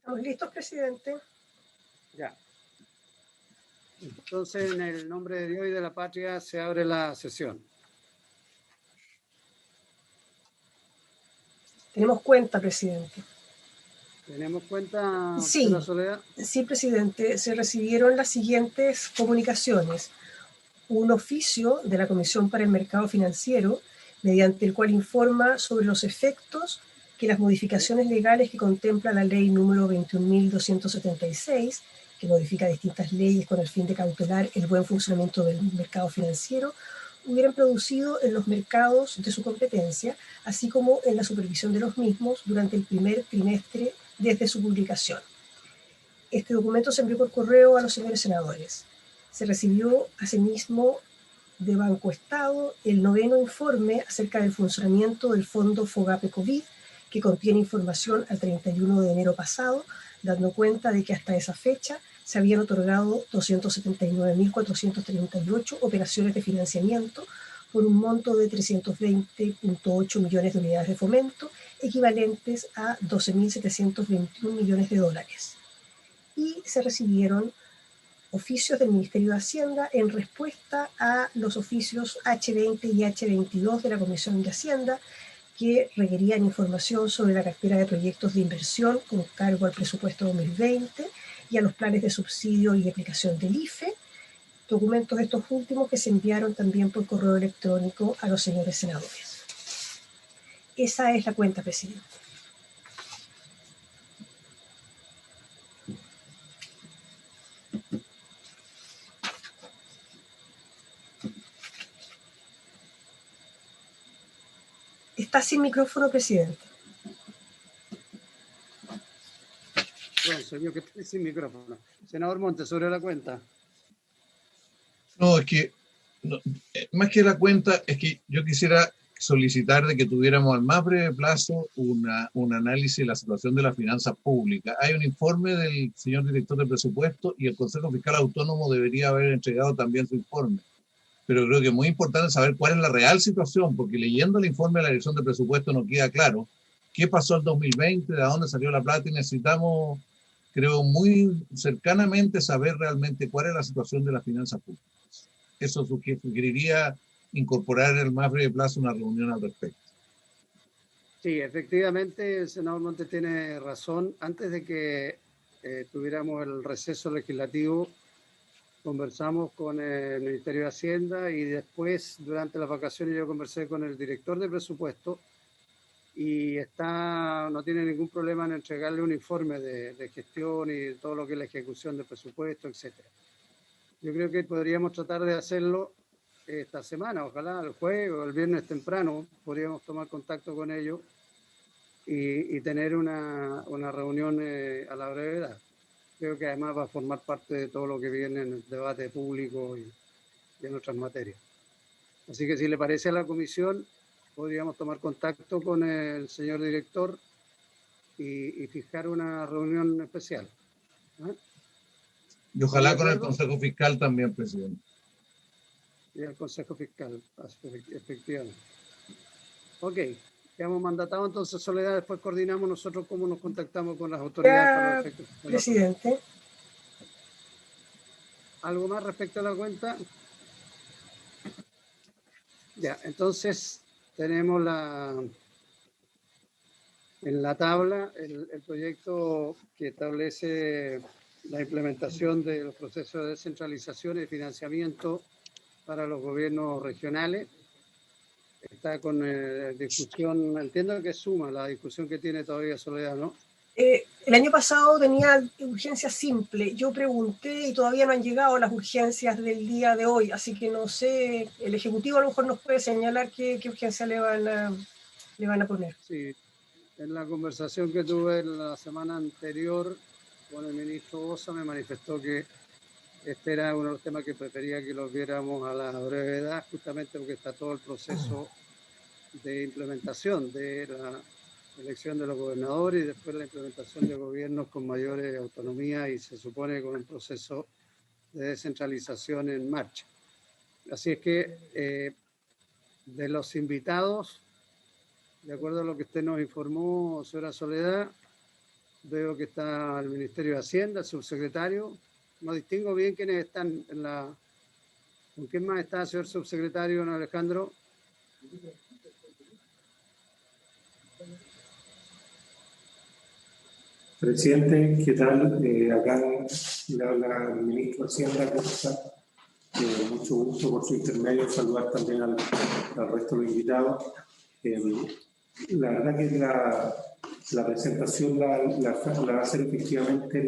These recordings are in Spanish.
¿Estamos listos, presidente? Ya. Entonces, en el nombre de Dios y de la patria, se abre la sesión. Tenemos cuenta, presidente. ¿Tenemos cuenta, Sí, señora Soledad? sí, presidente. Se recibieron las siguientes comunicaciones. Un oficio de la Comisión para el Mercado Financiero, mediante el cual informa sobre los efectos que las modificaciones legales que contempla la ley número 21.276, que modifica distintas leyes con el fin de cautelar el buen funcionamiento del mercado financiero, hubieran producido en los mercados de su competencia, así como en la supervisión de los mismos durante el primer trimestre desde su publicación. Este documento se envió por correo a los señores senadores. Se recibió asimismo de Banco Estado el 9º informe acerca del funcionamiento del Fondo FOGAPE COVID, que contiene información al 31 de enero pasado, dando cuenta de que hasta esa fecha se habían otorgado 279.438 operaciones de financiamiento por un monto de 320.8 millones de unidades de fomento, equivalentes a 12.721 millones de dólares. Y se recibieron oficios del Ministerio de Hacienda en respuesta a los oficios H20 y H22 de la Comisión de Hacienda, que requerían información sobre la cartera de proyectos de inversión con cargo al presupuesto 2020 y a los planes de subsidio y de aplicación del IFE, documentos estos últimos que se enviaron también por correo electrónico a los señores senadores. Esa es la cuenta, presidente. Está sin micrófono, presidente. Bueno, soy yo que estoy sin micrófono. Senador Montes, sobre la cuenta. No, es que no, más que la cuenta, es que yo quisiera solicitar de que tuviéramos al más breve plazo un análisis de la situación de las finanzas públicas. Hay un informe del señor director de presupuesto y el Consejo Fiscal Autónomo debería haber entregado también su informe. Pero creo que es muy importante saber cuál es la real situación, porque leyendo el informe de la Dirección de Presupuesto no queda claro qué pasó el 2020, de dónde salió la plata, y necesitamos, creo, muy cercanamente saber realmente cuál es la situación de las finanzas públicas. Eso sugeriría incorporar en el más breve plazo una reunión al respecto. Sí, efectivamente, el senador Montes tiene razón. Antes de que tuviéramos el receso legislativo, conversamos con el Ministerio de Hacienda y después, durante las vacaciones, yo conversé con el director de presupuesto y no tiene ningún problema en entregarle un informe de gestión y todo lo que es la ejecución del presupuesto, etcétera. Yo creo que podríamos tratar de hacerlo esta semana, ojalá el jueves o el viernes temprano podríamos tomar contacto con ellos y tener una reunión a la brevedad. Creo que además va a formar parte de todo lo que viene en el debate público y en otras materias. Así que si le parece a la comisión, podríamos tomar contacto con el señor director y fijar una reunión especial. ¿Eh? Y ojalá con el Consejo Fiscal también, presidente. Y el Consejo Fiscal, efectivamente. Ok, quedamos mandatados entonces, Soledad, después coordinamos nosotros cómo nos contactamos con las autoridades para los efectos. Presidente. ¿Algo más respecto a la cuenta? Ya, entonces tenemos en la tabla el proyecto que establece la implementación de los procesos de descentralización y financiamiento para los gobiernos regionales. Está con discusión, entiendo que suma la discusión que tiene todavía Soledad, ¿no? El año pasado tenía urgencia simple. Yo pregunté y todavía no han llegado las urgencias del día de hoy, así que no sé, el Ejecutivo a lo mejor nos puede señalar qué urgencia le van a poner. Sí, en la conversación que tuve la semana anterior con el ministro Osa me manifestó que este era uno de los temas que prefería que los viéramos a la brevedad, justamente porque está todo el proceso de implementación de la elección de los gobernadores y después la implementación de gobiernos con mayores autonomía y se supone con un proceso de descentralización en marcha. Así es que de los invitados, de acuerdo a lo que usted nos informó, señora Soledad, Veo que está el Ministerio de Hacienda, el subsecretario. No distingo bien quiénes están en la... ¿Con quién más está, señor subsecretario, don Alejandro? Presidente, ¿qué tal? Acá le habla el ministro de Hacienda, ¿cómo está? Mucho gusto por su intermedio, saludar también al resto de los invitados. La verdad que la presentación la va a hacer efectivamente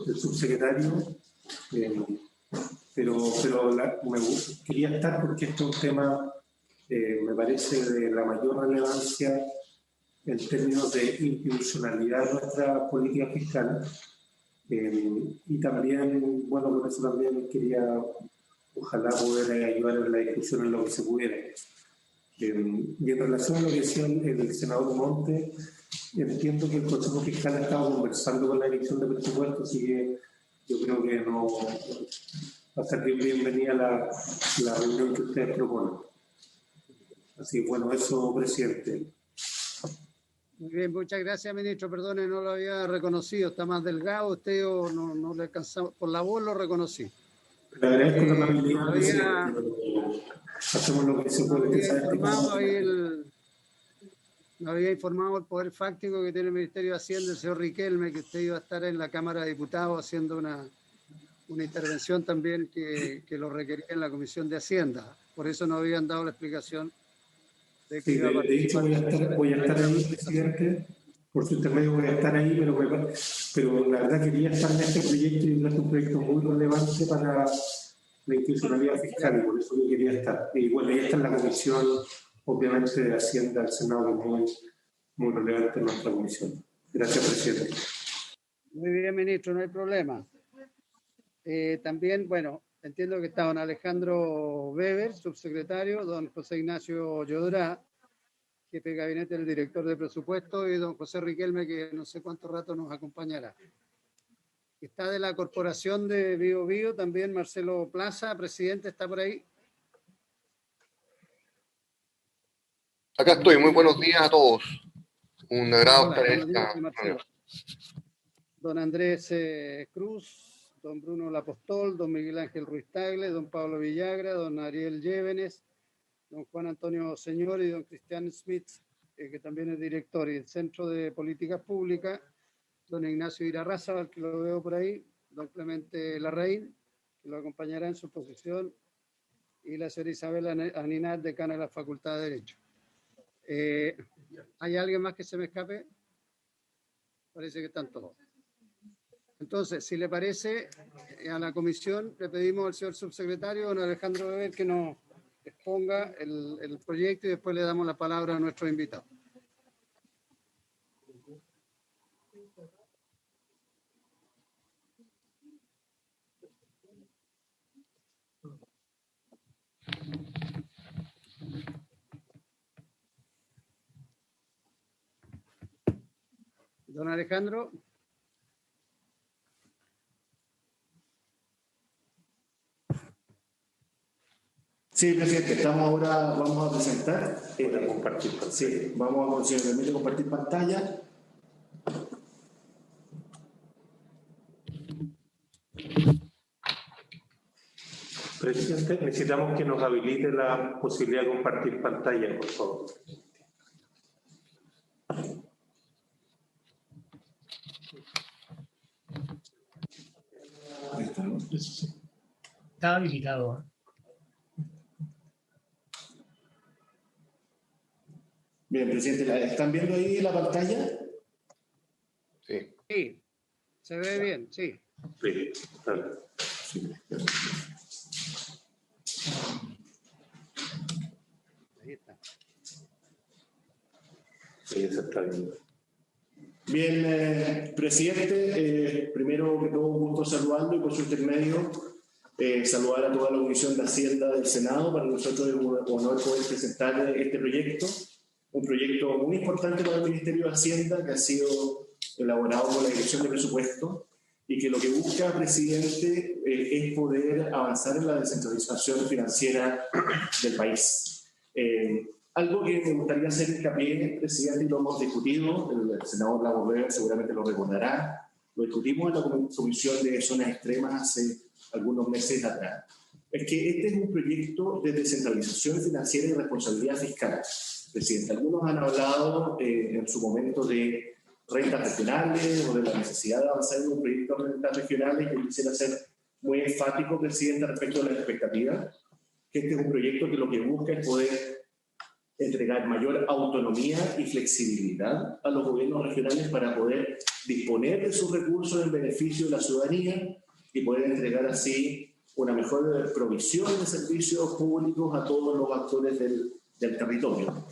el subsecretario, pero quería estar porque este es un tema, me parece, de la mayor relevancia en términos de institucionalidad de nuestra política fiscal. Y también, bueno, por eso también quería, ojalá, poder ayudar en la discusión en lo que se pudiera. Y en relación a lo que decía el senador Monte, entiendo que el Consejo Fiscal ha estado conversando con la Dirección de Presupuestos, así que yo creo que no va a ser bienvenida la reunión que ustedes proponen. Así que, bueno, eso, presidente. Muy bien, muchas gracias, ministro. Perdone, no lo había reconocido. Está más delgado usted o no le alcanzamos. Por la voz lo reconocí. Le agradezco la amabilidad, presidente. Hacemos lo que se puede. Me había informado el poder fáctico que tiene el Ministerio de Hacienda, el señor Riquelme, que usted iba a estar en la Cámara de Diputados haciendo una intervención también que lo requería en la Comisión de Hacienda. Por eso no habían dado la explicación. De hecho, voy a estar ahí, presidente. Por su intermedio voy a estar ahí, pero la verdad quería estar en este proyecto y es un proyecto muy relevante para la institucionalidad fiscal y por eso yo quería estar. Y bueno, ya está en la comisión, obviamente, de Hacienda del Senado, que es muy relevante en nuestra comisión. Gracias, presidente. Muy bien, ministro, no hay problema. También, bueno, entiendo que está don Alejandro Weber, subsecretario, don José Ignacio Llodrá, jefe de gabinete del director de presupuesto, y don José Riquelme, que no sé cuánto rato nos acompañará. Está de la Corporación de Bío Bío también Marcelo Plaza, presidente, ¿está por ahí? Acá estoy, muy buenos días a todos. Un agrado estar en esta reunión. Don Andrés Cruz, don Bruno Lapostol, don Miguel Ángel Ruiz Tagle, don Pablo Villagra, don Ariel Llévenes, don Juan Antonio Señor y don Cristian Smith, que también es director, y el Centro de Políticas Públicas, don Ignacio Irarraza, al que lo veo por ahí, don Clemente Larraín, que lo acompañará en su posición, y la señora Isabel Aninat, decana de la Facultad de Derecho. ¿Hay alguien más que se me escape? Parece que están todos. Entonces, si le parece, a la comisión le pedimos al señor subsecretario, don Alejandro Weber, que nos exponga el proyecto y después le damos la palabra a nuestros invitados. Don Alejandro. Sí, presidente, vamos a presentar. Compartir pantalla. Sí, vamos a, si me permite, compartir pantalla. Presidente, necesitamos que nos habilite la posibilidad de compartir pantalla, por favor. Está habilitado. Bien, presidente, ¿están viendo ahí la pantalla? Sí. Sí, se ve bien, sí. Sí, claro. Sí. Ahí está. Sí, se está viendo. Bien, presidente, primero que todo, un gusto saludarlo y por su intermedio saludar a toda la Comisión de Hacienda del Senado. Para nosotros es un honor poder presentar este proyecto, un proyecto muy importante para el Ministerio de Hacienda que ha sido elaborado por la Dirección de Presupuesto y que lo que busca, presidente, es poder avanzar en la descentralización financiera del país. Algo que me gustaría hacer hincapié, presidente, y lo hemos discutido, el senador Laborrega seguramente lo recordará, lo discutimos en la Comisión de Zonas Extremas hace algunos meses atrás, es que este es un proyecto de descentralización financiera y responsabilidad fiscal. Presidente, algunos han hablado en su momento de rentas regionales o de la necesidad de avanzar en un proyecto de rentas regionales. Yo quisiera ser muy enfático, presidente, respecto a las expectativas, que este es un proyecto que lo que busca es poder entregar mayor autonomía y flexibilidad a los gobiernos regionales para poder disponer de sus recursos en beneficio de la ciudadanía y poder entregar así una mejor provisión de servicios públicos a todos los actores del territorio.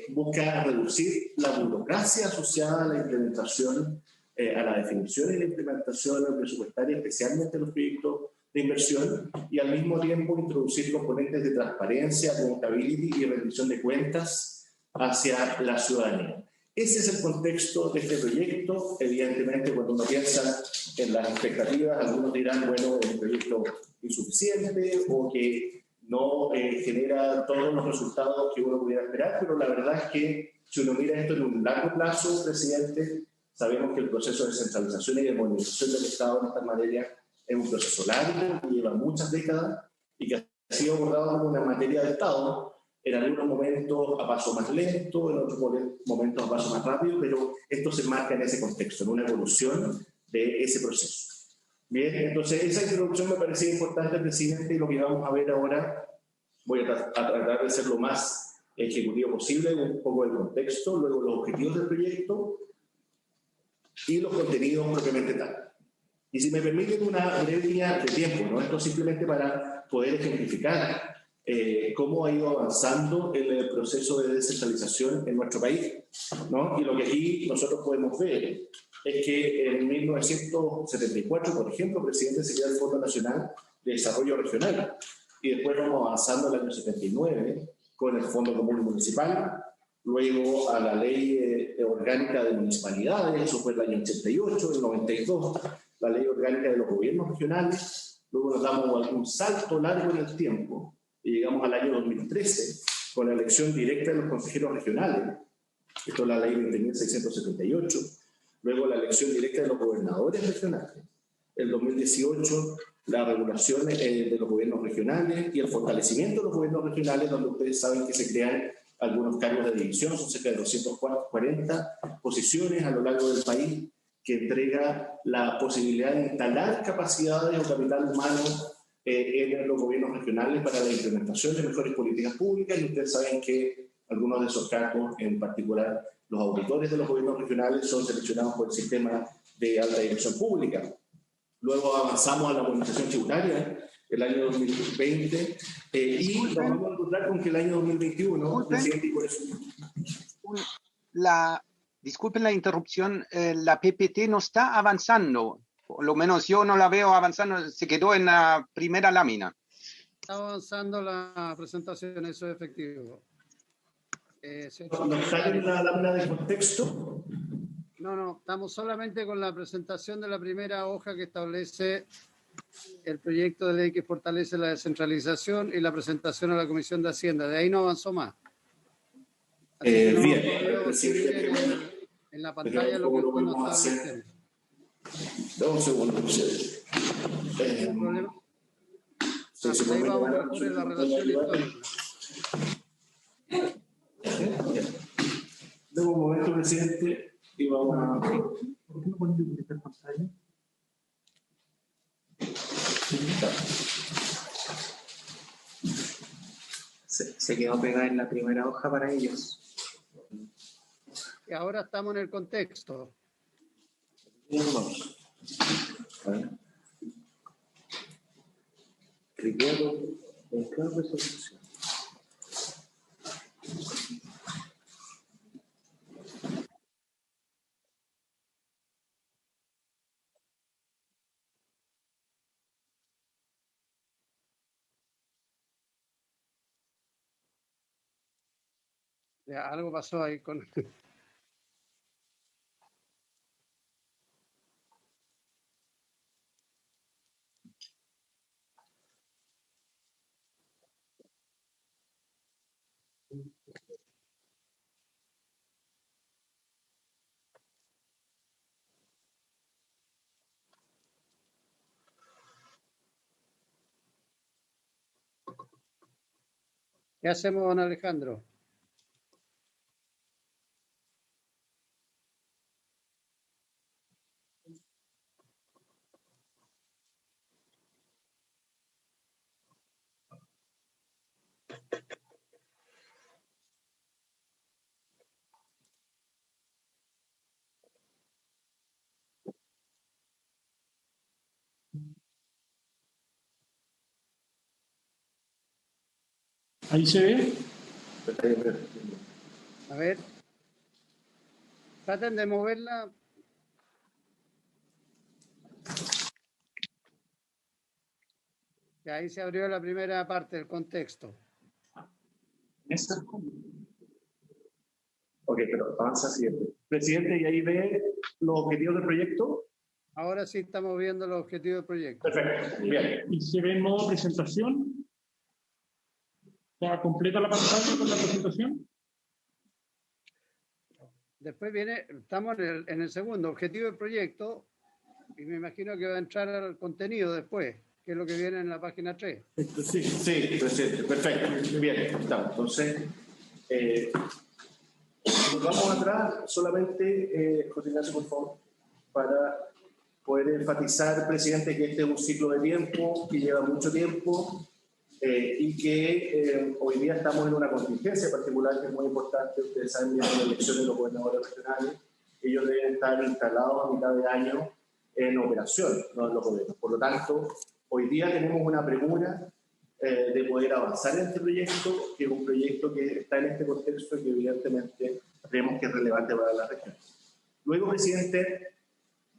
Busca reducir la burocracia asociada a la implementación, a la definición y la implementación presupuestaria, especialmente en los proyectos de inversión, y al mismo tiempo introducir componentes de transparencia, accountability y rendición de cuentas hacia la ciudadanía. Ese es el contexto de este proyecto. Evidentemente, cuando uno piensa en las expectativas, algunos dirán, bueno, es un proyecto insuficiente o que no genera todos los resultados que uno pudiera esperar, pero la verdad es que si uno mira esto en un largo plazo, presidente, sabemos que el proceso de descentralización y de modernización del Estado en esta materia es un proceso largo, que lleva muchas décadas y que ha sido abordado como una materia de Estado, en algunos momentos a paso más lento, en otros momentos a paso más rápido, pero esto se marca en ese contexto, en una evolución de ese proceso. Bien, entonces esa introducción me parecía importante, presidente, y lo que vamos a ver ahora, voy a tratar de ser lo más ejecutivo posible, un poco el contexto, luego los objetivos del proyecto y los contenidos propiamente tal. Y si me permiten una breve línea de tiempo, ¿no? Esto simplemente para poder ejemplificar cómo ha ido avanzando el proceso de descentralización en nuestro país, ¿no? Y lo que aquí nosotros podemos ver es que en 1974, por ejemplo, el presidente se crea el Fondo Nacional de Desarrollo Regional, y después vamos avanzando en el año 79 con el Fondo Común Municipal, luego a la Ley Orgánica de Municipalidades, eso fue el año 88, el 92, la Ley Orgánica de los Gobiernos Regionales, luego nos damos un salto largo en el tiempo y llegamos al año 2013 con la elección directa de los consejeros regionales, esto es la Ley 20.678, luego la elección directa de los gobernadores regionales, el 2018 la regulación de los gobiernos regionales y el fortalecimiento de los gobiernos regionales, donde ustedes saben que se crean algunos cargos de división, son cerca de 240 posiciones a lo largo del país, que entrega la posibilidad de instalar capacidades o capital humano en los gobiernos regionales para la implementación de mejores políticas públicas, y ustedes saben que algunos de esos cargos, en particular los auditores de los gobiernos regionales, son seleccionados por el sistema de alta dirección pública. Luego avanzamos a la modernización tributaria el año 2020 y nos vamos a encontrar con que el año 2021, presidente, y por eso... Disculpen la interrupción, la PPT no está avanzando, por lo menos yo no la veo avanzando, se quedó en la primera lámina. Está avanzando la presentación, eso es efectivo. ¿No está en la lámina de contexto? No, estamos solamente con la presentación de la primera hoja que establece el proyecto de ley que fortalece la descentralización y la presentación a la Comisión de Hacienda. De ahí no avanzó más. Bien, en la pantalla lo que usted nos está diciendo. Un segundo. ¿El problema? Ahí vamos mejor en la relación histórica. Deme un momento, presidente, y vamos a... ¿Por qué no ponen duplicar pantalla? Se quedó pegada en la primera hoja para ellos. Y ahora estamos en el contexto. Vamos. Recuerdo en cada resolución. Ya, algo pasó ahí con... ¿Qué hacemos, don Alejandro? Ahí se ve. A ver. Traten de moverla. Y ahí se abrió la primera parte del contexto. Ok, pero avanza siguiente. Presidente, ¿y ahí ve los objetivos del proyecto? Ahora sí estamos viendo los objetivos del proyecto. Perfecto, bien. Y se ve en modo presentación. ¿Está completa la pantalla con la presentación? Después viene, estamos en el segundo, objetivo del proyecto, y me imagino que va a entrar al contenido después, que es lo que viene en la página 3. Sí, presidente, perfecto. Bien, estamos. Entonces, nos vamos atrás solamente, José Ignacio, por favor, para poder enfatizar, presidente, que este es un ciclo de tiempo, que lleva mucho tiempo, y que hoy día estamos en una contingencia particular que es muy importante. Ustedes saben, las elecciones de los gobernadores regionales, ellos deben estar instalados a mitad de año en operación, no en los gobiernos. Por lo tanto, hoy día tenemos una premura de poder avanzar en este proyecto, que es un proyecto que está en este contexto y que evidentemente creemos que es relevante para la región. Luego, presidente,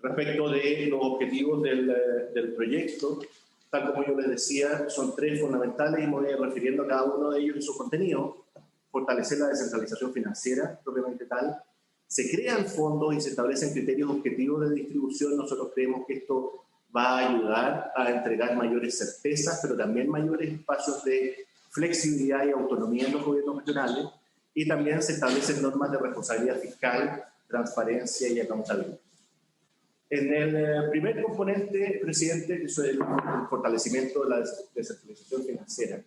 respecto de los objetivos del proyecto, tal como yo les decía, son tres fundamentales y me voy refiriendo a cada uno de ellos y su contenido. Fortalecer la descentralización financiera, propiamente tal. Se crean fondos y se establecen criterios objetivos de distribución. Nosotros creemos que esto va a ayudar a entregar mayores certezas, pero también mayores espacios de flexibilidad y autonomía en los gobiernos regionales. Y también se establecen normas de responsabilidad fiscal, transparencia y accountability. En el primer componente, presidente, que es el fortalecimiento de la descentralización financiera,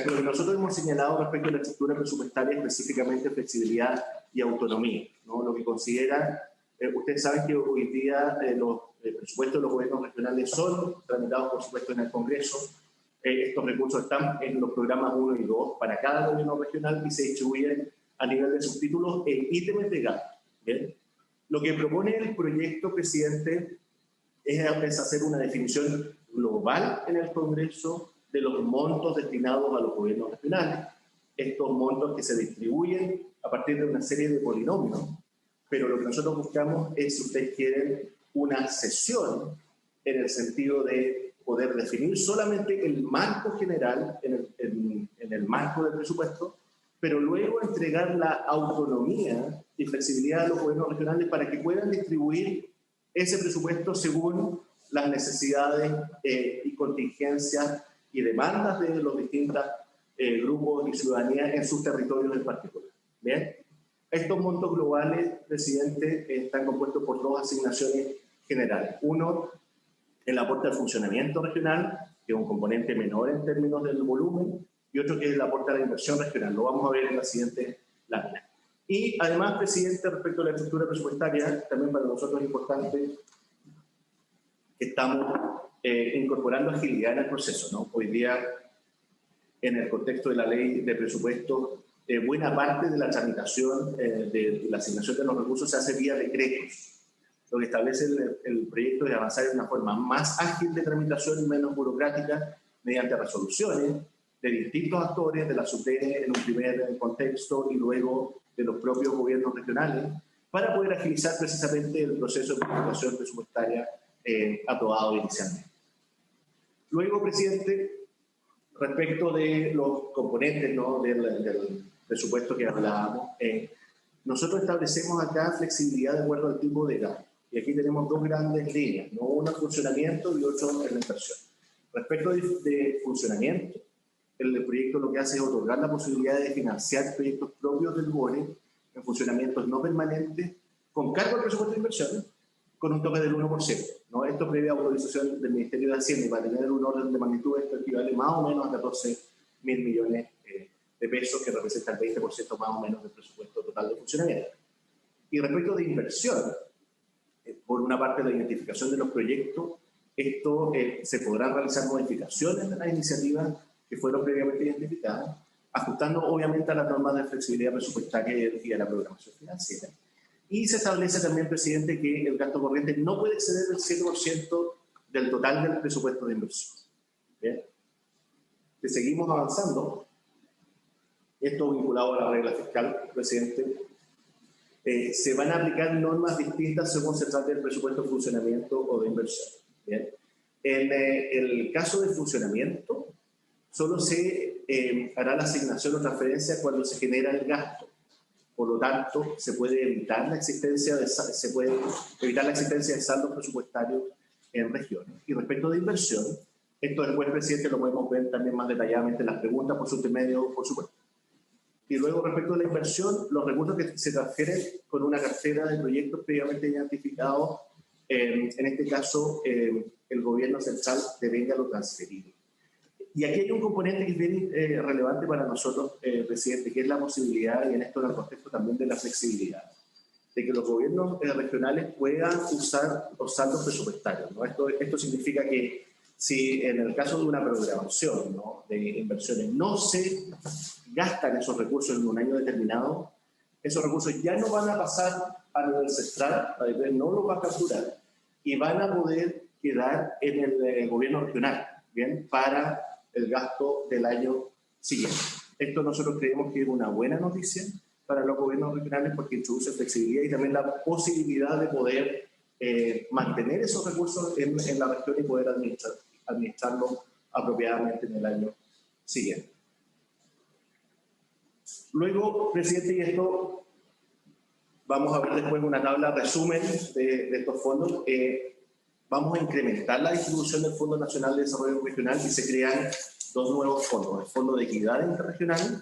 lo que nosotros hemos señalado respecto a la estructura presupuestaria, específicamente flexibilidad y autonomía, ¿no? Lo que considera, ustedes saben que hoy día los presupuestos de los gobiernos regionales son tramitados, por supuesto, en el Congreso. Estos recursos están en los programas 1 y 2 para cada gobierno regional y se distribuyen a nivel de subtítulos en ítems de gasto. ¿Bien? Lo que propone el proyecto, presidente, es hacer una definición global en el Congreso de los montos destinados a los gobiernos regionales. Estos montos que se distribuyen a partir de una serie de polinomios. Pero lo que nosotros buscamos es, si ustedes quieren, una cesión en el sentido de poder definir solamente el marco general en el marco del presupuesto, pero luego entregar la autonomía y flexibilidad a los gobiernos regionales para que puedan distribuir ese presupuesto según las necesidades y contingencias y demandas de los distintos grupos y ciudadanías en sus territorios en particular. ¿Bien? Estos montos globales, presidente, están compuestos por dos asignaciones generales. Uno, el aporte al funcionamiento regional, que es un componente menor en términos del volumen, y otro que es el aporte a la inversión regional. Lo vamos a ver en la siguiente lámina. Y además, presidente, respecto a la estructura presupuestaria, también para nosotros es importante que estamos incorporando agilidad en el proceso, ¿no? Hoy día, en el contexto de la ley de presupuesto, buena parte de la tramitación de la asignación de los recursos se hace vía decretos. Lo que establece el proyecto es avanzar en una forma más ágil de tramitación y menos burocrática mediante resoluciones de distintos actores, de la SUTENE en un primer contexto y luego de los propios gobiernos regionales, para poder agilizar precisamente el proceso de planificación presupuestaria aprobado inicialmente. Luego, presidente, respecto de los componentes, ¿no?, del presupuesto que hablábamos, nosotros establecemos acá flexibilidad de acuerdo al tipo de gasto. Y aquí tenemos dos grandes líneas, ¿no? Uno en funcionamiento y otro en la inversión. Respecto de funcionamiento, el proyecto lo que hace es otorgar la posibilidad de financiar proyectos propios del BONE en funcionamientos no permanentes con cargo al presupuesto de inversión con un tope del 1%, ¿no? Esto previa autorización del Ministerio de Hacienda y para tener un orden de magnitud esto equivale más o menos a 14.000 millones de pesos, que representa el 20% más o menos del presupuesto total de funcionamiento. Y respecto de inversión, por una parte la identificación de los proyectos, esto se podrán realizar modificaciones de las iniciativas que fueron previamente identificadas, ajustando obviamente a las normas de flexibilidad presupuestaria y a la programación financiera. Y se establece también, presidente, que el gasto corriente no puede exceder el 7% del total del presupuesto de inversión. ¿Bien? Que seguimos avanzando. Esto vinculado a la regla fiscal, presidente. Se van a aplicar normas distintas según se trate del presupuesto de funcionamiento o de inversión. ¿Bien? En el caso de funcionamiento, solo se hará la asignación o transferencia cuando se genera el gasto. Por lo tanto, se puede evitar la existencia de saldos presupuestarios en regiones. Y respecto de inversión, esto después, presidente, lo podemos ver también más detalladamente en las preguntas por su intermedio, por supuesto. Y luego, respecto de la inversión, los recursos que se transfieren con una cartera de proyectos previamente identificados, en este caso, el gobierno central devenga lo transferido. Y aquí hay un componente que es bien relevante para nosotros, presidente, que es la posibilidad, y en esto en el contexto también de la flexibilidad, de que los gobiernos regionales puedan usar los saldos presupuestarios, ¿no? Esto significa que si en el caso de una programación, ¿no?, de inversiones no se gastan esos recursos en un año determinado, esos recursos ya no van a pasar a nivel central, no los va a capturar, y van a poder quedar en el gobierno regional, ¿bien?, para el gasto del año siguiente. Esto nosotros creemos que es una buena noticia para los gobiernos regionales porque introduce flexibilidad y también la posibilidad de poder mantener esos recursos en la región y poder administrarlos apropiadamente en el año siguiente. Luego, presidente, y esto vamos a ver después una tabla resumen de estos fondos. Vamos a incrementar la distribución del Fondo Nacional de Desarrollo Regional y se crean dos nuevos fondos, el Fondo de Equidad Interregional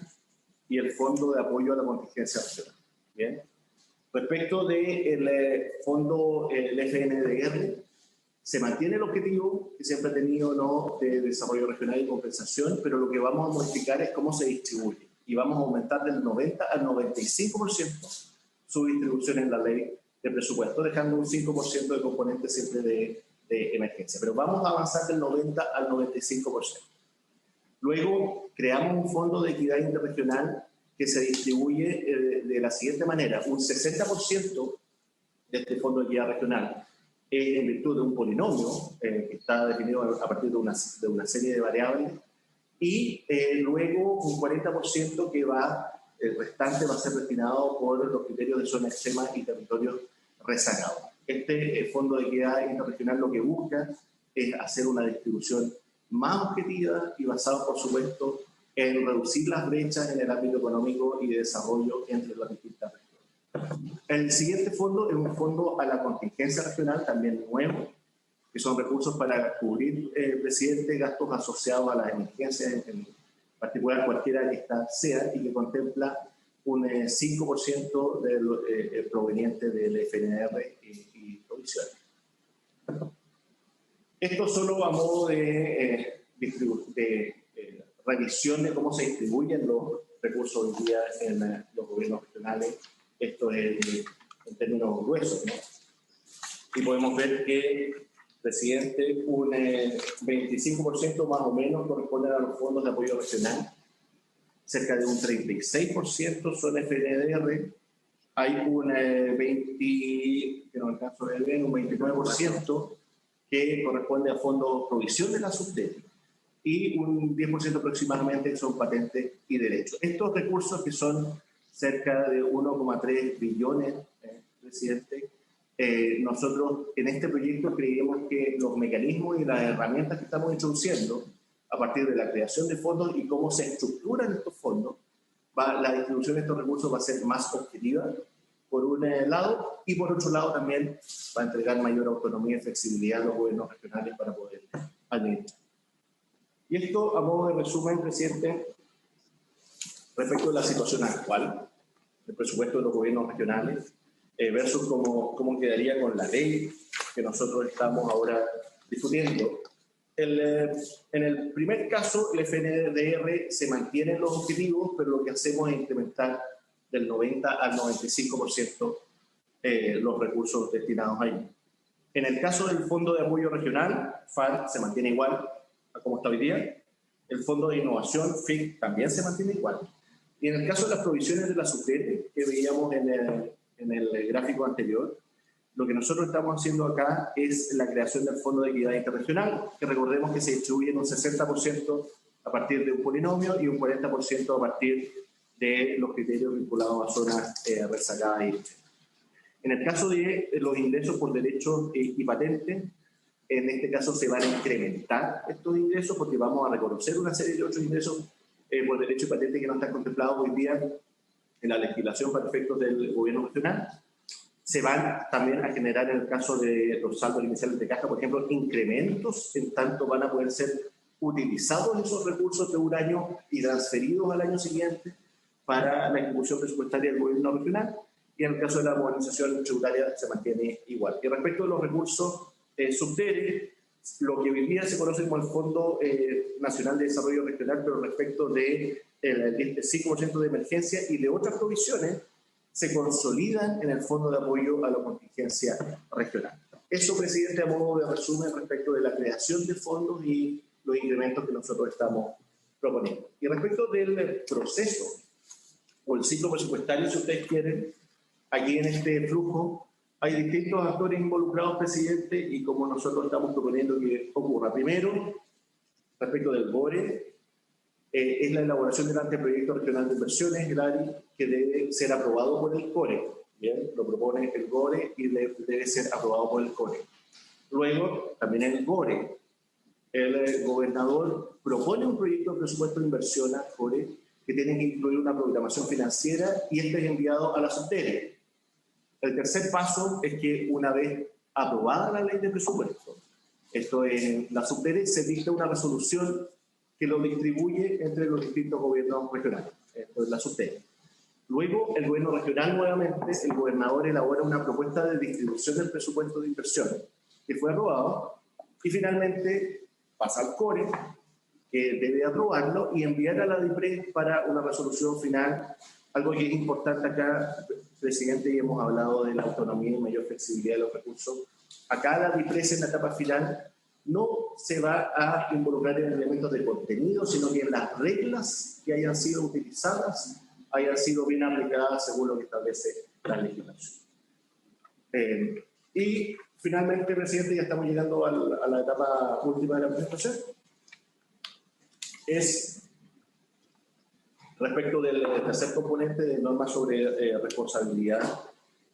y el Fondo de Apoyo a la Contingencia Regional. Bien. Respecto del fondo, el FNDR, se mantiene el objetivo que siempre ha tenido, ¿no?, de desarrollo regional y compensación, pero lo que vamos a modificar es cómo se distribuye y vamos a aumentar del 90 al 95% su distribución en la ley de presupuesto, dejando un 5% de componente siempre de emergencia. Pero vamos a avanzar del 90 al 95%. Luego, creamos un fondo de equidad interregional que se distribuye de la siguiente manera. Un 60% de este fondo de equidad regional en virtud de un polinomio que está definido a partir de una serie de variables y luego un 40% que el restante va a ser destinado por los criterios de zona extrema y territorios rezagados. Este fondo de equidad interregional lo que busca es hacer una distribución más objetiva y basada, por supuesto, en reducir las brechas en el ámbito económico y de desarrollo entre las distintas regiones. El siguiente fondo es un fondo a la contingencia regional, también nuevo, que son recursos para cubrir, presidente, gastos asociados a las emergencias, en particular cualquiera que esta sea, y que contempla un 5% proveniente del FNR y provisiones. Esto solo a modo de revisión de cómo se distribuyen los recursos hoy día en los gobiernos regionales. Esto es en términos gruesos, ¿no? Y podemos ver que, presidente, un 25% más o menos corresponden a los fondos de apoyo regional, cerca de un 36% son FNDR, hay un 29% que corresponde a fondos provisión de la subdécima y un 10% aproximadamente son patentes y derechos. Estos recursos, que son cerca de 1,3 billones, presidente, nosotros en este proyecto creemos que los mecanismos y las herramientas que estamos introduciendo a partir de la creación de fondos y cómo se estructuran estos fondos, la distribución de estos recursos va a ser más objetiva, por un lado, y por otro lado también va a entregar mayor autonomía y flexibilidad a los gobiernos regionales para poder administrar. Y esto, a modo de resumen, presidente, respecto a la situación actual del presupuesto de los gobiernos regionales, versus cómo quedaría con la ley que nosotros estamos ahora discutiendo. En el primer caso, el FNDR se mantiene en los objetivos, pero lo que hacemos es incrementar del 90 al 95% los recursos destinados ahí. En el caso del Fondo de Apoyo Regional, FAR se mantiene igual a como está hoy día. El Fondo de Innovación, FIC, también se mantiene igual. Y en el caso de las provisiones de la SUTEP, que veíamos en el gráfico anterior, lo que nosotros estamos haciendo acá es la creación del Fondo de Equidad Interregional, que recordemos que se distribuye en un 60% a partir de un polinomio y un 40% a partir de los criterios vinculados a zonas rezagadas y hechas. En el caso de los ingresos por derechos y patentes, en este caso se van a incrementar estos ingresos porque vamos a reconocer una serie de otros ingresos por derecho y patente que no están contemplados hoy día en la legislación para efectos del gobierno regional. Se van también a generar, en el caso de los saldos iniciales de caja, por ejemplo, incrementos, en tanto van a poder ser utilizados esos recursos de un año y transferidos al año siguiente para la ejecución presupuestaria del gobierno regional. Y en el caso de la modernización tributaria se mantiene igual. Y respecto de los recursos subdere, lo que hoy día se conoce como el Fondo Nacional de Desarrollo Regional, pero respecto del 5% de emergencia y de otras provisiones, se consolidan en el Fondo de Apoyo a la Contingencia Regional. Eso, presidente, a modo de resumen respecto de la creación de fondos y los incrementos que nosotros estamos proponiendo. Y respecto del proceso o el ciclo presupuestario, si ustedes quieren, aquí en este flujo hay distintos actores involucrados, presidente, y como nosotros estamos proponiendo que ocurra. Primero, respecto del GORE, es la elaboración del anteproyecto regional de inversiones, el ARI, que debe ser aprobado por el CORE. Bien, lo propone el GORE y debe ser aprobado por el CORE. Luego, también en el GORE, el gobernador propone un proyecto de presupuesto de inversión al CORE que tiene que incluir una programación financiera y este es enviado a la SUTEP. El tercer paso es que una vez aprobada la ley de presupuesto, esto es la SUTEP, se dicta una resolución que lo distribuye entre los distintos gobiernos regionales, esto es la SUTEP. Luego, el gobierno regional nuevamente, el gobernador elabora una propuesta de distribución del presupuesto de inversión que fue aprobado y finalmente pasa al CORE, que debe aprobarlo y enviar a la DIPRES para una resolución final. Algo que es importante acá, presidente, y hemos hablado de la autonomía y mayor flexibilidad de los recursos. Acá la DIPRES en la etapa final no se va a involucrar en elementos de contenido, sino que en las reglas que hayan sido utilizadas hayan sido bien aplicadas según lo que establece la legislación. Y finalmente, presidente, ya estamos llegando a la etapa última de la presentación. Es respecto del tercer componente de normas sobre responsabilidad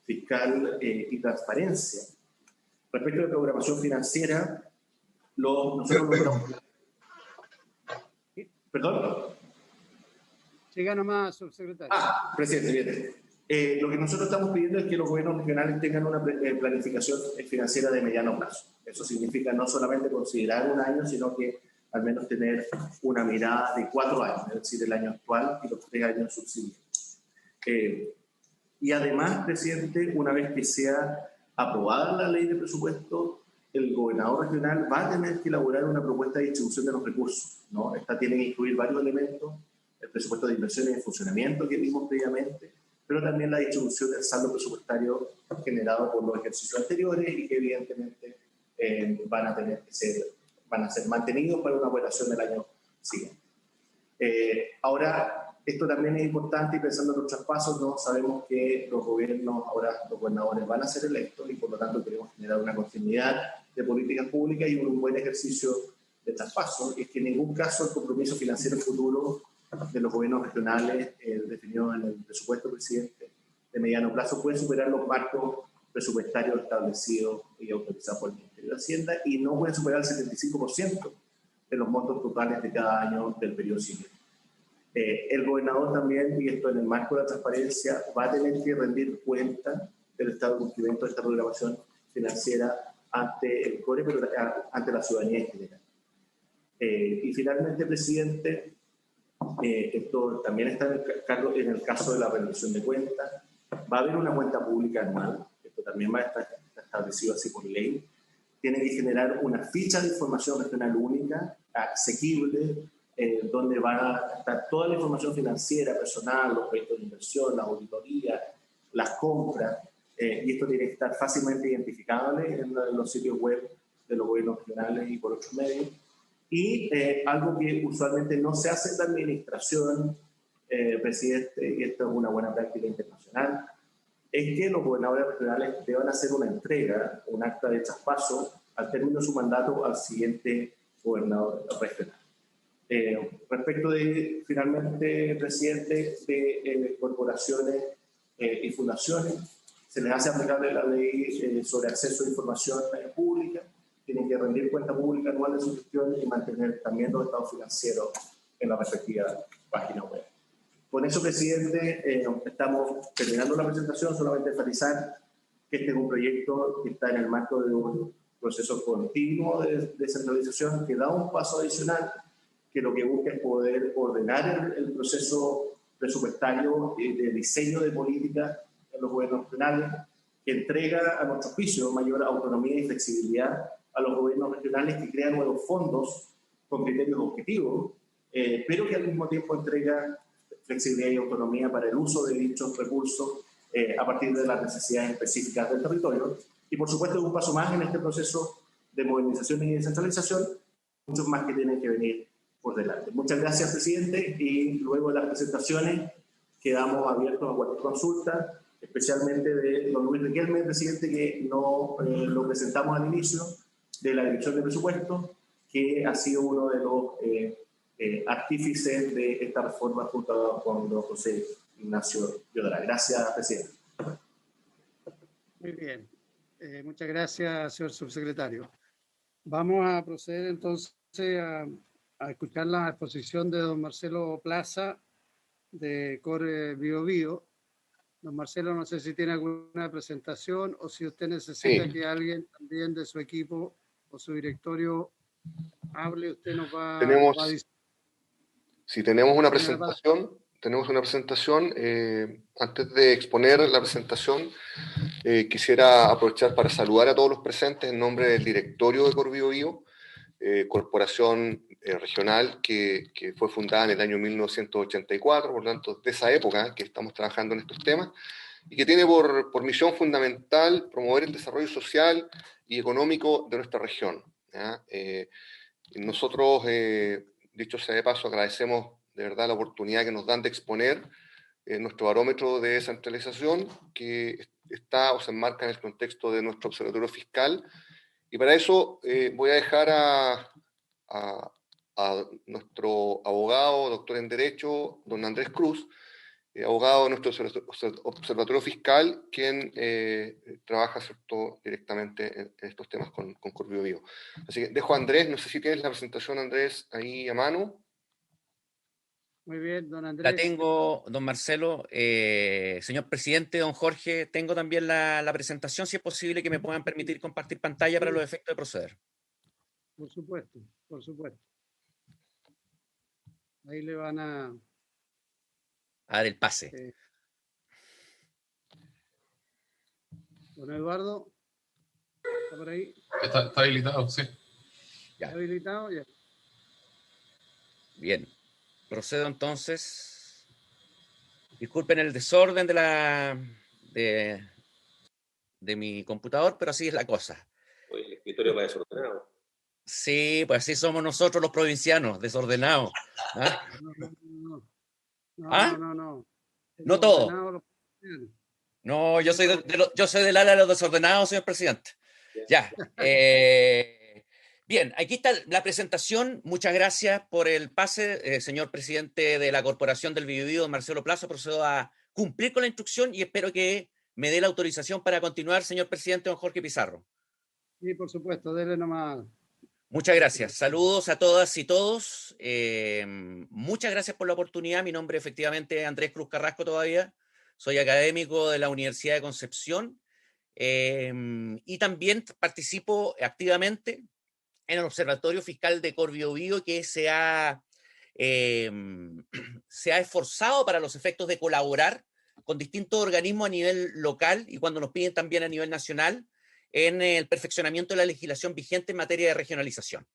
fiscal y transparencia. Respecto de programación financiera, ¿Perdón? Siga nomás, subsecretario. Presidente, bien. Lo que nosotros estamos pidiendo es que los gobiernos regionales tengan una planificación financiera de mediano plazo. Eso significa no solamente considerar un año, sino que al menos tener una mirada de 4 años, es decir, el año actual y los 3 años subsiguientes. Y además, presidente, una vez que sea aprobada la ley de presupuesto, el gobernador regional va a tener que elaborar una propuesta de distribución de los recursos, ¿no? Esta tiene que incluir varios elementos, el presupuesto de inversiones y de funcionamiento que vimos previamente, pero también la distribución del saldo presupuestario generado por los ejercicios anteriores y que evidentemente van a ser mantenidos para una operación del año siguiente. Ahora, esto también es importante y pensando en los traspasos, ¿no? Sabemos que los gobernadores van a ser electos y por lo tanto queremos generar una continuidad de políticas públicas y un buen ejercicio de traspaso. Es que en ningún caso el compromiso financiero futuro de los gobiernos regionales definido en el presupuesto, presidente, de mediano plazo puede superar los marcos presupuestarios establecidos y autorizados por el Ministerio de Hacienda y no puede superar el 75% de los montos totales de cada año del periodo siguiente. El gobernador también, y esto en el marco de la transparencia, va a tener que rendir cuenta del estado de cumplimiento de esta programación financiera ante el CORE, pero ante la ciudadanía en general. Y finalmente, presidente, esto también está en el caso de la rendición de cuentas. Va a haber una cuenta pública anual, esto también va a estar establecido así por ley, tiene que generar una ficha de información regional única, asequible, donde va a estar toda la información financiera, personal, los proyectos de inversión, las auditorías, las compras, y esto tiene que estar fácilmente identificable en los sitios web de los gobiernos regionales y por otros medios. Y algo que usualmente no se hace en la administración, presidente, y esto es una buena práctica internacional, es que los gobernadores regionales deban hacer una entrega, un acta de traspaso, al término de su mandato al siguiente gobernador regional. Respecto de, finalmente, presidente, de corporaciones y fundaciones, se les hace aplicable la ley sobre acceso a información pública, tienen que rendir cuenta pública anual de su gestión y mantener también los estados financieros en la respectiva página web. Con eso, presidente, estamos terminando la presentación, solamente enfatizar que este es un proyecto que está en el marco de un proceso continuo de descentralización que da un paso adicional, que lo que busca es poder ordenar el proceso presupuestario de diseño de política en los gobiernos regionales, que entrega a nuestro juicio mayor autonomía y flexibilidad a los gobiernos regionales, que crean nuevos fondos con criterios objetivos, pero que al mismo tiempo entrega flexibilidad y autonomía para el uso de dichos recursos a partir de las necesidades específicas del territorio. Y por supuesto es un paso más en este proceso de modernización y descentralización, muchos más que tienen que venir por delante. Muchas gracias, presidente, y luego de las presentaciones quedamos abiertos a cualquier consulta, especialmente de don Luis Riquelme, presidente, que no lo presentamos al inicio, de la Dirección de Presupuestos, que ha sido uno de los artífices de esta reforma junto con don José Ignacio Llodra. Gracias, presidente. Muy bien. Muchas gracias, señor subsecretario. Vamos a proceder entonces a escuchar la exposición de don Marcelo Plaza de Cor Biobío. Don Marcelo, no sé si tiene alguna presentación o si usted necesita que alguien también de su equipo o su directorio hable, usted nos va a decir. Si tenemos una presentación, antes de exponer la presentación, quisiera aprovechar para saludar a todos los presentes en nombre del directorio de Cor Biobío, corporación regional que fue fundada en el año 1984, por lo tanto, de esa época que estamos trabajando en estos temas, y que tiene por misión fundamental promover el desarrollo social y económico de nuestra región, ¿ya? Nosotros, dicho sea de paso, agradecemos de verdad la oportunidad que nos dan de exponer nuestro barómetro de descentralización, que está o se enmarca en el contexto de nuestro observatorio fiscal. Y para eso voy a dejar a nuestro abogado, doctor en Derecho, don Andrés Cruz, abogado de nuestro observatorio fiscal, quien trabaja, ¿cierto?, directamente en estos temas con Cor Biobío. Así que dejo a Andrés, no sé si tienes la presentación, Andrés, ahí a mano. Muy bien, don Andrés. La tengo, don Marcelo. Señor presidente, don Jorge, tengo también la presentación, si es posible que me puedan permitir compartir pantalla para los efectos de proceder. Por supuesto, por supuesto. Ahí le van a dar el pase. Don Eduardo, ¿está por ahí? Está habilitado, sí. Ya. ¿Está habilitado? Ya. Bien. Procedo entonces. Disculpen el desorden de mi computador, pero así es la cosa. Oye, el escritorio va desordenado. Sí, pues así somos nosotros los provincianos, desordenados. ¿Ah? No. No todo. No, yo soy del ala de los desordenados, señor presidente. Ya. Bien, aquí está la presentación. Muchas gracias por el pase, señor presidente de la Corporación del Biobío, Marcelo Plaza. Procedo a cumplir con la instrucción y espero que me dé la autorización para continuar, señor presidente, don Jorge Pizarro. Sí, por supuesto, dele nomás. Muchas gracias. Saludos a todas y todos. Muchas gracias por la oportunidad. Mi nombre efectivamente es Andrés Cruz Carrasco todavía. Soy académico de la Universidad de Concepción y también participo activamente en el Observatorio Fiscal de Cor Biobío, que se ha esforzado para los efectos de colaborar con distintos organismos a nivel local y cuando nos piden también a nivel nacional en el perfeccionamiento de la legislación vigente en materia de regionalización.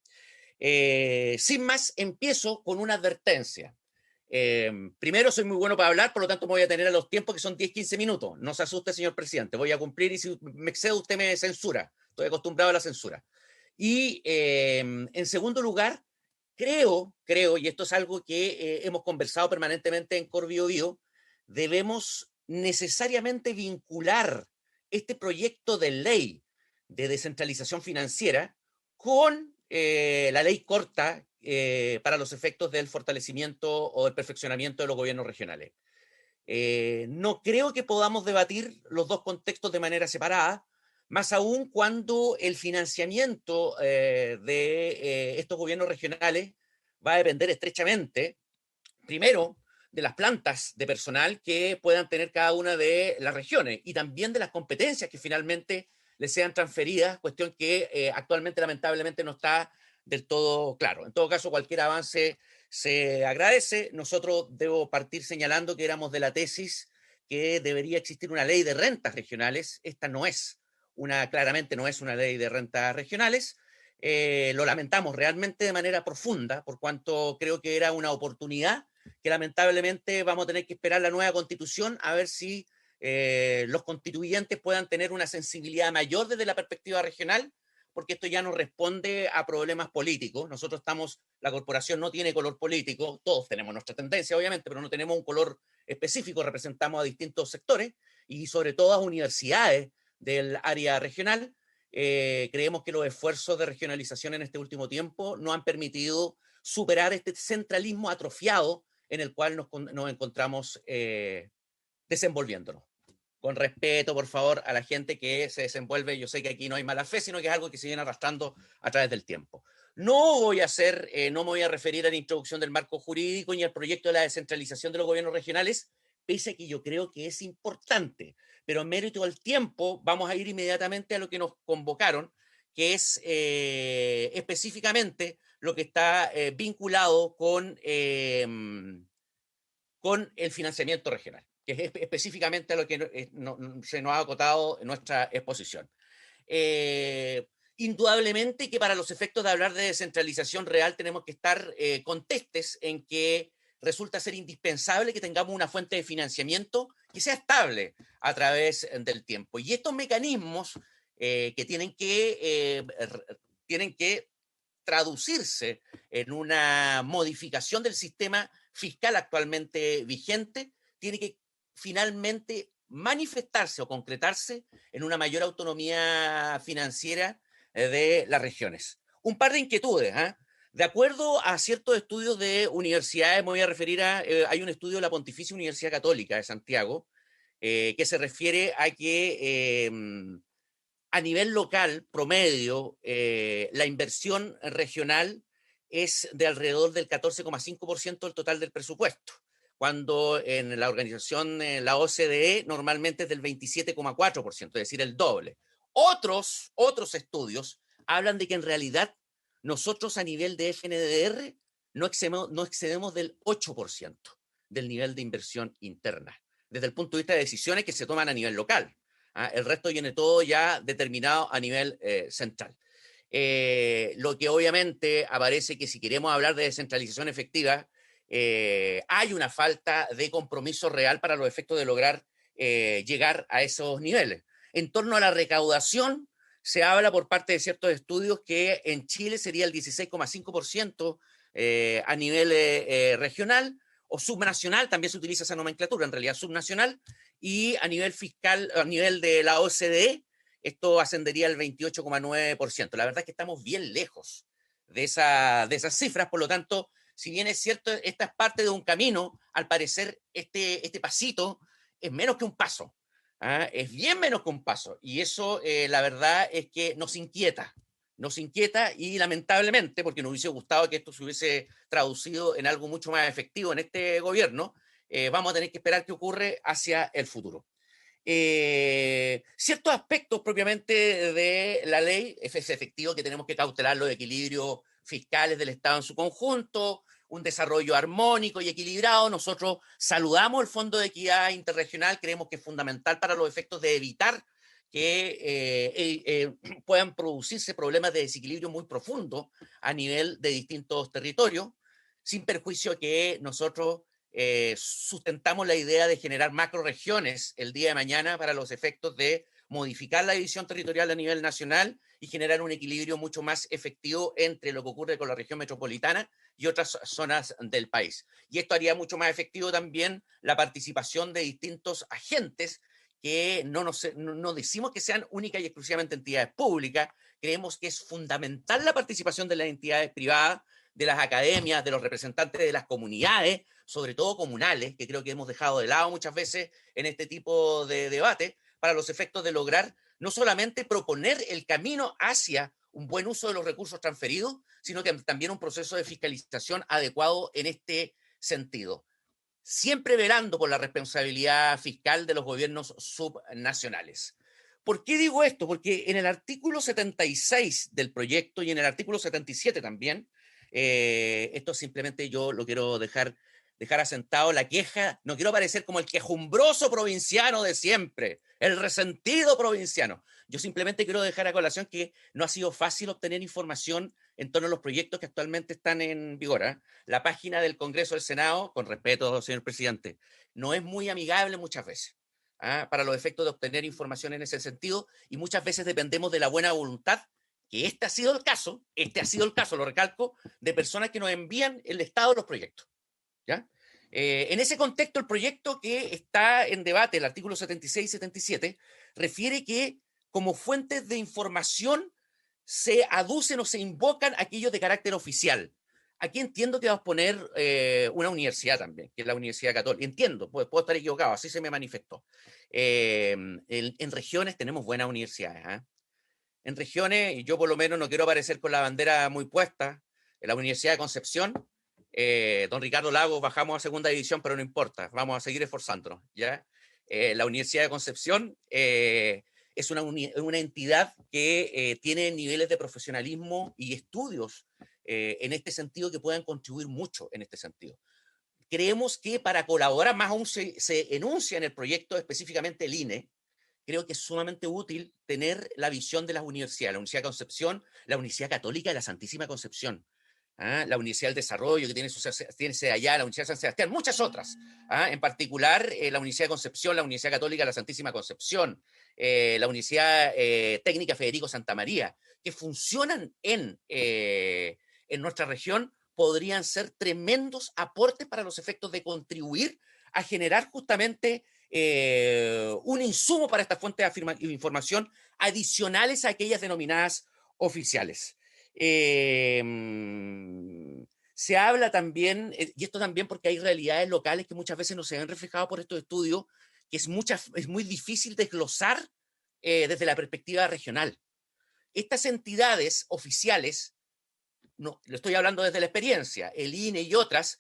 Sin más, empiezo con una advertencia. Primero, soy muy bueno para hablar, por lo tanto me voy a tener a los tiempos que son 10-15 minutos. No se asuste, señor presidente, voy a cumplir y si me excedo usted me censura. Estoy acostumbrado a la censura. Y en segundo lugar, creo, y esto es algo que hemos conversado permanentemente en CorBioBio, debemos necesariamente vincular este proyecto de ley de descentralización financiera con la ley corta para los efectos del fortalecimiento o del perfeccionamiento de los gobiernos regionales. No creo que podamos debatir los dos contextos de manera separada, más aún cuando el financiamiento de estos gobiernos regionales va a depender estrechamente, primero, de las plantas de personal que puedan tener cada una de las regiones y también de las competencias que finalmente les sean transferidas, cuestión que actualmente lamentablemente no está del todo claro. En todo caso, cualquier avance se agradece. Nosotros debo partir señalando que éramos de la tesis que debería existir una ley de rentas regionales. Esta no es claramente no es una ley de rentas regionales. Lo lamentamos realmente de manera profunda, por cuanto creo que era una oportunidad que lamentablemente vamos a tener que esperar la nueva constitución a ver si los constituyentes puedan tener una sensibilidad mayor desde la perspectiva regional, porque esto ya no responde a problemas políticos. Nosotros la corporación no tiene color político, todos tenemos nuestra tendencia obviamente, pero no tenemos un color específico, representamos a distintos sectores y sobre todo a universidades del área regional. Creemos que los esfuerzos de regionalización en este último tiempo no han permitido superar este centralismo atrofiado en el cual nos encontramos desenvolviéndonos. Con respeto, por favor, a la gente que se desenvuelve. Yo sé que aquí no hay mala fe, sino que es algo que se viene arrastrando a través del tiempo. No me voy a referir a la introducción del marco jurídico ni al proyecto de la descentralización de los gobiernos regionales, pese a que yo creo que es importante. Pero en mérito al tiempo, vamos a ir inmediatamente a lo que nos convocaron, que es específicamente lo que está vinculado con el financiamiento regional, que es específicamente a lo que se nos ha acotado en nuestra exposición. Indudablemente que para los efectos de hablar de descentralización real tenemos que estar contestes en que resulta ser indispensable que tengamos una fuente de financiamiento que sea estable a través del tiempo. Y estos mecanismos que tienen que traducirse en una modificación del sistema fiscal actualmente vigente, tiene que finalmente manifestarse o concretarse en una mayor autonomía financiera de las regiones. Un par de inquietudes, ¿eh? De acuerdo a ciertos estudios de universidades, me voy a referir hay un estudio de la Pontificia Universidad Católica de Santiago, que se refiere a que a nivel local, promedio, la inversión regional es de alrededor del 14,5% del total del presupuesto, cuando en la organización, la OCDE, normalmente es del 27,4%, es decir, el doble. Otros estudios hablan de que en realidad nosotros a nivel de FNDR no excedemos del 8% del nivel de inversión interna, desde el punto de vista de decisiones que se toman a nivel local. El resto viene todo ya determinado a nivel central. Lo que obviamente aparece que si queremos hablar de descentralización efectiva, hay una falta de compromiso real para los efectos de lograr llegar a esos niveles. En torno a la recaudación, se habla por parte de ciertos estudios que en Chile sería el 16,5% a nivel regional o subnacional, también se utiliza esa nomenclatura, en realidad subnacional, y a nivel fiscal, a nivel de la OCDE, esto ascendería al 28,9%. La verdad es que estamos bien lejos de esas cifras, por lo tanto, si bien es cierto, esta es parte de un camino, al parecer este pasito es menos que un paso. Es bien menos que un paso, y eso la verdad es que nos inquieta y lamentablemente, porque nos hubiese gustado que esto se hubiese traducido en algo mucho más efectivo en este gobierno, vamos a tener que esperar qué ocurre hacia el futuro. Ciertos aspectos propiamente de la ley, es efectivo que tenemos que cautelar los equilibrios fiscales del Estado en su conjunto, un desarrollo armónico y equilibrado. Nosotros saludamos el Fondo de Equidad Interregional, creemos que es fundamental para los efectos de evitar que puedan producirse problemas de desequilibrio muy profundo a nivel de distintos territorios, sin perjuicio que nosotros sustentamos la idea de generar macroregiones el día de mañana para los efectos de modificar la división territorial a nivel nacional y generar un equilibrio mucho más efectivo entre lo que ocurre con la región metropolitana y otras zonas del país. Y esto haría mucho más efectivo también la participación de distintos agentes que no decimos que sean únicas y exclusivamente entidades públicas, creemos que es fundamental la participación de las entidades privadas, de las academias, de los representantes de las comunidades, sobre todo comunales, que creo que hemos dejado de lado muchas veces en este tipo de debate, para los efectos de lograr no solamente proponer el camino hacia un buen uso de los recursos transferidos, sino que también un proceso de fiscalización adecuado en este sentido, siempre velando por la responsabilidad fiscal de los gobiernos subnacionales. ¿Por qué digo esto? Porque en el artículo 76 del proyecto y en el artículo 77 también, esto simplemente yo lo quiero dejar asentado, la queja, no quiero parecer como el quejumbroso provinciano de siempre, el resentido provinciano. Yo simplemente quiero dejar a colación que no ha sido fácil obtener información en torno a los proyectos que actualmente están en vigor. La página del Congreso del Senado, con respeto, señor presidente, no es muy amigable muchas veces para los efectos de obtener información en ese sentido, y muchas veces dependemos de la buena voluntad, que este ha sido el caso, lo recalco, de personas que nos envían el estado de los proyectos. ¿Ya? En ese contexto, el proyecto que está en debate, el artículo 76 y 77, refiere que como fuentes de información se aducen o se invocan aquellos de carácter oficial. Aquí entiendo que vamos a poner una universidad también, que es la Universidad Católica. Entiendo, puedo estar equivocado, así se me manifestó. En regiones tenemos buenas universidades. En regiones, y yo por lo menos no quiero aparecer con la bandera muy puesta, en la Universidad de Concepción, don Ricardo Lagos, bajamos a segunda división, pero no importa, vamos a seguir esforzándonos, ¿ya? La Universidad de Concepción es una entidad que tiene niveles de profesionalismo y estudios en este sentido que puedan contribuir mucho en este sentido. Creemos que para colaborar, más aún se enuncia en el proyecto específicamente el INE, creo que es sumamente útil tener la visión de las universidades, la Universidad de Concepción, la Universidad Católica de la Santísima Concepción, la Universidad del Desarrollo, que tiene sede allá, la Universidad de San Sebastián, muchas otras, en particular la Universidad de Concepción, la Universidad Católica de la Santísima Concepción, la Universidad Técnica Federico Santa María, que funcionan en nuestra región, podrían ser tremendos aportes para los efectos de contribuir a generar justamente un insumo para estas fuentes de información adicionales a aquellas denominadas oficiales. Se habla también, y esto también porque hay realidades locales que muchas veces no se ven reflejadas por estos estudios, que es muy difícil desglosar desde la perspectiva regional. Estas entidades oficiales, no, lo estoy hablando desde la experiencia, el INE y otras,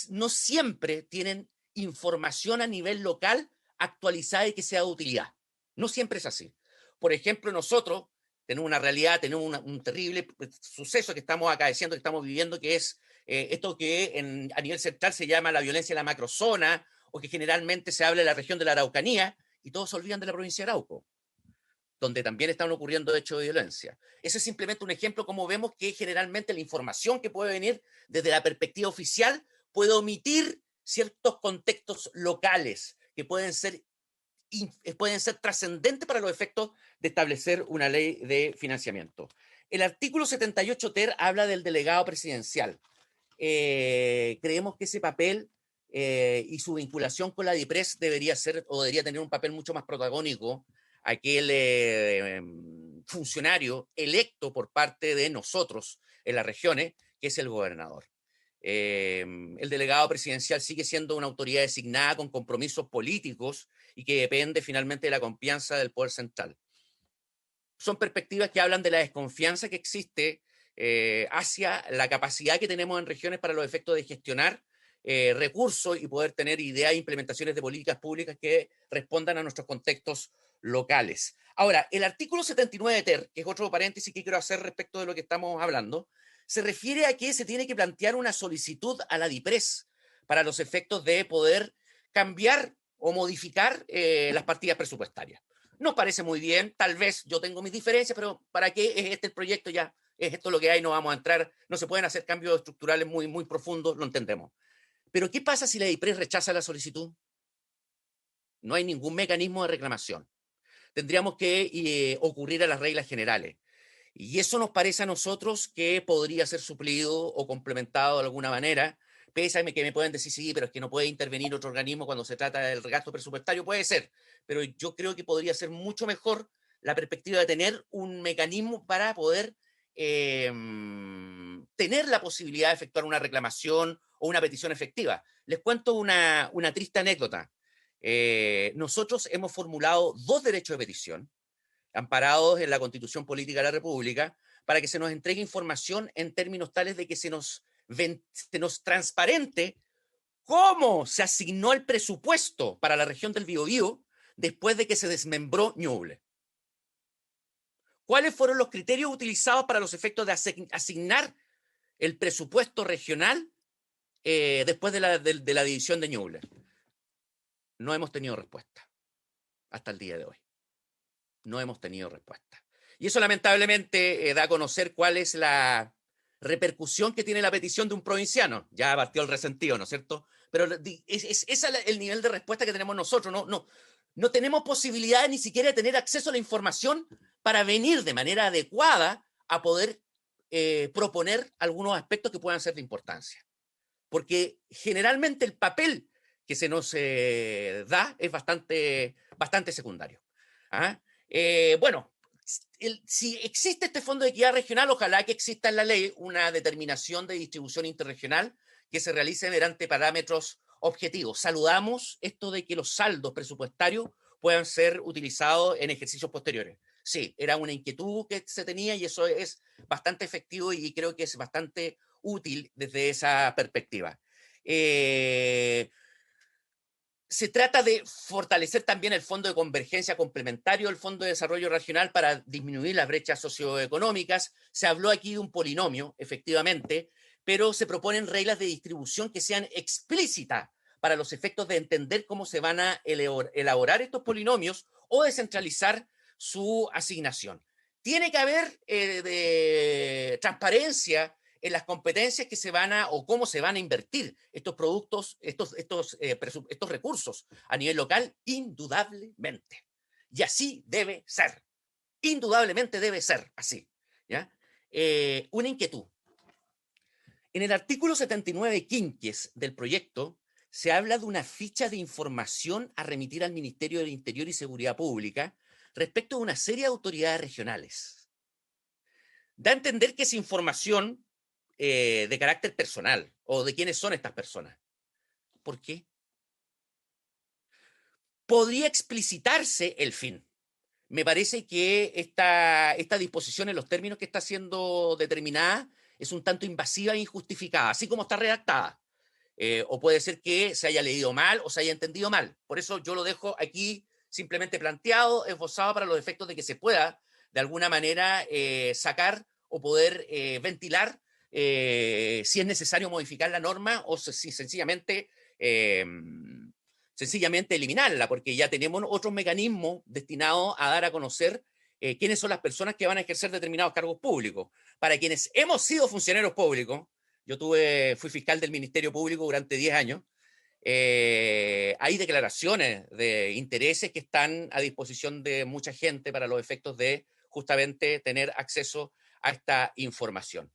no siempre tienen información a nivel local actualizada y que sea de utilidad. No siempre es así. Por ejemplo, nosotros tenemos una realidad, tenemos un terrible suceso que estamos acaeciendo, que estamos viviendo, que es esto que a nivel central se llama la violencia en la macrozona, o que generalmente se habla de la región de la Araucanía, y todos se olvidan de la provincia de Arauco, donde también están ocurriendo hechos de violencia. Ese es simplemente un ejemplo cómo vemos que generalmente la información que puede venir desde la perspectiva oficial puede omitir ciertos contextos locales que pueden ser trascendentes para los efectos de establecer una ley de financiamiento. El artículo 78 ter habla del delegado presidencial. Creemos que ese papel y su vinculación con la DIPRES debería tener un papel mucho más protagónico, aquel funcionario electo por parte de nosotros en las regiones, que es el gobernador. El delegado presidencial sigue siendo una autoridad designada con compromisos políticos y que depende finalmente de la confianza del poder central. Son perspectivas que hablan de la desconfianza que existe hacia la capacidad que tenemos en regiones para los efectos de gestionar recursos y poder tener ideas e implementaciones de políticas públicas que respondan a nuestros contextos locales. Ahora, el artículo 79 ter, que es otro paréntesis que quiero hacer respecto de lo que estamos hablando, se refiere a que se tiene que plantear una solicitud a la DIPRES para los efectos de poder cambiar o modificar las partidas presupuestarias. Nos parece muy bien, tal vez yo tengo mis diferencias, pero ¿para qué es este el proyecto ya? Es esto lo que hay, no vamos a entrar, no se pueden hacer cambios estructurales muy, muy profundos, lo entendemos. Pero ¿qué pasa si la IPRES rechaza la solicitud? No hay ningún mecanismo de reclamación. Tendríamos que ocurrir a las reglas generales. Y eso nos parece a nosotros que podría ser suplido o complementado de alguna manera. Pese a que me pueden decir, sí, pero es que no puede intervenir otro organismo cuando se trata del gasto presupuestario. Puede ser, pero yo creo que podría ser mucho mejor la perspectiva de tener un mecanismo para poder tener la posibilidad de efectuar una reclamación o una petición efectiva. Les cuento una triste anécdota. Nosotros hemos formulado 2 derechos de petición amparados en la Constitución Política de la República para que se nos entregue información en términos tales de que se nos transparente cómo se asignó el presupuesto para la región del Biobío después de que se desmembró Ñuble. ¿Cuáles fueron los criterios utilizados para los efectos de asignar el presupuesto regional después de la división de Ñuble? No hemos tenido respuesta hasta el día de hoy. No hemos tenido respuesta. Y eso lamentablemente da a conocer cuál es la repercusión que tiene la petición de un provinciano. Ya partió el resentido, ¿no es cierto? Pero es el nivel de respuesta que tenemos nosotros. No tenemos posibilidad ni siquiera de tener acceso a la información para venir de manera adecuada a poder proponer algunos aspectos que puedan ser de importancia. Porque generalmente el papel que se nos da es bastante secundario. ¿Ah? Bueno, si existe este Fondo de Equidad Regional, ojalá que exista en la ley una determinación de distribución interregional que se realice mediante parámetros objetivos. Saludamos esto de que los saldos presupuestarios puedan ser utilizados en ejercicios posteriores. Sí, era una inquietud que se tenía y eso es bastante efectivo y creo que es bastante útil desde esa perspectiva. Se trata de fortalecer también el Fondo de Convergencia complementario del Fondo de Desarrollo Regional para disminuir las brechas socioeconómicas. Se habló aquí de un polinomio, efectivamente, pero se proponen reglas de distribución que sean explícitas para los efectos de entender cómo se van a elaborar estos polinomios o descentralizar su asignación. Tiene que haber transparencia en las competencias que se van o cómo se van a invertir estos productos, estos recursos a nivel local, indudablemente. Y así debe ser. Indudablemente debe ser así. ¿Ya? Una inquietud. En el artículo 79 quinquies del proyecto se habla de una ficha de información a remitir al Ministerio del Interior y Seguridad Pública respecto de una serie de autoridades regionales. Da a entender que esa información de carácter personal o de quiénes son estas personas. ¿Por qué? Podría explicitarse el fin. Me parece que esta disposición en los términos que está siendo determinada es un tanto invasiva e injustificada, así como está redactada. O puede ser que se haya leído mal o se haya entendido mal. Por eso yo lo dejo aquí simplemente planteado, esbozado para los efectos de que se pueda de alguna manera sacar o poder ventilar si es necesario modificar la norma o si sencillamente eliminarla, porque ya tenemos otros mecanismos destinados a dar a conocer quiénes son las personas que van a ejercer determinados cargos públicos. Para quienes hemos sido funcionarios públicos, yo fui fiscal del Ministerio Público durante 10 años, hay declaraciones de intereses que están a disposición de mucha gente para los efectos de justamente tener acceso a esta información.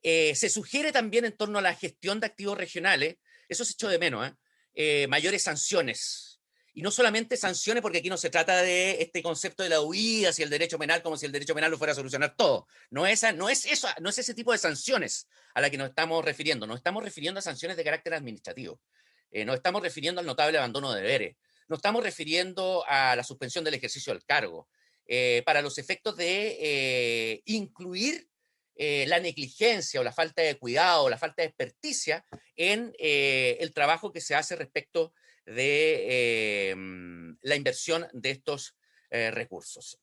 Se sugiere también en torno a la gestión de activos regionales, eso se echó de menos, mayores sanciones. Y no solamente sanciones, porque aquí no se trata de este concepto de la huida hacia el derecho penal, como si el derecho penal lo fuera a solucionar todo. No es ese tipo de sanciones a la que nos estamos refiriendo. Nos estamos refiriendo a sanciones de carácter administrativo. Nos estamos refiriendo al notable abandono de deberes. Nos estamos refiriendo a la suspensión del ejercicio del cargo. Para los efectos de incluir la negligencia o la falta de cuidado o la falta de experticia en el trabajo que se hace respecto de la inversión de estos recursos.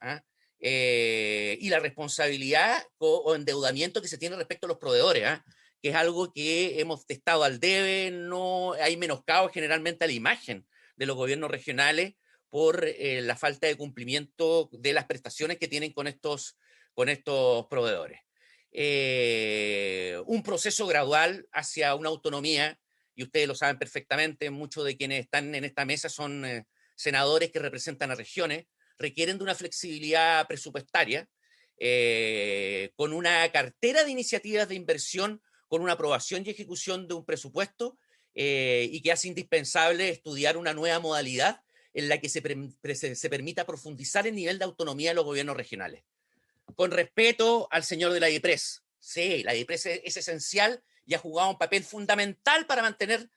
Y la responsabilidad o endeudamiento que se tiene respecto a los proveedores, que es algo que hemos testado al debe, no hay menoscabo generalmente a la imagen de los gobiernos regionales por la falta de cumplimiento de las prestaciones que tienen con estos proveedores. Un proceso gradual hacia una autonomía, y ustedes lo saben perfectamente, muchos de quienes están en esta mesa son senadores que representan a regiones, requieren de una flexibilidad presupuestaria, con una cartera de iniciativas de inversión, con una aprobación y ejecución de un presupuesto, y que hace indispensable estudiar una nueva modalidad en la que se permita profundizar el nivel de autonomía de los gobiernos regionales. Con respeto al señor de la DIPRES, sí, la DIPRES es esencial y ha jugado un papel fundamental para mantener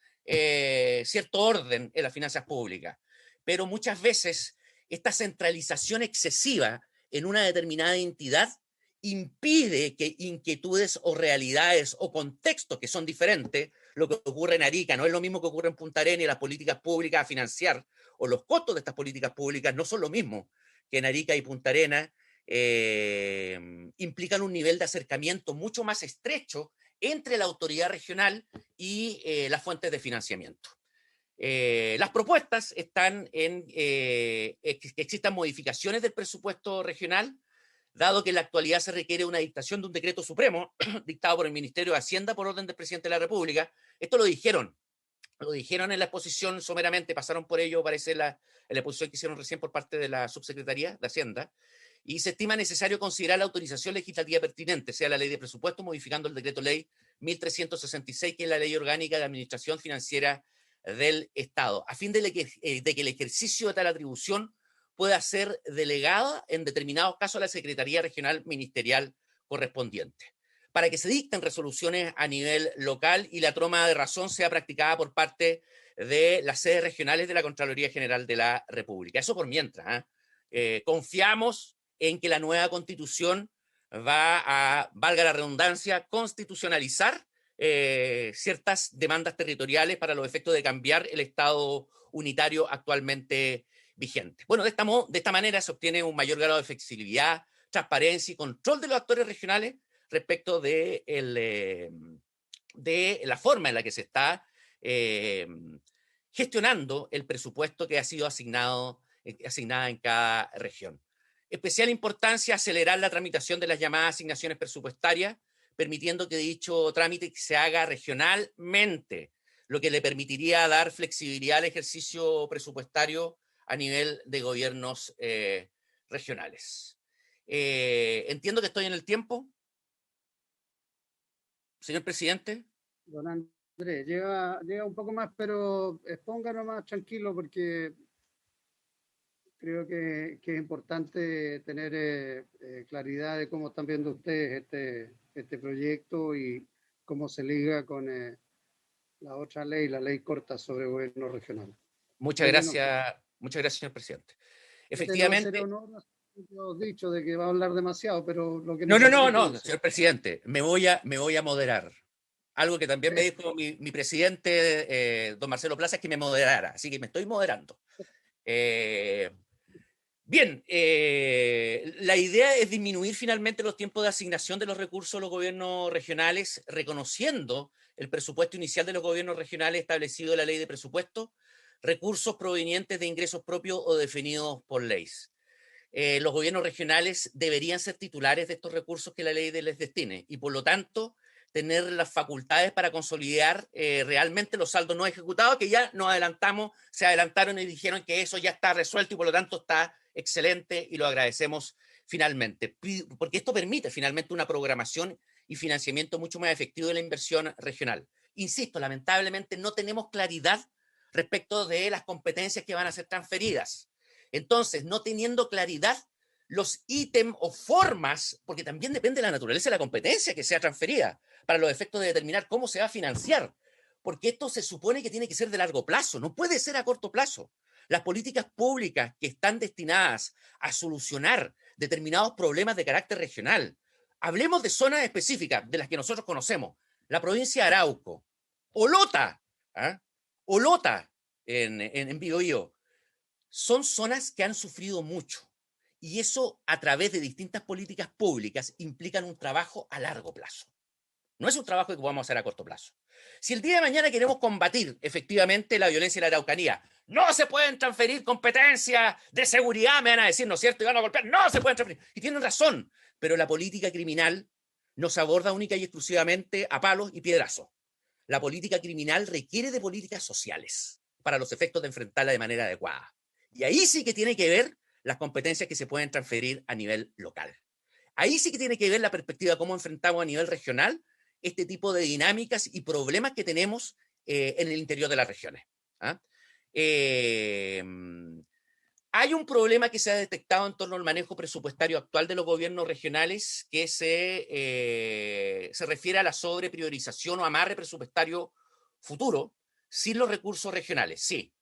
cierto orden en las finanzas públicas, pero muchas veces esta centralización excesiva en una determinada entidad impide que inquietudes o realidades o contextos que son diferentes, lo que ocurre en Arica no es lo mismo que ocurre en Punta Arenas, y las políticas públicas a financiar o los costos de estas políticas públicas no son lo mismo que en Arica y Punta Arenas, implican un nivel de acercamiento mucho más estrecho entre la autoridad regional y las fuentes de financiamiento. Las propuestas están en que existan modificaciones del presupuesto regional, dado que en la actualidad se requiere una dictación de un decreto supremo dictado por el Ministerio de Hacienda por orden del presidente de la República. Esto lo dijeron en la exposición someramente, pasaron por ello, parece, en la exposición que hicieron recién por parte de la Subsecretaría de Hacienda, y se estima necesario considerar la autorización legislativa pertinente, sea la ley de presupuesto, modificando el decreto ley 1366, que es la ley orgánica de administración financiera del Estado, a fin de que el ejercicio de tal atribución pueda ser delegada en determinados casos a la Secretaría Regional Ministerial correspondiente, para que se dicten resoluciones a nivel local y la toma de razón sea practicada por parte de las sedes regionales de la Contraloría General de la República. Eso por mientras. Confiamos en que la nueva Constitución va a, valga la redundancia, constitucionalizar ciertas demandas territoriales para los efectos de cambiar el Estado unitario actualmente vigente. Bueno, de esta manera se obtiene un mayor grado de flexibilidad, transparencia y control de los actores regionales respecto de la forma en la que se está gestionando el presupuesto que ha sido asignada en cada región. Especial importancia acelerar la tramitación de las llamadas asignaciones presupuestarias, permitiendo que dicho trámite se haga regionalmente, lo que le permitiría dar flexibilidad al ejercicio presupuestario a nivel de gobiernos regionales. Entiendo que estoy en el tiempo. Señor presidente. Don Andrés, llega un poco más, pero expónganos más tranquilo, porque creo que es importante tener claridad de cómo están viendo ustedes este proyecto y cómo se liga con la otra ley, la ley corta sobre gobierno regional. Muchas gracias, señor presidente. Efectivamente. No dicho de que va a hablar demasiado, pero lo que no, señor presidente, me voy a moderar. Algo que también me dijo mi presidente, don Marcelo Plaza, es que me moderara, así que me estoy moderando. Bien, la idea es disminuir finalmente los tiempos de asignación de los recursos a los gobiernos regionales, reconociendo el presupuesto inicial de los gobiernos regionales establecido en la ley de presupuesto, recursos provenientes de ingresos propios o definidos por leyes. Los gobiernos regionales deberían ser titulares de estos recursos que la ley les destine y, por lo tanto, tener las facultades para consolidar realmente los saldos no ejecutados, que ya se adelantaron y dijeron que eso ya está resuelto y por lo tanto está excelente y lo agradecemos finalmente, porque esto permite finalmente una programación y financiamiento mucho más efectivo de la inversión regional. Insisto, lamentablemente no tenemos claridad respecto de las competencias que van a ser transferidas. Entonces, no teniendo claridad, los ítems o formas, porque también depende de la naturaleza de la competencia que sea transferida, para los efectos de determinar cómo se va a financiar, porque esto se supone que tiene que ser de largo plazo, no puede ser a corto plazo. Las políticas públicas que están destinadas a solucionar determinados problemas de carácter regional, hablemos de zonas específicas de las que nosotros conocemos, la provincia de Arauco, Olota en Biobío, son zonas que han sufrido mucho. Y eso, a través de distintas políticas públicas, implican un trabajo a largo plazo. No es un trabajo que podamos hacer a corto plazo. Si el día de mañana queremos combatir efectivamente la violencia en la Araucanía, no se pueden transferir competencias de seguridad, me van a decir, ¿no es cierto? Y van a golpear, no se pueden transferir. Y tienen razón, pero la política criminal no se aborda única y exclusivamente a palos y piedrazos. La política criminal requiere de políticas sociales para los efectos de enfrentarla de manera adecuada. Y ahí sí que tiene que ver las competencias que se pueden transferir a nivel local. Ahí sí que tiene que ver la perspectiva de cómo enfrentamos a nivel regional este tipo de dinámicas y problemas que tenemos en el interior de las regiones. ¿Ah? Hay un problema que se ha detectado en torno al manejo presupuestario actual de los gobiernos regionales que se refiere a la sobrepriorización o amarre presupuestario futuro sin los recursos regionales. Sí.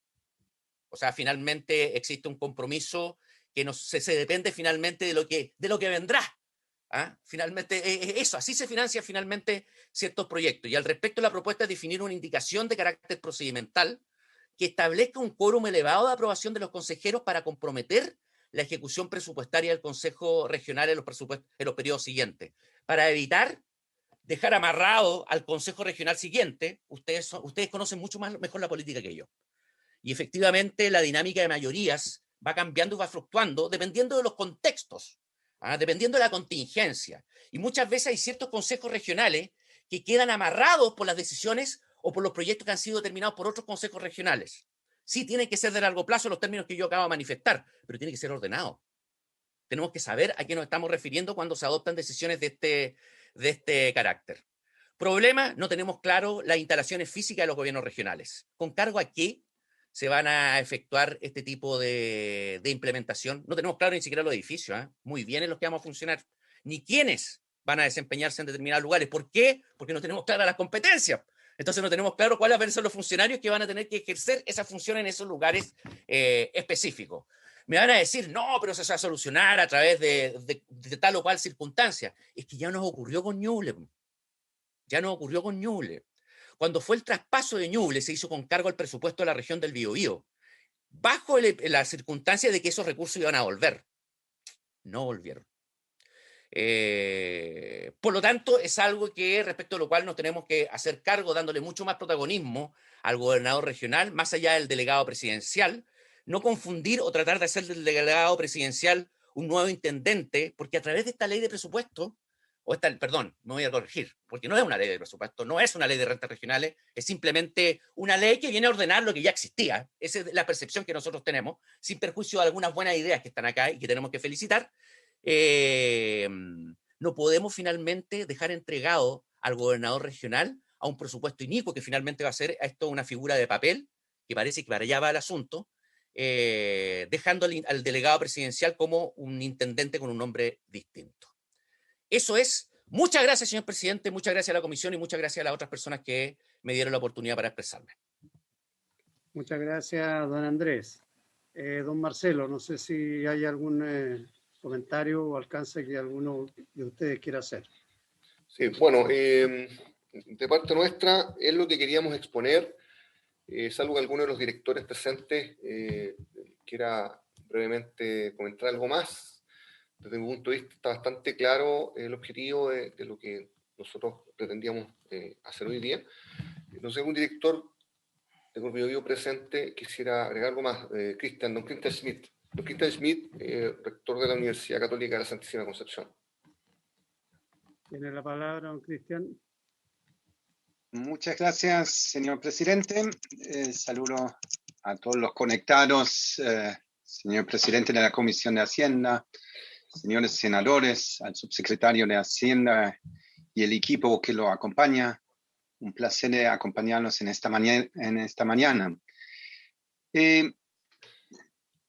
O sea, finalmente existe un compromiso que se depende finalmente de lo que vendrá. ¿Ah? Finalmente, eso, así se financian finalmente ciertos proyectos. Y al respecto, la propuesta es definir una indicación de carácter procedimental que establezca un quórum elevado de aprobación de los consejeros para comprometer la ejecución presupuestaria del Consejo Regional en los periodos siguientes, para evitar dejar amarrado al Consejo Regional siguiente. Ustedes conocen mucho mejor la política que yo. Y efectivamente la dinámica de mayorías va cambiando y va fluctuando dependiendo de los contextos, dependiendo de la contingencia. Y muchas veces hay ciertos consejos regionales que quedan amarrados por las decisiones o por los proyectos que han sido determinados por otros consejos regionales. Sí, tienen que ser de largo plazo los términos que yo acabo de manifestar, pero tiene que ser ordenado. Tenemos que saber a qué nos estamos refiriendo cuando se adoptan decisiones de este carácter. Problema, no tenemos claro las instalaciones físicas de los gobiernos regionales. ¿Con cargo a qué se van a efectuar este tipo de implementación? No tenemos claro ni siquiera los edificios, muy bien en los que vamos a funcionar, ni quiénes van a desempeñarse en determinados lugares. ¿Por qué? Porque no tenemos claras las competencias. Entonces no tenemos claro cuáles van a ser los funcionarios que van a tener que ejercer esa función en esos lugares específicos. Me van a decir, no, pero eso se va a solucionar a través de tal o cual circunstancia. Es que ya nos ocurrió con Ñuble. Ya nos ocurrió con Ñuble. Cuando fue el traspaso de Ñuble, se hizo con cargo al presupuesto de la región del Biobío, bajo la circunstancia de que esos recursos iban a volver. No volvieron. Por lo tanto, es algo que respecto a lo cual nos tenemos que hacer cargo, dándole mucho más protagonismo al gobernador regional, más allá del delegado presidencial. No confundir o tratar de hacer del delegado presidencial un nuevo intendente, porque a través de esta ley de presupuesto, perdón, me voy a corregir, porque no es una ley de presupuesto, no es una ley de rentas regionales, es simplemente una ley que viene a ordenar lo que ya existía. Esa es la percepción que nosotros tenemos, sin perjuicio de algunas buenas ideas que están acá y que tenemos que felicitar. No podemos finalmente dejar entregado al gobernador regional a un presupuesto inicuo que finalmente va a ser esto una figura de papel, que parece que para allá va el asunto, dejando al delegado presidencial como un intendente con un nombre distinto. Eso es. Muchas gracias, señor presidente, muchas gracias a la comisión y muchas gracias a las otras personas que me dieron la oportunidad para expresarme. Muchas gracias, don Andrés. Don Marcelo, no sé si hay algún comentario o alcance que alguno de ustedes quiera hacer. Sí, bueno, de parte nuestra es lo que queríamos exponer, salvo que alguno de los directores presentes quiera brevemente comentar algo más. Desde mi punto de vista está bastante claro el objetivo de lo que nosotros pretendíamos hacer hoy día. No sé, un director de Corbiobío presente quisiera agregar algo más. Don Cristian Schmidt. Don Cristian Schmidt, rector de la Universidad Católica de la Santísima Concepción. Tiene la palabra, don Cristian. Muchas gracias, señor presidente. Saludo a todos los conectados, señor presidente de la Comisión de Hacienda, señores senadores, al subsecretario de Hacienda y el equipo que lo acompaña. Un placer acompañarlos en esta mañana.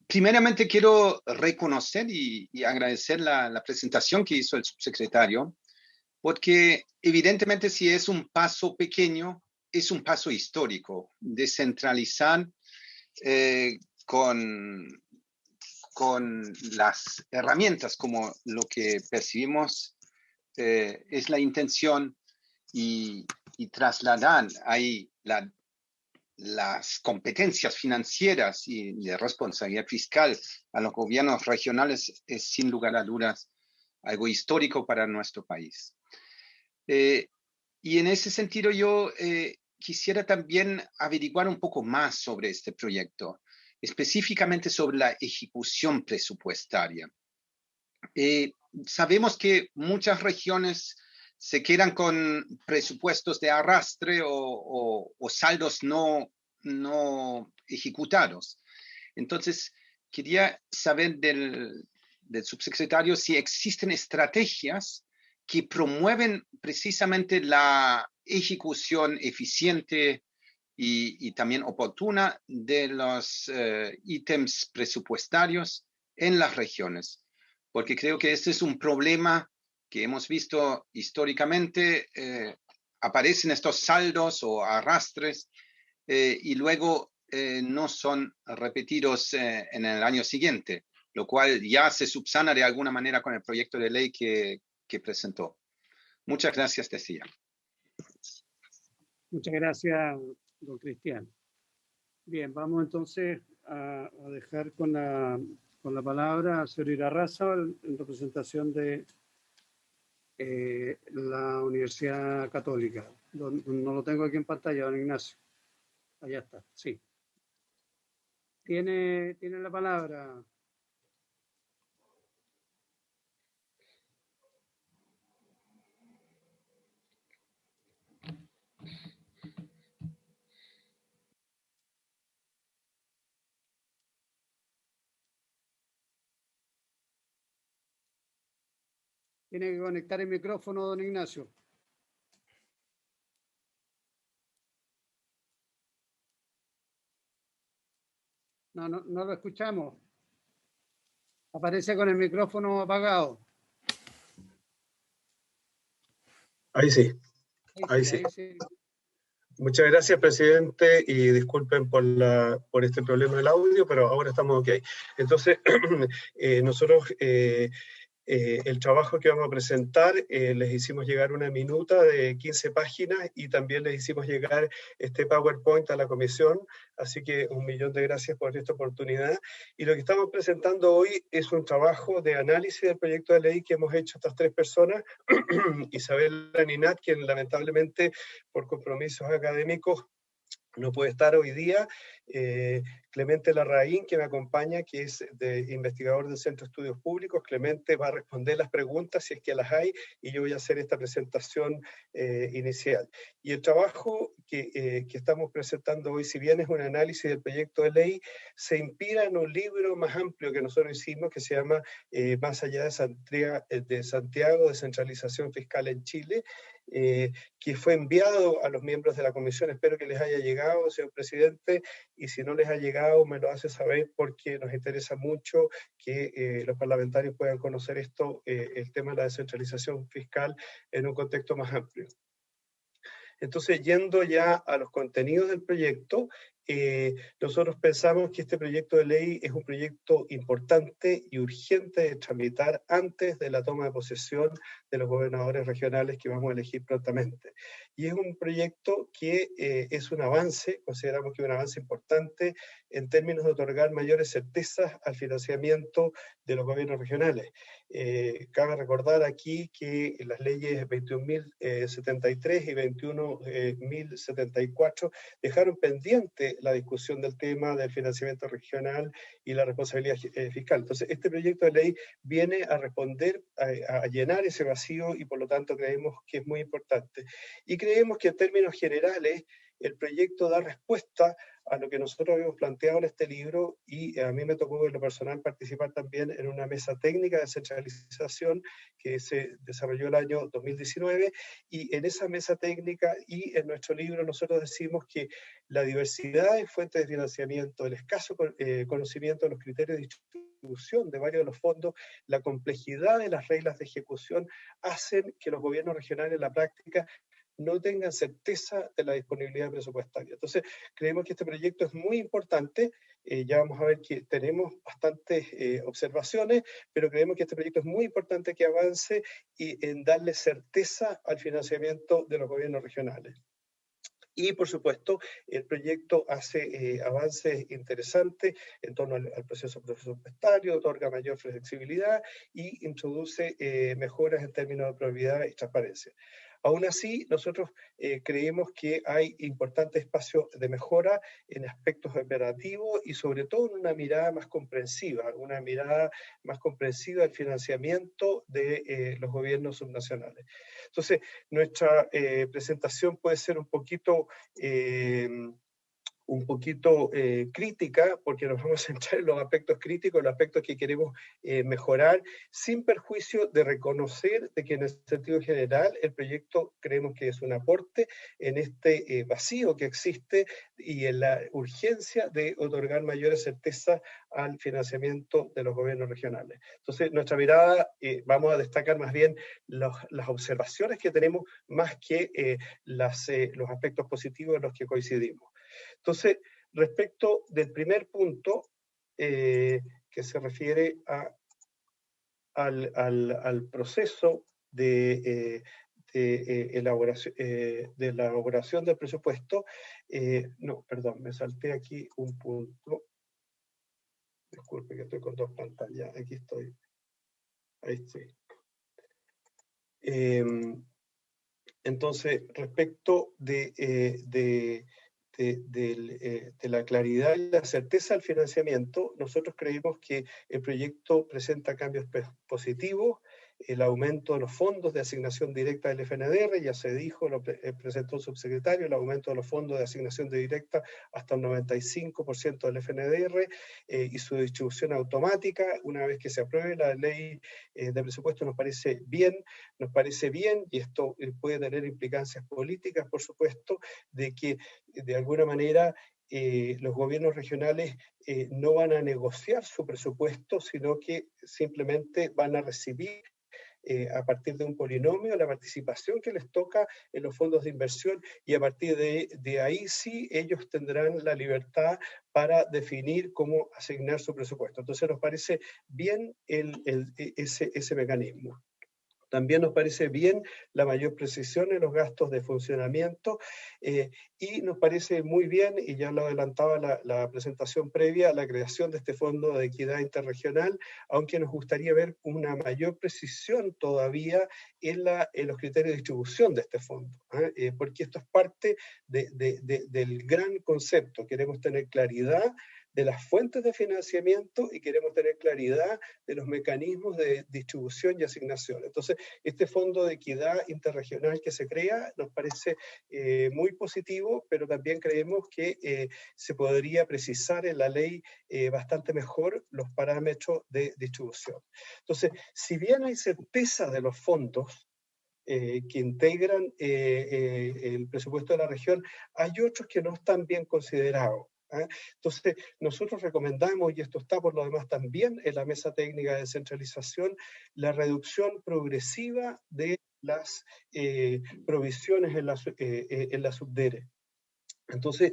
Primeramente quiero reconocer y agradecer la presentación que hizo el subsecretario, porque evidentemente si es un paso pequeño, es un paso histórico. Descentralizar con las herramientas como lo que percibimos es la intención y trasladar ahí las competencias financieras y de responsabilidad fiscal a los gobiernos regionales es sin lugar a dudas algo histórico para nuestro país. Y en ese sentido yo quisiera también averiguar un poco más sobre este proyecto, específicamente sobre la ejecución presupuestaria. Sabemos que muchas regiones se quedan con presupuestos de arrastre o saldos no ejecutados. Entonces, quería saber del subsecretario si existen estrategias que promueven precisamente la ejecución eficiente y también oportuna de los ítems presupuestarios en las regiones. Porque creo que este es un problema que hemos visto históricamente. Aparecen estos saldos o arrastres y luego no son repetidos en el año siguiente, lo cual ya se subsana de alguna manera con el proyecto de ley que presentó. Muchas gracias, decía. Muchas gracias, don Cristian. Bien, vamos entonces a dejar con la palabra al señor Irarrázaval en representación de la Universidad Católica. No lo tengo aquí en pantalla, don Ignacio. Allá está, sí. Tiene la palabra. Tiene que conectar el micrófono, don Ignacio. No lo escuchamos. Aparece con el micrófono apagado. Ahí sí. Muchas gracias, presidente, y disculpen por este problema del audio, pero ahora estamos ok. Entonces, nosotros el trabajo que vamos a presentar, les hicimos llegar una minuta de 15 páginas y también les hicimos llegar este PowerPoint a la comisión, así que 1.000.000 de gracias por esta oportunidad. Y lo que estamos presentando hoy es un trabajo de análisis del proyecto de ley que hemos hecho estas tres personas, Isabel Ninat, quien lamentablemente por compromisos académicos no puede estar hoy día, Clemente Larraín, que me acompaña, que es investigador del Centro de Estudios Públicos. Clemente va a responder las preguntas si es que las hay, y yo voy a hacer esta presentación inicial. Y el trabajo que estamos presentando hoy, si bien es un análisis del proyecto de ley, se inspira en un libro más amplio que nosotros hicimos, que se llama Más allá de Santiago, Descentralización Fiscal en Chile, que fue enviado a los miembros de la comisión. Espero que les haya llegado, señor presidente, y si no les ha llegado me lo hace saber, porque nos interesa mucho que los parlamentarios puedan conocer esto, el tema de la descentralización fiscal en un contexto más amplio. Entonces, yendo ya a los contenidos del proyecto, nosotros pensamos que este proyecto de ley es un proyecto importante y urgente de tramitar antes de la toma de posesión de los gobernadores regionales que vamos a elegir prontamente. Y es un proyecto que es un avance, consideramos que es un avance importante en términos de otorgar mayores certezas al financiamiento de los gobiernos regionales. Cabe recordar aquí que las leyes 21.073 y 21.074 dejaron pendiente la discusión del tema del financiamiento regional y la responsabilidad fiscal. Entonces, este proyecto de ley viene a responder, a llenar ese vacío, y por lo tanto creemos que es muy importante. Y creemos que en términos generales el proyecto da respuesta a lo que nosotros habíamos planteado en este libro, y a mí me tocó en lo personal participar también en una mesa técnica de descentralización que se desarrolló el año 2019, y en esa mesa técnica y en nuestro libro nosotros decimos que la diversidad de fuentes de financiamiento, el escaso conocimiento de los criterios de distribución de varios de los fondos, la complejidad de las reglas de ejecución hacen que los gobiernos regionales en la práctica no tengan certeza de la disponibilidad presupuestaria. Entonces, creemos que este proyecto es muy importante. Ya vamos a ver que tenemos bastantes observaciones, pero creemos que este proyecto es muy importante que avance y en darle certeza al financiamiento de los gobiernos regionales. Y, por supuesto, el proyecto hace avances interesantes en torno al proceso presupuestario, otorga mayor flexibilidad y introduce mejoras en términos de probidad y transparencia. Aún así, nosotros creemos que hay importantes espacios de mejora en aspectos operativos y sobre todo en una mirada más comprensiva del financiamiento de los gobiernos subnacionales. Entonces, nuestra presentación puede ser un poquito crítica, porque nos vamos a centrar en los aspectos críticos, los aspectos que queremos mejorar, sin perjuicio de reconocer de que en el sentido general el proyecto creemos que es un aporte en este vacío que existe y en la urgencia de otorgar mayores certezas al financiamiento de los gobiernos regionales. Entonces, nuestra mirada, vamos a destacar más bien las observaciones que tenemos más que los aspectos positivos en los que coincidimos. Entonces, respecto del primer punto, que se refiere al proceso de elaboración del presupuesto, no, perdón, me salté aquí un punto. Disculpe que estoy con dos pantallas, aquí estoy. Ahí estoy. Entonces, respecto de la claridad y la certeza del financiamiento, nosotros creemos que el proyecto presenta cambios positivos, el aumento de los fondos de asignación directa del FNDR, ya se dijo, lo presentó el subsecretario, el aumento de los fondos de asignación directa hasta el 95% del FNDR y su distribución automática, una vez que se apruebe la ley de presupuesto, nos parece bien, y esto puede tener implicancias políticas, por supuesto, de que de alguna manera los gobiernos regionales no van a negociar su presupuesto, sino que simplemente van a recibir a partir de un polinomio la participación que les toca en los fondos de inversión, y a partir de ahí sí ellos tendrán la libertad para definir cómo asignar su presupuesto. Entonces nos parece bien ese mecanismo. También nos parece bien la mayor precisión en los gastos de funcionamiento y nos parece muy bien, y ya lo adelantaba la presentación previa, la creación de este Fondo de Equidad Interregional, aunque nos gustaría ver una mayor precisión todavía en los criterios de distribución de este fondo, porque esto es parte del gran concepto. Queremos tener claridad de las fuentes de financiamiento y queremos tener claridad de los mecanismos de distribución y asignación. Entonces, este Fondo de Equidad Interregional que se crea nos parece muy positivo, pero también creemos que se podría precisar en la ley bastante mejor los parámetros de distribución. Entonces, si bien hay certeza de los fondos que integran el presupuesto de la región, hay otros que no están bien considerados. Entonces, nosotros recomendamos, y esto está por lo demás también en la mesa técnica de descentralización, la reducción progresiva de las provisiones en la subdere. Entonces,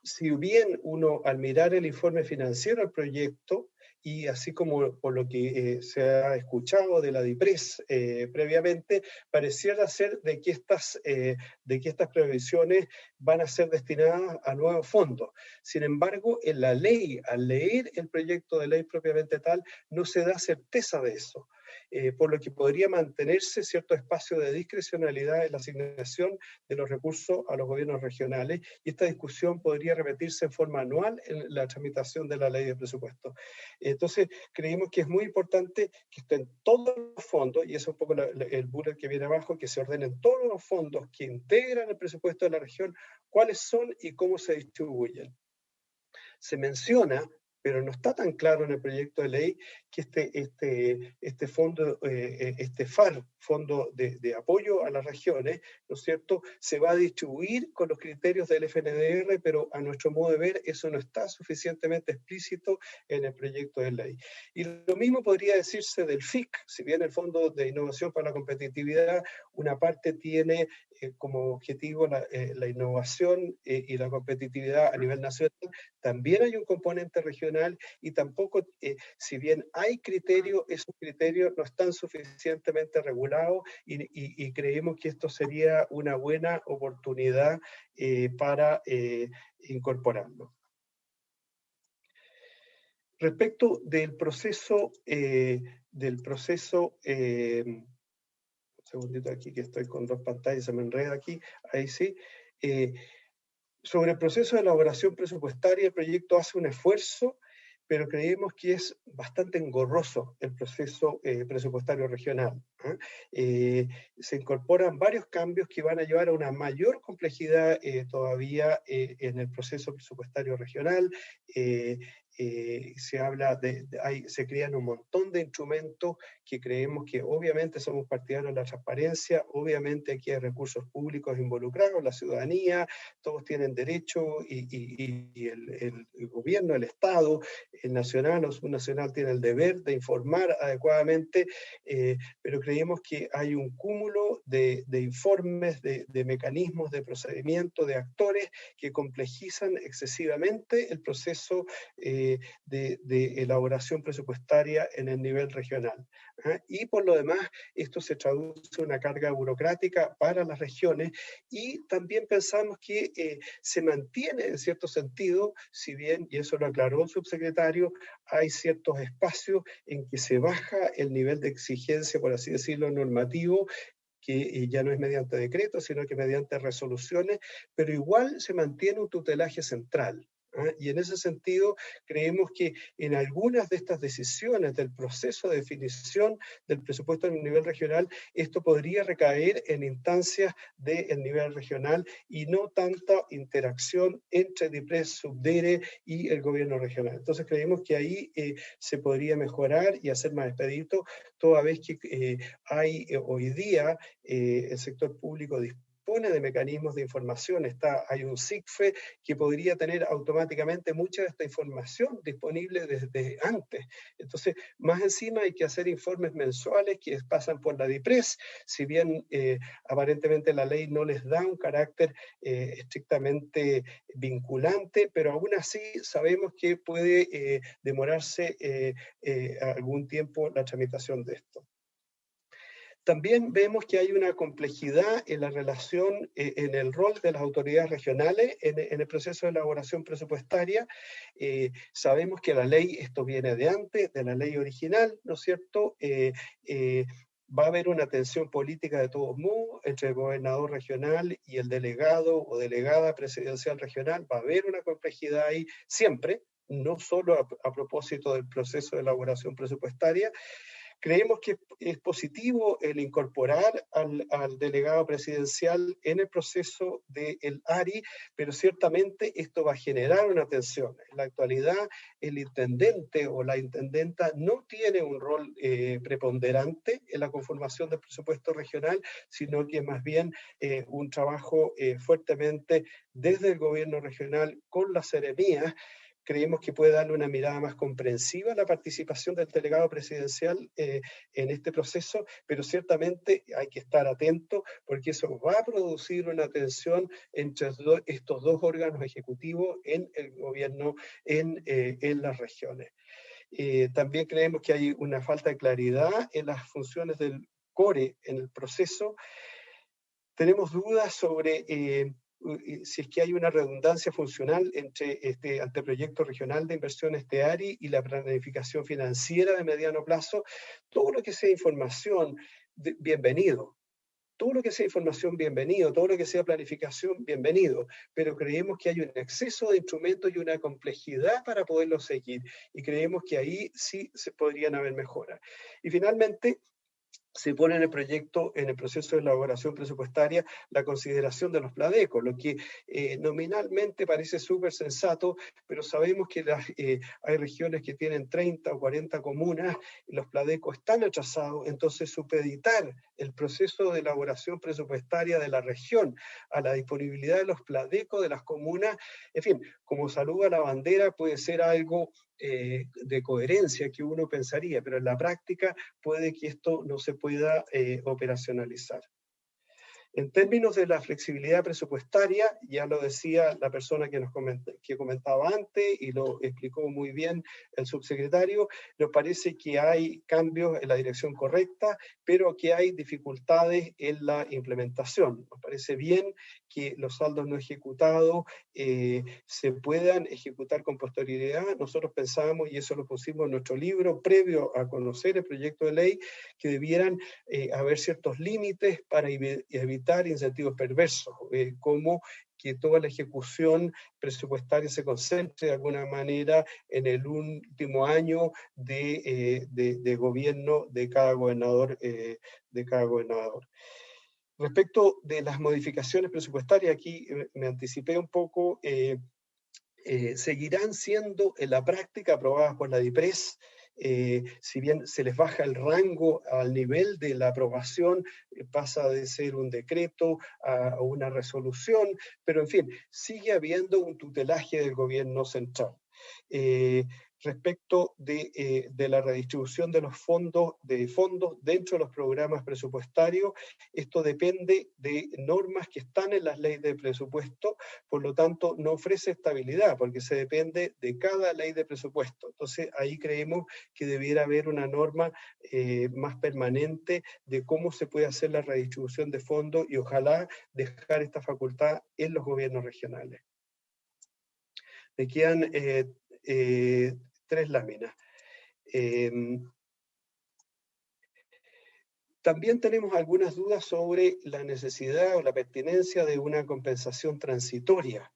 si bien uno al mirar el informe financiero del proyecto, y así como por lo que se ha escuchado de la DIPRES previamente, pareciera ser de que estas previsiones van a ser destinadas a nuevos fondos. Sin embargo, en la ley, al leer el proyecto de ley propiamente tal, no se da certeza de eso. Por lo que podría mantenerse cierto espacio de discrecionalidad en la asignación de los recursos a los gobiernos regionales, y esta discusión podría repetirse en forma anual en la tramitación de la ley de presupuesto. Entonces, creemos que es muy importante que estén todos los fondos, y eso es un poco el bullet que viene abajo, que se ordenen todos los fondos que integran el presupuesto de la región, cuáles son y cómo se distribuyen. Se menciona, pero no está tan claro en el proyecto de ley, que este fondo, este FAR, Fondo de Apoyo a las Regiones, ¿no es cierto?, se va a distribuir con los criterios del FNDR, pero a nuestro modo de ver eso no está suficientemente explícito en el proyecto de ley. Y lo mismo podría decirse del FIC, si bien el Fondo de Innovación para la Competitividad, una parte tiene como objetivo la innovación y la competitividad a nivel nacional, también hay un componente regional, y tampoco, si bien hay criterios, esos criterios no están suficientemente regulados, y creemos que esto sería una buena oportunidad para incorporarlo. Respecto del proceso, segundito aquí que estoy con dos pantallas, se me enreda aquí, ahí sí. Sobre el proceso de elaboración presupuestaria, el proyecto hace un esfuerzo, pero creemos que es bastante engorroso el proceso presupuestario regional. Se incorporan varios cambios que van a llevar a una mayor complejidad todavía en el proceso presupuestario regional. Se habla se crean un montón de instrumentos que creemos que obviamente somos partidarios de la transparencia, obviamente aquí hay recursos públicos involucrados, la ciudadanía, todos tienen derecho y el gobierno, el Estado, el nacional o subnacional tiene el deber de informar adecuadamente, pero creemos que hay un cúmulo de informes, de mecanismos, de procedimientos, de actores que complejizan excesivamente el proceso de elaboración presupuestaria en el nivel regional. Y por lo demás, esto se traduce en una carga burocrática para las regiones y también pensamos que se mantiene en cierto sentido, si bien, y eso lo aclaró el subsecretario, hay ciertos espacios en que se baja el nivel de exigencia, por así decirlo, normativo, que ya no es mediante decreto, sino que mediante resoluciones, pero igual se mantiene un tutelaje central. Y en ese sentido creemos que en algunas de estas decisiones del proceso de definición del presupuesto a nivel regional, esto podría recaer en instancias del nivel regional y no tanta interacción entre DIPRES, Subdere y el gobierno regional. Entonces creemos que ahí se podría mejorar y hacer más expedito, toda vez que hay hoy día el sector público dispone de mecanismos de información, hay un SICFE que podría tener automáticamente mucha de esta información disponible desde antes. Entonces, más encima hay que hacer informes mensuales que pasan por la DIPRES, si bien aparentemente la ley no les da un carácter estrictamente vinculante, pero aún así sabemos que puede demorarse algún tiempo la tramitación de esto. También vemos que hay una complejidad en la relación, en el rol de las autoridades regionales en el proceso de elaboración presupuestaria. Sabemos que la ley, esto viene de antes, de la ley original, ¿no es cierto? Va a haber una tensión política de todos modos entre el gobernador regional y el delegado o delegada presidencial regional. Va a haber una complejidad ahí siempre, no solo a propósito del proceso de elaboración presupuestaria. Creemos que es positivo el incorporar al delegado presidencial en el proceso del ARI, pero ciertamente esto va a generar una tensión. En la actualidad, el intendente o la intendenta no tiene un rol preponderante en la conformación del presupuesto regional, sino que es más bien un trabajo fuertemente desde el gobierno regional con las seremías. Creemos que puede darle una mirada más comprensiva a la participación del delegado presidencial en este proceso, pero ciertamente hay que estar atento porque eso va a producir una tensión entre estos dos órganos ejecutivos en el gobierno, en las regiones. También creemos que hay una falta de claridad en las funciones del CORE en el proceso. Tenemos dudas sobre si es que hay una redundancia funcional entre este anteproyecto regional de inversiones ARI y la planificación financiera de mediano plazo. Todo lo que sea información, bienvenido. Todo lo que sea información, bienvenido. Todo lo que sea planificación, bienvenido. Pero creemos que hay un exceso de instrumentos y una complejidad para poderlo seguir. Y creemos que ahí sí se podrían haber mejoras. Y finalmente, se pone en el proyecto, en el proceso de elaboración presupuestaria, la consideración de los PLADECO, lo que nominalmente parece súper sensato, pero sabemos que hay regiones que tienen 30 o 40 comunas, y los PLADECO están atrasados, entonces supeditar el proceso de elaboración presupuestaria de la región a la disponibilidad de los PLADECO de las comunas, en fin, como saluda la bandera, puede ser algo de coherencia que uno pensaría, pero en la práctica puede que esto no se pueda operacionalizar. En términos de la flexibilidad presupuestaria, ya lo decía la persona que comentaba antes y lo explicó muy bien el subsecretario, nos parece que hay cambios en la dirección correcta, pero que hay dificultades en la implementación. Nos parece bien que los saldos no ejecutados se puedan ejecutar con posterioridad. Nosotros pensábamos, y eso lo pusimos en nuestro libro, previo a conocer el proyecto de ley, que debieran haber ciertos límites para evitar incentivos perversos, como que toda la ejecución presupuestaria se concentre de alguna manera en el último año de gobierno de cada gobernador. Respecto de las modificaciones presupuestarias, aquí me anticipé un poco, seguirán siendo en la práctica aprobadas por la DIPRES. Si bien se les baja el rango al nivel de la aprobación, pasa de ser un decreto a una resolución, pero en fin, sigue habiendo un tutelaje del gobierno central. Respecto de la redistribución de los fondos dentro de los programas presupuestarios, esto depende de normas que están en las leyes de presupuesto, por lo tanto no ofrece estabilidad, porque se depende de cada ley de presupuesto. Entonces ahí creemos que debiera haber una norma más permanente de cómo se puede hacer la redistribución de fondos y ojalá dejar esta facultad en los gobiernos regionales. Me quedan 3 láminas. También tenemos algunas dudas sobre la necesidad o la pertinencia de una compensación transitoria,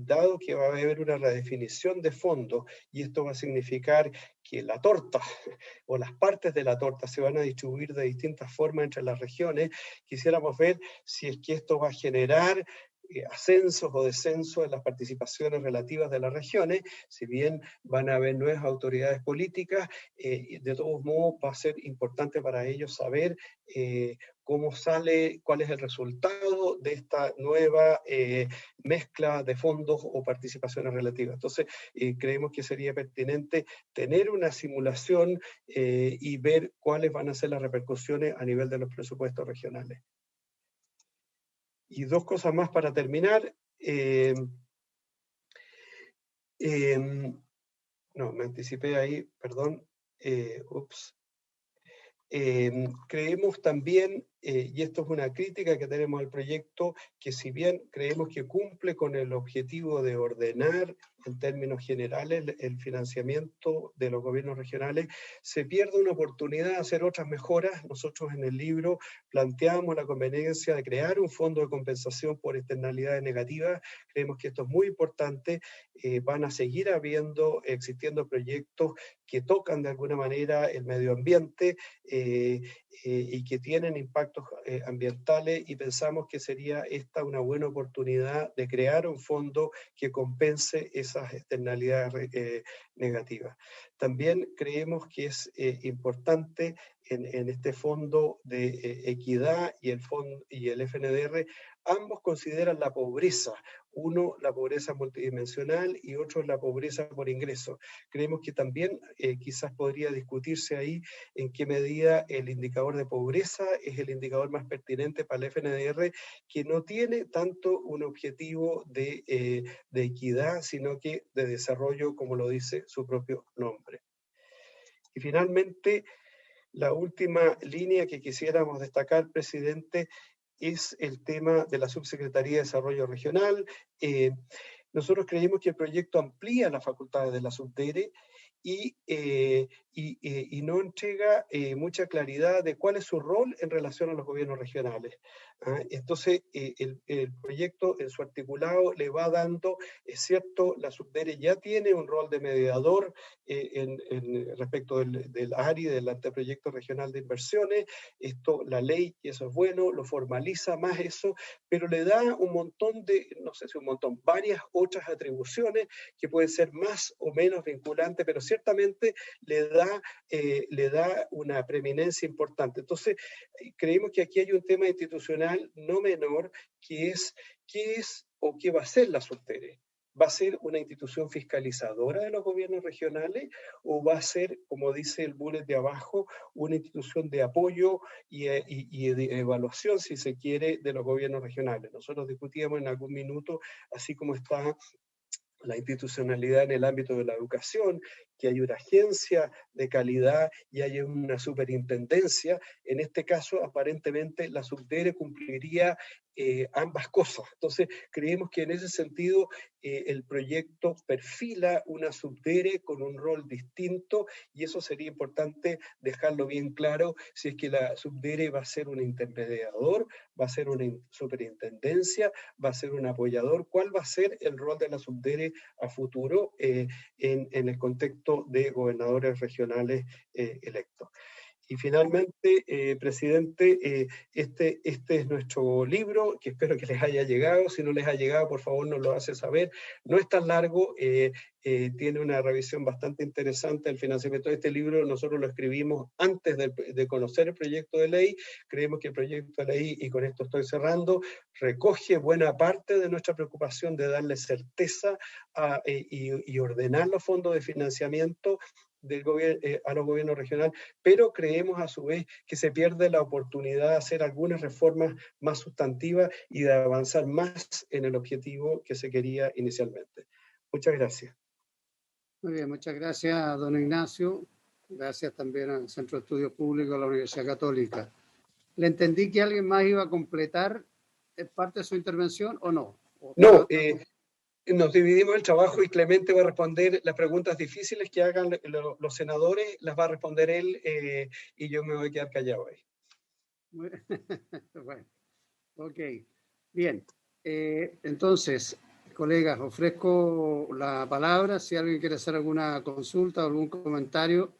dado que va a haber una redefinición de fondos, y esto va a significar que la torta o las partes de la torta se van a distribuir de distintas formas entre las regiones. Quisiéramos ver si es que esto va a generar ascensos o descensos en las participaciones relativas de las regiones. Si bien van a haber nuevas autoridades políticas, de todos modos va a ser importante para ellos saber cómo sale, cuál es el resultado de esta nueva mezcla de fondos o participaciones relativas. Entonces, creemos que sería pertinente tener una simulación y ver cuáles van a ser las repercusiones a nivel de los presupuestos regionales. Y 2 cosas más para terminar. No, me anticipé ahí, perdón. Creemos también, y esto es una crítica que tenemos al proyecto, que si bien creemos que cumple con el objetivo de ordenar en términos generales el financiamiento de los gobiernos regionales, se pierde una oportunidad de hacer otras mejoras. Nosotros en el libro planteamos la conveniencia de crear un fondo de compensación por externalidades negativas. Creemos que esto es muy importante. Van a seguir existiendo proyectos que tocan de alguna manera el medio ambiente y que tienen impactos ambientales, y pensamos que sería esta una buena oportunidad de crear un fondo que compense esas externalidades negativas. También creemos que es importante en este fondo de equidad y el FNDR, ambos consideran la pobreza. Uno, la pobreza multidimensional, y otro, la pobreza por ingreso. Creemos que también quizás podría discutirse ahí en qué medida el indicador de pobreza es el indicador más pertinente para el FNDR, que no tiene tanto un objetivo de equidad, sino que de desarrollo, como lo dice su propio nombre. Y finalmente, la última línea que quisiéramos destacar, presidente, es el tema de la Subsecretaría de Desarrollo Regional. Nosotros creemos que el proyecto amplía las facultades de la SUBDERE y no entrega mucha claridad de cuál es su rol en relación a los gobiernos regionales. Entonces, el proyecto en su articulado le va dando, es cierto, la SUBDERE ya tiene un rol de mediador respecto del ARI, del Anteproyecto Regional de Inversiones. Esto, la ley, y eso es bueno, lo formaliza más eso, pero le da un montón de, no sé si un montón, varias otras atribuciones que pueden ser más o menos vinculantes, pero ciertamente le da una preeminencia importante. Entonces, creemos que aquí hay un tema institucional no menor, que es qué es o qué va a ser la SUBDERE. ¿Va a ser una institución fiscalizadora de los gobiernos regionales o va a ser, como dice el bullet de abajo, una institución de apoyo y de evaluación, si se quiere, de los gobiernos regionales? Nosotros discutíamos en algún minuto, así como está la institucionalidad en el ámbito de la educación, que hay una agencia de calidad y hay una superintendencia. En este caso, aparentemente, la Subdere cumpliría ambas cosas. Entonces, creemos que en ese sentido el proyecto perfila una Subdere con un rol distinto, y eso sería importante dejarlo bien claro, si es que la Subdere va a ser un intermediador, va a ser una superintendencia, va a ser un apoyador. ¿Cuál va a ser el rol de la Subdere a futuro en el contexto de gobernadores regionales electos? Y finalmente, presidente, este es nuestro libro, que espero que les haya llegado. Si no les ha llegado, por favor nos lo hace saber. No es tan largo, tiene una revisión bastante interesante del financiamiento de este libro. Nosotros lo escribimos antes de conocer el proyecto de ley. Creemos que el proyecto de ley, y con esto estoy cerrando, recoge buena parte de nuestra preocupación de darle certeza y ordenar los fondos de financiamiento a los gobiernos regionales, pero creemos a su vez que se pierde la oportunidad de hacer algunas reformas más sustantivas y de avanzar más en el objetivo que se quería inicialmente. Muchas gracias. Muy bien, muchas gracias, don Ignacio. Gracias también al Centro de Estudios Públicos de la Universidad Católica. ¿Le entendí que alguien más iba a completar parte de su intervención o no? No, nos dividimos el trabajo y Clemente va a responder las preguntas difíciles que hagan los senadores, las va a responder él y yo me voy a quedar callado ahí. Bueno, ok, bien. Entonces, colegas, ofrezco la palabra si alguien quiere hacer alguna consulta o algún comentario.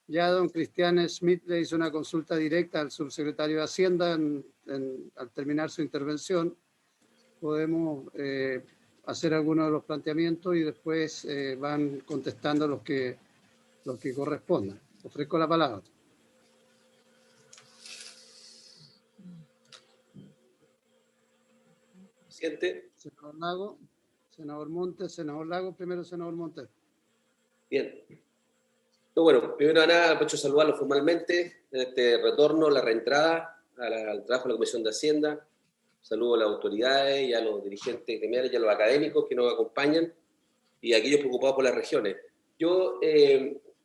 Ya don Cristian Schmidt le hizo una consulta directa al subsecretario de Hacienda al terminar su intervención. Podemos hacer algunos de los planteamientos y después van contestando los que correspondan. Ofrezco la palabra. Presidente. Senador Lago, senador Montes, senador Lago, primero senador Montes. Bien. Bueno, primero nada, aprovecho a saludarlo formalmente en este retorno, la reentrada al trabajo de la Comisión de Hacienda. Saludo a las autoridades y a los dirigentes gremiales y a los académicos que nos acompañan y a aquellos preocupados por las regiones. Yo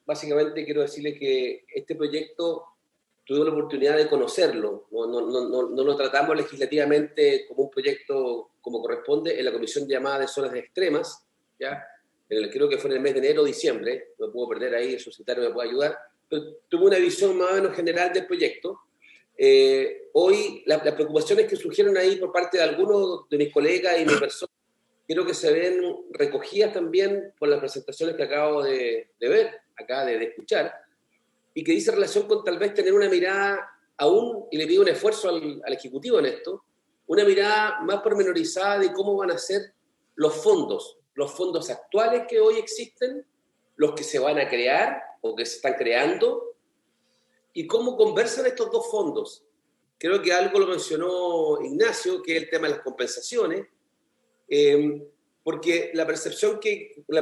básicamente quiero decirles que este proyecto tuve la oportunidad de conocerlo. No lo tratamos legislativamente como un proyecto como corresponde en la comisión llamada de zonas extremas, ¿ya? Creo que fue en el mes de enero o diciembre, no puedo perder ahí, el subsecretario me puede ayudar, pero tuve una visión más o menos general del proyecto. Hoy las preocupaciones que surgieron ahí por parte de algunos de mis colegas y mi persona, creo que se ven recogidas también por las presentaciones que acabo de ver, acá de escuchar, y que dice relación con tal vez tener una mirada aún, y le pido un esfuerzo al Ejecutivo en esto, una mirada más pormenorizada de cómo van a ser los fondos actuales que hoy existen, los que se van a crear o que se están creando, y cómo conversan estos dos fondos. Creo que algo lo mencionó Ignacio, que es el tema de las compensaciones, porque la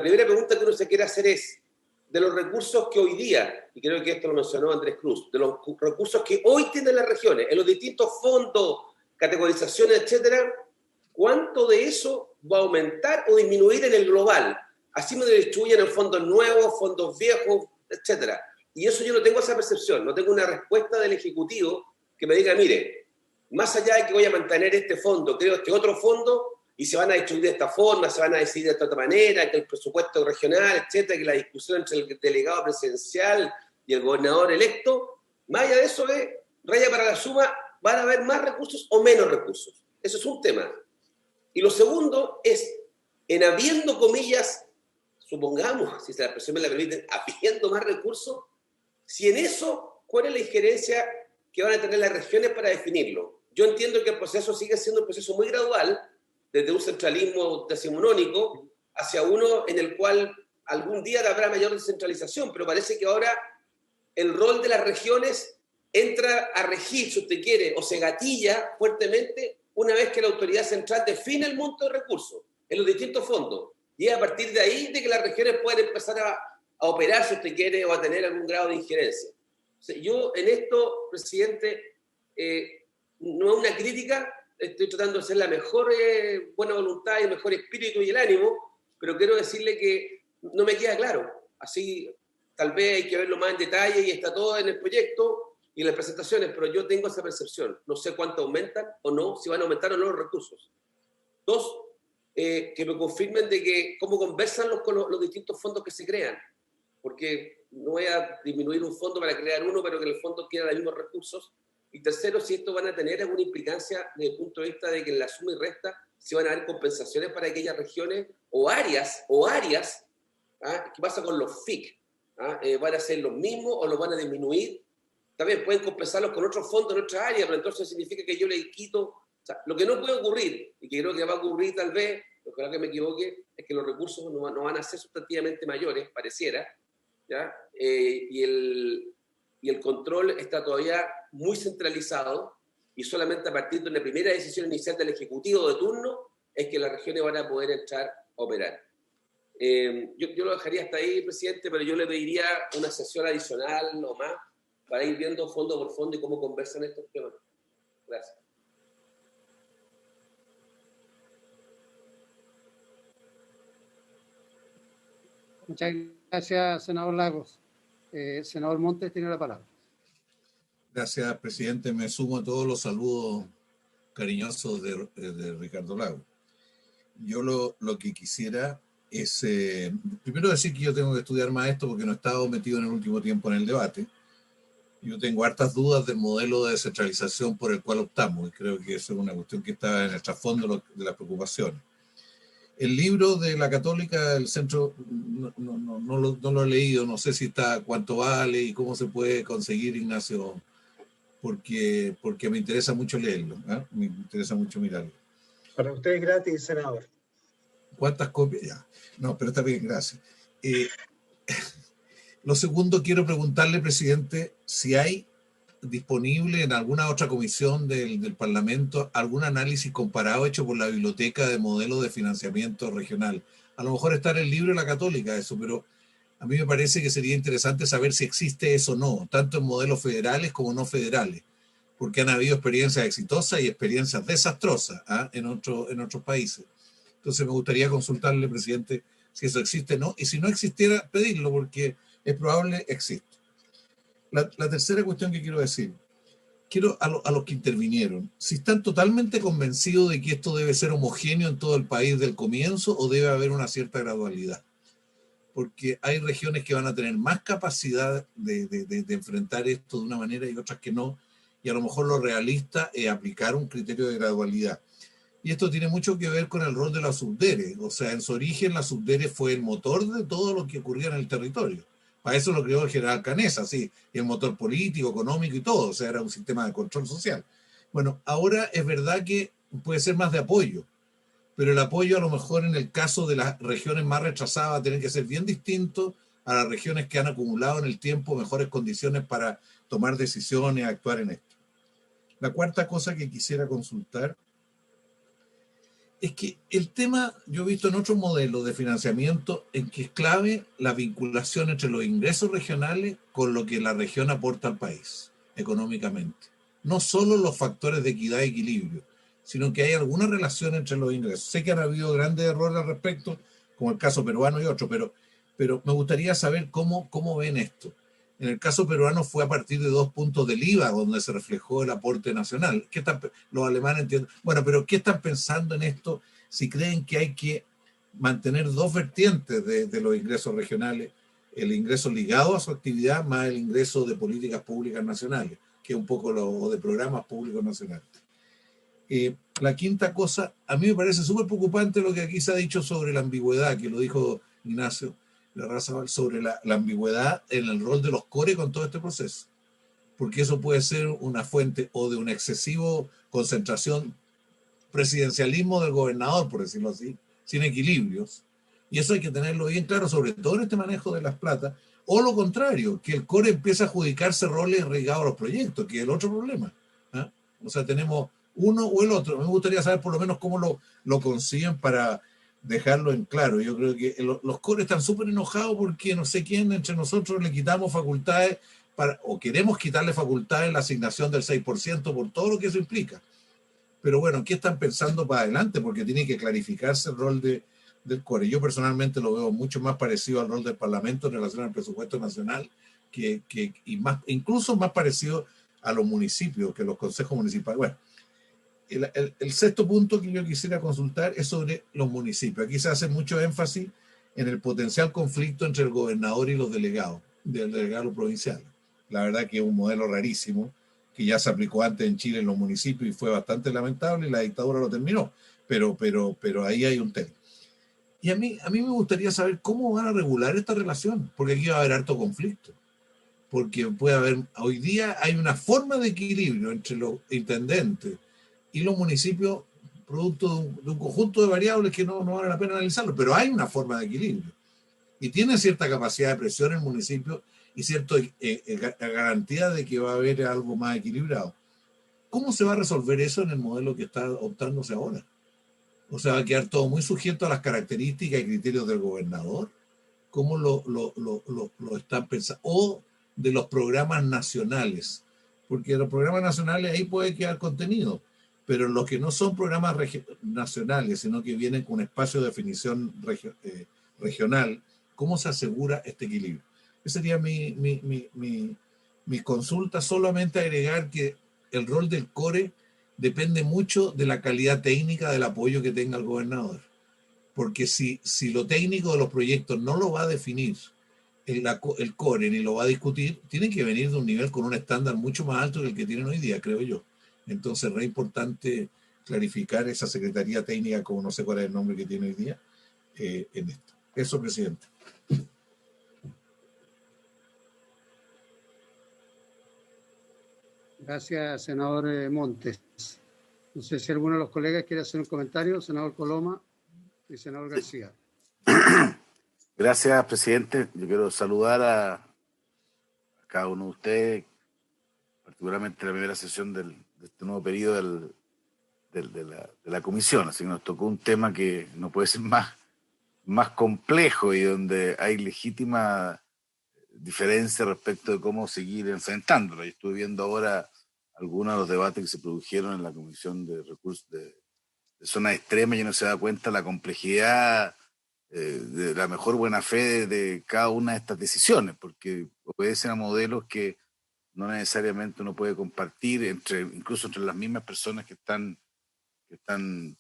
primera pregunta que uno se quiere hacer es, de los recursos que hoy día, y creo que esto lo mencionó Andrés Cruz, de los recursos que hoy tienen las regiones, en los distintos fondos, categorizaciones, etcétera, ¿cuánto de eso va a aumentar o disminuir en el global? Así me distribuyen en fondos nuevos, fondos viejos, etcétera. Y eso yo no tengo esa percepción, no tengo una respuesta del Ejecutivo que me diga, mire, más allá de que voy a mantener este fondo, creo este otro fondo, y se van a distribuir de esta forma, se van a decidir de esta otra manera, que el presupuesto regional, etcétera, que la discusión entre el delegado presidencial y el gobernador electo, más allá de eso, raya para la suma, van a haber más recursos o menos recursos. Eso es un tema. Y lo segundo es, en habiendo comillas, supongamos, si se la expresión me la permiten, habiendo más recursos, si en eso, ¿cuál es la injerencia que van a tener las regiones para definirlo? Yo entiendo que el proceso sigue siendo un proceso muy gradual, desde un centralismo decimonónico hacia uno en el cual algún día habrá mayor descentralización, pero parece que ahora el rol de las regiones entra a regir, si usted quiere, o se gatilla fuertemente una vez que la autoridad central define el monto de recursos en los distintos fondos. Y es a partir de ahí de que las regiones pueden empezar a operar, si usted quiere, o a tener algún grado de injerencia. O sea, yo en esto, presidente, no es una crítica, estoy tratando de hacer la mejor buena voluntad y el mejor espíritu y el ánimo, pero quiero decirle que no me queda claro. así tal vez hay que verlo más en detalle y está todo en el proyecto y en las presentaciones, pero yo tengo esa percepción. No sé cuánto aumentan o no, si van a aumentar o no los recursos. Dos, que me confirmen de que cómo conversan los distintos fondos que se crean, porque no voy a disminuir un fondo para crear uno, pero que en el fondo quieran los mismos recursos. Y tercero, si esto van a tener alguna implicancia desde el punto de vista de que en la suma y resta si van a haber compensaciones para aquellas regiones o áreas, ¿qué pasa con los FIC? ¿Van a ser los mismos o los van a disminuir? También pueden compensarlos con otros fondos en otras áreas, pero entonces significa que yo le quito. O sea, lo que no puede ocurrir, y que creo que va a ocurrir tal vez, ojalá que me equivoque, es que los recursos no van a ser sustantivamente mayores, pareciera, ¿ya? Y el control está todavía muy centralizado, y solamente a partir de una primera decisión inicial del Ejecutivo de turno es que las regiones van a poder entrar a operar. Yo lo dejaría hasta ahí, presidente, pero yo le pediría una sesión adicional o más para ir viendo fondo por fondo y cómo conversan estos temas. Gracias. Muchas gracias, senador Lagos. Senador Montes tiene la palabra. Gracias, presidente. Me sumo a todos los saludos cariñosos de Ricardo Lagos. Yo lo que quisiera es, primero decir que yo tengo que estudiar más esto porque no he estado metido en el último tiempo en el debate. Yo tengo hartas dudas del modelo de descentralización por el cual optamos y creo que eso es una cuestión que está en el trasfondo de las preocupaciones. El libro de la Católica del Centro no lo he leído, no sé si está, cuánto vale y cómo se puede conseguir, Ignacio, porque me interesa mucho leerlo, me interesa mucho mirarlo. Para usted es gratis, senador. ¿Cuántas copias? Ya. No, pero está bien, gracias. Lo segundo, quiero preguntarle, presidente, si hay disponible en alguna otra comisión del Parlamento algún análisis comparado hecho por la Biblioteca de Modelos de Financiamiento Regional. A lo mejor está en el libro de la Católica eso, pero a mí me parece que sería interesante saber si existe eso o no, tanto en modelos federales como no federales, porque han habido experiencias exitosas y experiencias desastrosas en otros países. Entonces me gustaría consultarle, presidente, si eso existe o no, y si no existiera, pedirlo, porque es probable existe. La tercera cuestión que quiero decir, quiero a los que intervinieron, si están totalmente convencidos de que esto debe ser homogéneo en todo el país del comienzo o debe haber una cierta gradualidad, porque hay regiones que van a tener más capacidad de enfrentar esto de una manera y otras que no, y a lo mejor lo realista es aplicar un criterio de gradualidad. Y esto tiene mucho que ver con el rol de la subdere, o sea, en su origen la subdere fue el motor de todo lo que ocurría en el territorio. Para eso lo creó el general Canesa, sí, y el motor político, económico y todo, o sea, era un sistema de control social. Bueno, ahora es verdad que puede ser más de apoyo, pero el apoyo a lo mejor en el caso de las regiones más retrasadas va a tener que ser bien distinto a las regiones que han acumulado en el tiempo mejores condiciones para tomar decisiones, actuar en esto. La cuarta cosa que quisiera consultar es que el tema, yo he visto en otros modelos de financiamiento en que es clave la vinculación entre los ingresos regionales con lo que la región aporta al país económicamente. No solo los factores de equidad y equilibrio, sino que hay alguna relación entre los ingresos. Sé que han habido grandes errores al respecto, como el caso peruano y otro, pero me gustaría saber cómo ven esto. En el caso peruano fue a partir de 2 puntos del IVA donde se reflejó el aporte nacional. Los alemanes entienden. Bueno, pero ¿qué están pensando en esto si creen que hay que mantener 2 vertientes de los ingresos regionales? El ingreso ligado a su actividad más el ingreso de políticas públicas nacionales, que es un poco o de programas públicos nacionales. La quinta cosa, a mí me parece súper preocupante lo que aquí se ha dicho sobre la ambigüedad, que lo dijo Ignacio Larrazábal, sobre la ambigüedad en el rol de los core con todo este proceso, porque eso puede ser una fuente o de una excesiva concentración, presidencialismo del gobernador, por decirlo así, sin equilibrios, y eso hay que tenerlo bien claro, sobre todo en este manejo de las plata, o lo contrario, que el core empieza a adjudicarse roles regados a los proyectos, que es el otro problema, ¿eh? O sea, tenemos uno o el otro. Me gustaría saber por lo menos cómo lo consiguen para dejarlo en claro. Yo creo que los cores están súper enojados porque no sé quién entre nosotros le quitamos facultades o queremos quitarle facultades en la asignación del 6% por todo lo que eso implica. Pero bueno, ¿qué están pensando para adelante? Porque tiene que clarificarse el rol de del core. Yo personalmente lo veo mucho más parecido al rol del Parlamento en relación al presupuesto nacional, y más, incluso más parecido a los municipios, que los consejos municipales. Bueno, el sexto punto que yo quisiera consultar es sobre los municipios. Aquí se hace mucho énfasis en el potencial conflicto entre el gobernador y los delegados, del delegado provincial. La verdad que es un modelo rarísimo, que ya se aplicó antes en Chile en los municipios y fue bastante lamentable y la dictadura lo terminó, pero ahí hay un tema. Y a mí me gustaría saber cómo van a regular esta relación, porque aquí va a haber harto conflicto. Porque puede haber, hoy día hay una forma de equilibrio entre los intendentes y los municipios, producto de un conjunto de variables que no vale la pena analizarlo, pero hay una forma de equilibrio. Y tiene cierta capacidad de presión el municipio y cierta garantía de que va a haber algo más equilibrado. ¿Cómo se va a resolver eso en el modelo que está optándose ahora? O sea, va a quedar todo muy sujeto a las características y criterios del gobernador. ¿Cómo lo están pensando? O de los programas nacionales. Porque los programas nacionales ahí puede quedar contenido. Pero los que no son programas nacionales, sino que vienen con un espacio de definición regional, ¿cómo se asegura este equilibrio? Esa sería mi consulta. Solamente agregar que el rol del core depende mucho de la calidad técnica del apoyo que tenga el gobernador. Porque si lo técnico de los proyectos no lo va a definir el core ni lo va a discutir, tienen que venir de un nivel con un estándar mucho más alto que el que tienen hoy día, creo yo. Entonces es re importante clarificar esa Secretaría Técnica, como no sé cuál es el nombre que tiene hoy día, en esto. Eso, presidente. Gracias, senador Montes. No sé si alguno de los colegas quiere hacer un comentario, senador Coloma y senador García. Gracias, presidente. Yo quiero saludar a cada uno de ustedes, particularmente la primera sesión de este nuevo periodo de la comisión. Así que nos tocó un tema que no puede ser más complejo y donde hay legítima diferencia respecto de cómo seguir enfrentándolo. Yo estuve viendo ahora algunos de los debates que se produjeron en la Comisión de Recursos de Zonas Extremas y uno se da cuenta de la complejidad de la mejor buena fe de cada una de estas decisiones, porque obedecen a modelos que no necesariamente uno puede compartir incluso entre las mismas personas que están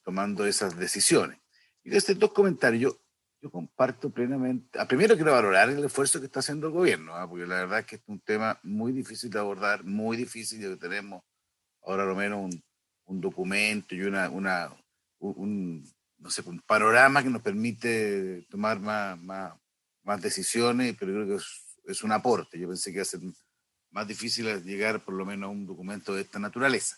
tomando esas decisiones. Y desde dos comentarios, yo comparto plenamente. Primero quiero valorar el esfuerzo que está haciendo el gobierno, porque la verdad es que es un tema muy difícil de abordar, muy difícil, y que tenemos ahora lo menos un documento y un panorama que nos permite tomar más decisiones, pero creo que es un aporte. Yo pensé que iba a ser más difícil llegar por lo menos a un documento de esta naturaleza.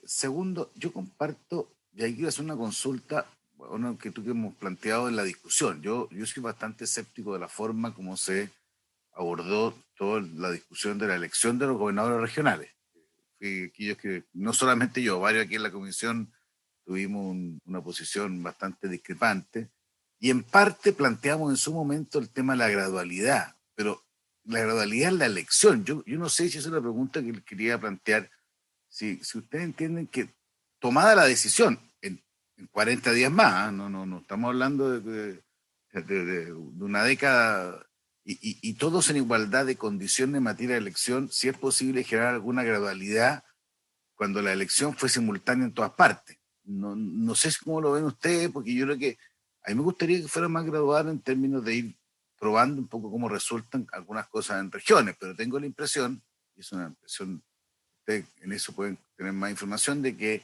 Segundo, yo comparto, y ahí quiero hacer una consulta, una inquietud que hemos planteado en la discusión. Yo soy bastante escéptico de la forma como se abordó toda la discusión de la elección de los gobernadores regionales. Aquellos que, no solamente yo, varios aquí en la comisión tuvimos una posición bastante discrepante, y en parte planteamos en su momento el tema de la gradualidad, pero la gradualidad en la elección. Yo no sé si esa es la pregunta que les quería plantear. Si ustedes entienden que tomada la decisión en 40 días más, no estamos hablando de una década, y todos en igualdad de condiciones en materia de elección, si es posible generar alguna gradualidad cuando la elección fue simultánea en todas partes. No sé cómo lo ven ustedes, porque yo creo que a mí me gustaría que fuera más gradual en términos de ir probando un poco cómo resultan algunas cosas en regiones, pero tengo la impresión, y es una impresión, ustedes en eso pueden tener más información, de que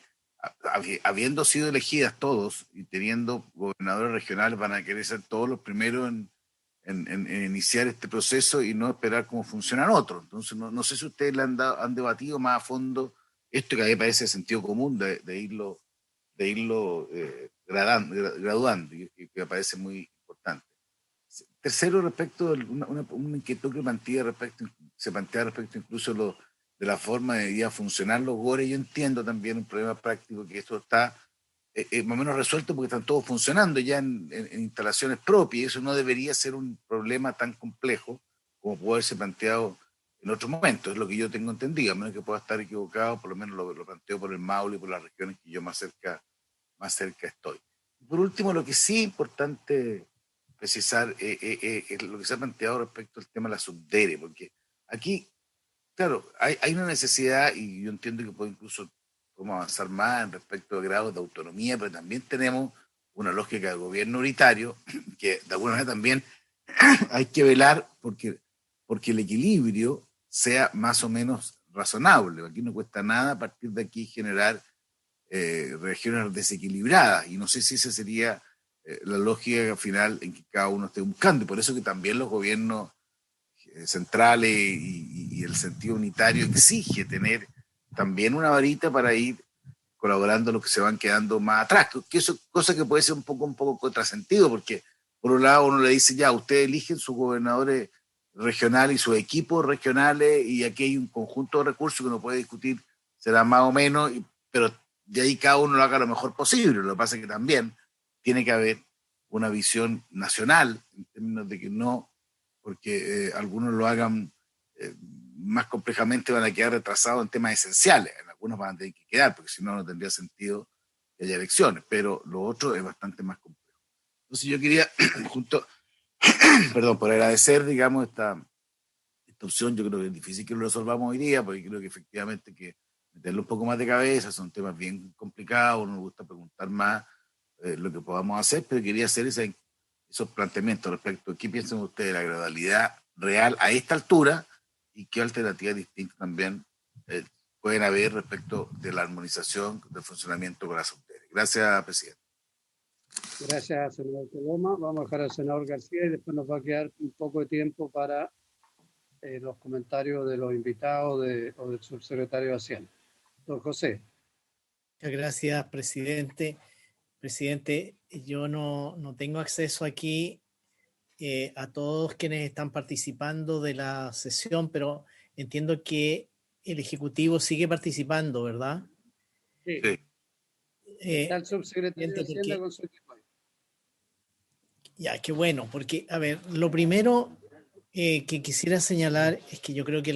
habiendo sido elegidas todos y teniendo gobernadores regionales, van a querer ser todos los primeros en iniciar este proceso y no esperar cómo funcionan otros. Entonces no sé si ustedes han debatido más a fondo esto, que a mí me parece de sentido común de irlo graduando, y que me parece muy importante. Tercero, respecto de una inquietud que se plantea respecto incluso de la forma de ir a funcionar los GORE. Yo entiendo también un problema práctico, que esto está más o menos resuelto porque están todos funcionando ya en instalaciones propias, y eso no debería ser un problema tan complejo como puede haberse planteado en otros momentos. Es lo que yo tengo entendido, a menos que pueda estar equivocado, por lo menos lo planteo por el Maule y por las regiones que yo más cerca estoy. Por último, lo que sí es importante precisar es lo que se ha planteado respecto al tema de la subdere, porque aquí, claro, hay una necesidad, y yo entiendo que incluso podemos avanzar más en respecto de grados de autonomía, pero también tenemos una lógica de gobierno unitario, que de alguna manera también hay que velar porque el equilibrio sea más o menos razonable. Aquí no cuesta nada a partir de aquí generar regiones desequilibradas, y no sé si esa sería la lógica final en que cada uno esté buscando, y por eso que también los gobiernos centrales y el sentido unitario exige tener también una varita para ir colaborando los que se van quedando más atrás, que eso cosa que puede ser un poco contrasentido, porque por un lado uno le dice, ya, ustedes eligen sus gobernadores regionales y sus equipos regionales, y aquí hay un conjunto de recursos que uno puede discutir, será más o menos, pero de ahí cada uno lo haga lo mejor posible. Lo que pasa es que también tiene que haber una visión nacional, en términos de que no, porque algunos lo hagan más complejamente, van a quedar retrasados en temas esenciales. En algunos van a tener que quedar, porque si no, no tendría sentido que haya elecciones, pero lo otro es bastante más complejo. Entonces yo quería, por agradecer, digamos, esta opción. Yo creo que es difícil que lo resolvamos hoy día, porque creo que efectivamente hay que meterle un poco más de cabeza, son temas bien complicados, nos gusta preguntar más lo que podamos hacer, pero quería hacer esos planteamientos respecto a qué piensan ustedes de la gradualidad real a esta altura y qué alternativas distintas también pueden haber respecto de la armonización del funcionamiento con la subdere. Gracias, presidente. Gracias, senador Coloma. Vamos a dejar al senador García y después nos va a quedar un poco de tiempo para los comentarios de los invitados o del subsecretario de Hacienda. Don José. Muchas gracias, presidente. Presidente, yo no tengo acceso aquí a todos quienes están participando de la sesión, pero entiendo que el Ejecutivo sigue participando, ¿verdad? Sí. Está el subsecretario de Hacienda con su equipo. Ya, qué bueno, porque, a ver, lo primero que quisiera señalar es que yo creo que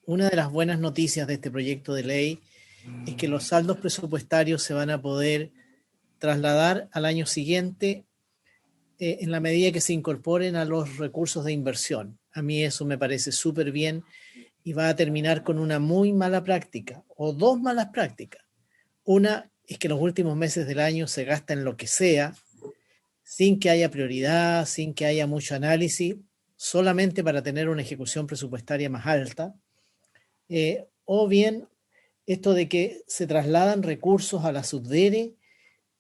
una de las buenas noticias de este proyecto de ley es que los saldos presupuestarios se van a poder trasladar al año siguiente en la medida que se incorporen a los recursos de inversión. A mí eso me parece súper bien y va a terminar con una muy mala práctica o dos malas prácticas. Una es que los últimos meses del año se gasta en lo que sea, sin que haya prioridad, sin que haya mucho análisis, solamente para tener una ejecución presupuestaria más alta, o bien esto de que se trasladan recursos a la subdere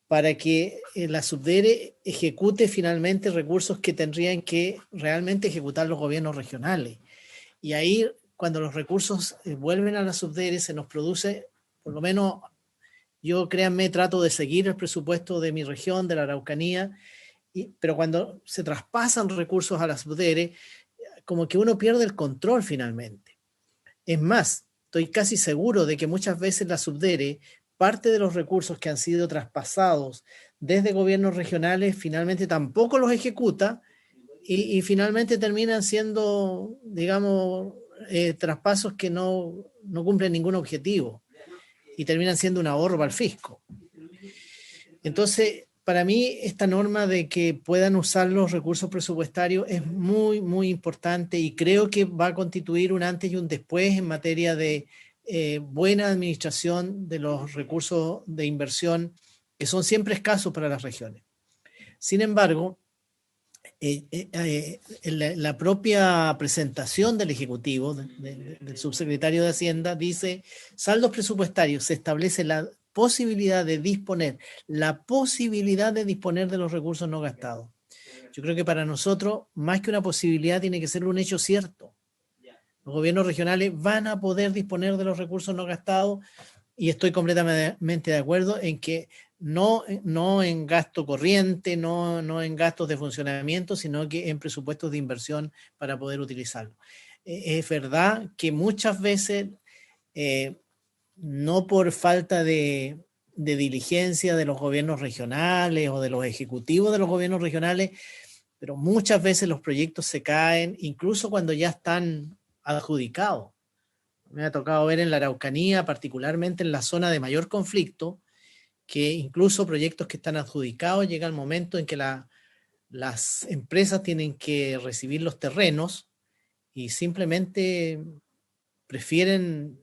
para que la subdere ejecute finalmente recursos que tendrían que realmente ejecutar los gobiernos regionales. Y ahí, cuando los recursos vuelven a la subdere, se nos produce, por lo menos yo, créanme, trato de seguir el presupuesto de mi región, de la Araucanía, pero cuando se traspasan recursos a la subdere, como que uno pierde el control finalmente. Es más, estoy casi seguro de que muchas veces la subdere, parte de los recursos que han sido traspasados desde gobiernos regionales, finalmente tampoco los ejecuta y finalmente terminan siendo, digamos, traspasos que no cumplen ningún objetivo y terminan siendo un ahorro para el fisco. Entonces, para mí, esta norma de que puedan usar los recursos presupuestarios es muy, muy importante y creo que va a constituir un antes y un después en materia de buena administración de los recursos de inversión que son siempre escasos para las regiones. Sin embargo, la propia presentación del Ejecutivo, del subsecretario de Hacienda, dice: saldos presupuestarios, se establece la posibilidad de disponer de los recursos no gastados. Yo creo que para nosotros, más que una posibilidad, tiene que ser un hecho cierto. Los gobiernos regionales van a poder disponer de los recursos no gastados y estoy completamente de acuerdo en que no en gasto corriente, no en gastos de funcionamiento, sino que en presupuestos de inversión para poder utilizarlo. Es verdad que muchas veces, no por falta de diligencia de los gobiernos regionales o de los ejecutivos de los gobiernos regionales, pero muchas veces los proyectos se caen, incluso cuando ya están adjudicados. Me ha tocado ver en la Araucanía, particularmente en la zona de mayor conflicto, que incluso proyectos que están adjudicados llega el momento en que las empresas tienen que recibir los terrenos y simplemente prefieren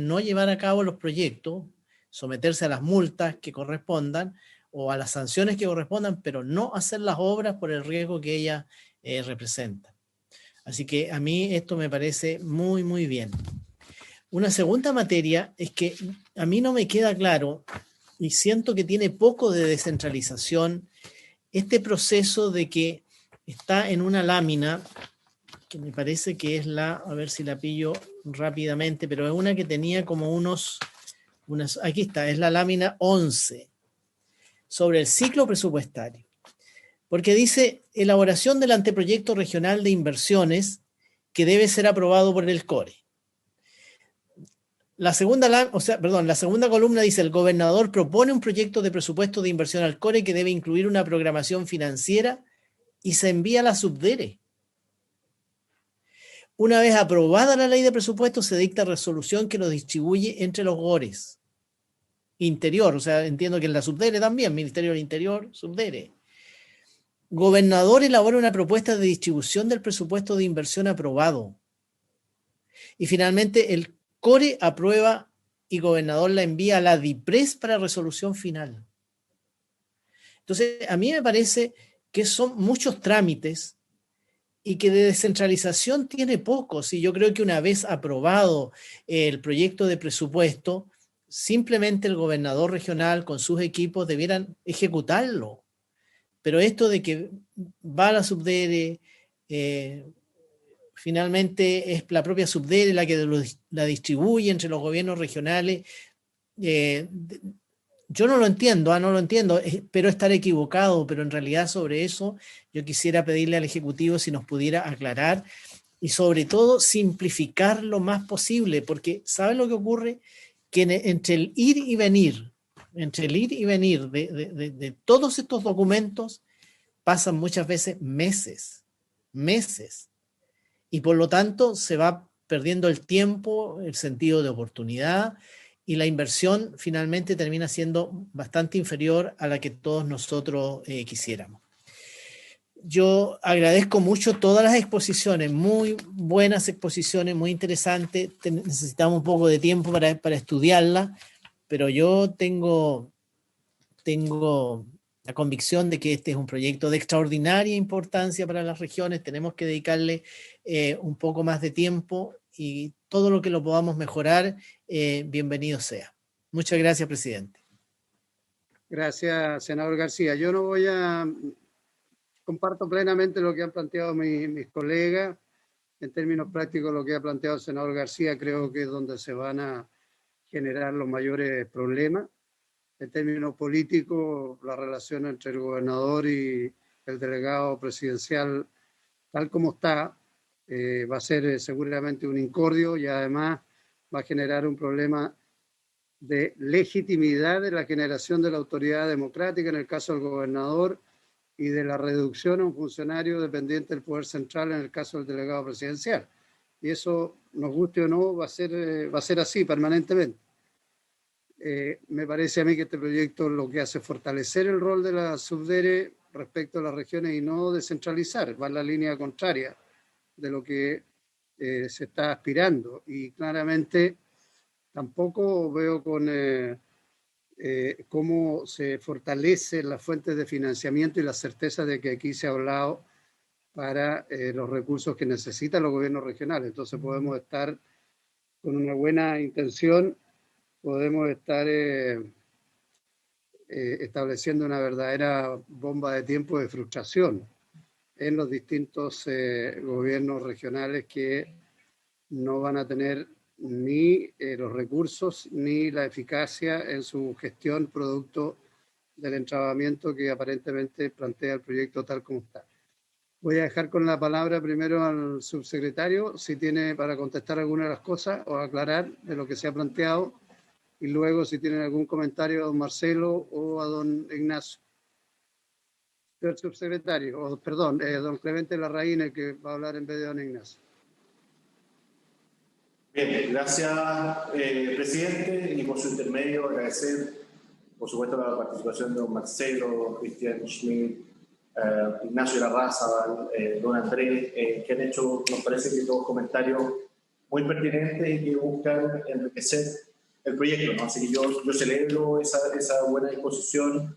no llevar a cabo los proyectos, someterse a las multas que correspondan o a las sanciones que correspondan, pero no hacer las obras por el riesgo que ellas representan. Así que a mí esto me parece muy, muy bien. Una segunda materia es que a mí no me queda claro y siento que tiene poco de descentralización este proceso de que está en una lámina que me parece que es a ver si la pillo rápidamente, pero es una que tenía como aquí está, es la lámina 11, sobre el ciclo presupuestario. Porque dice elaboración del anteproyecto regional de inversiones que debe ser aprobado por el CORE. La segunda columna dice el gobernador propone un proyecto de presupuesto de inversión al CORE que debe incluir una programación financiera y se envía a la Subdere. Una vez aprobada la ley de presupuesto, se dicta resolución que lo distribuye entre los GORES. Interior, o sea, entiendo que en la Subdere también, Ministerio del Interior, Subdere. Gobernador elabora una propuesta de distribución del presupuesto de inversión aprobado. Y finalmente el CORE aprueba y gobernador la envía a la DIPRES para resolución final. Entonces, a mí me parece que son muchos trámites y que de descentralización tiene pocos. Y yo creo que una vez aprobado el proyecto de presupuesto, simplemente el gobernador regional con sus equipos debieran ejecutarlo. Pero esto de que va a la Subdere, finalmente es la propia Subdere la que la distribuye entre los gobiernos regionales, yo no lo entiendo, espero estar equivocado, pero en realidad sobre eso yo quisiera pedirle al Ejecutivo si nos pudiera aclarar y sobre todo simplificar lo más posible, porque ¿saben lo que ocurre? Que entre el ir y venir de todos estos documentos pasan muchas veces meses, y por lo tanto se va perdiendo el tiempo, el sentido de oportunidad, y la inversión finalmente termina siendo bastante inferior a la que todos nosotros quisiéramos. Yo agradezco mucho todas las exposiciones, muy buenas exposiciones, muy interesantes. Necesitamos un poco de tiempo para estudiarlas, pero yo tengo la convicción de que este es un proyecto de extraordinaria importancia para las regiones. Tenemos que dedicarle un poco más de tiempo y todo lo que lo podamos mejorar, bienvenido sea. Muchas gracias, presidente. Gracias, senador García. Yo no comparto plenamente lo que han planteado mis colegas. En términos prácticos, lo que ha planteado el senador García creo que es donde se van a generar los mayores problemas. En términos políticos, la relación entre el gobernador y el delegado presidencial, tal como está, va a ser seguramente un incordio y además va a generar un problema de legitimidad de la generación de la autoridad democrática en el caso del gobernador y de la reducción a un funcionario dependiente del poder central en el caso del delegado presidencial. Y eso, nos guste o no, va a ser así permanentemente. Me parece a mí que este proyecto lo que hace es fortalecer el rol de la Subdere respecto a las regiones y no descentralizar, va en la línea contraria de lo que se está aspirando. Y claramente tampoco veo cómo se fortalecen las fuentes de financiamiento y la certeza de que aquí se ha hablado para los recursos que necesitan los gobiernos regionales. Entonces podemos estar con una buena intención, podemos estar estableciendo una verdadera bomba de tiempo de frustración en los distintos gobiernos regionales que no van a tener ni los recursos ni la eficacia en su gestión producto del entrabamiento que aparentemente plantea el proyecto tal como está. Voy a dejar con la palabra primero al subsecretario, si tiene para contestar alguna de las cosas o aclarar de lo que se ha planteado, y luego si tienen algún comentario a don Marcelo o a don Ignacio. El subsecretario, don Clemente Larraín, el que va a hablar en vez de don Ignacio. Bien, gracias, presidente, y por su intermedio agradecer, por supuesto, la participación de don Marcelo, Cristian Schmidt, Ignacio Larrazábal, don Andrés, que han hecho, nos parece que todos comentarios muy pertinentes y que buscan enriquecer el proyecto, ¿no? Así que yo celebro esa buena disposición,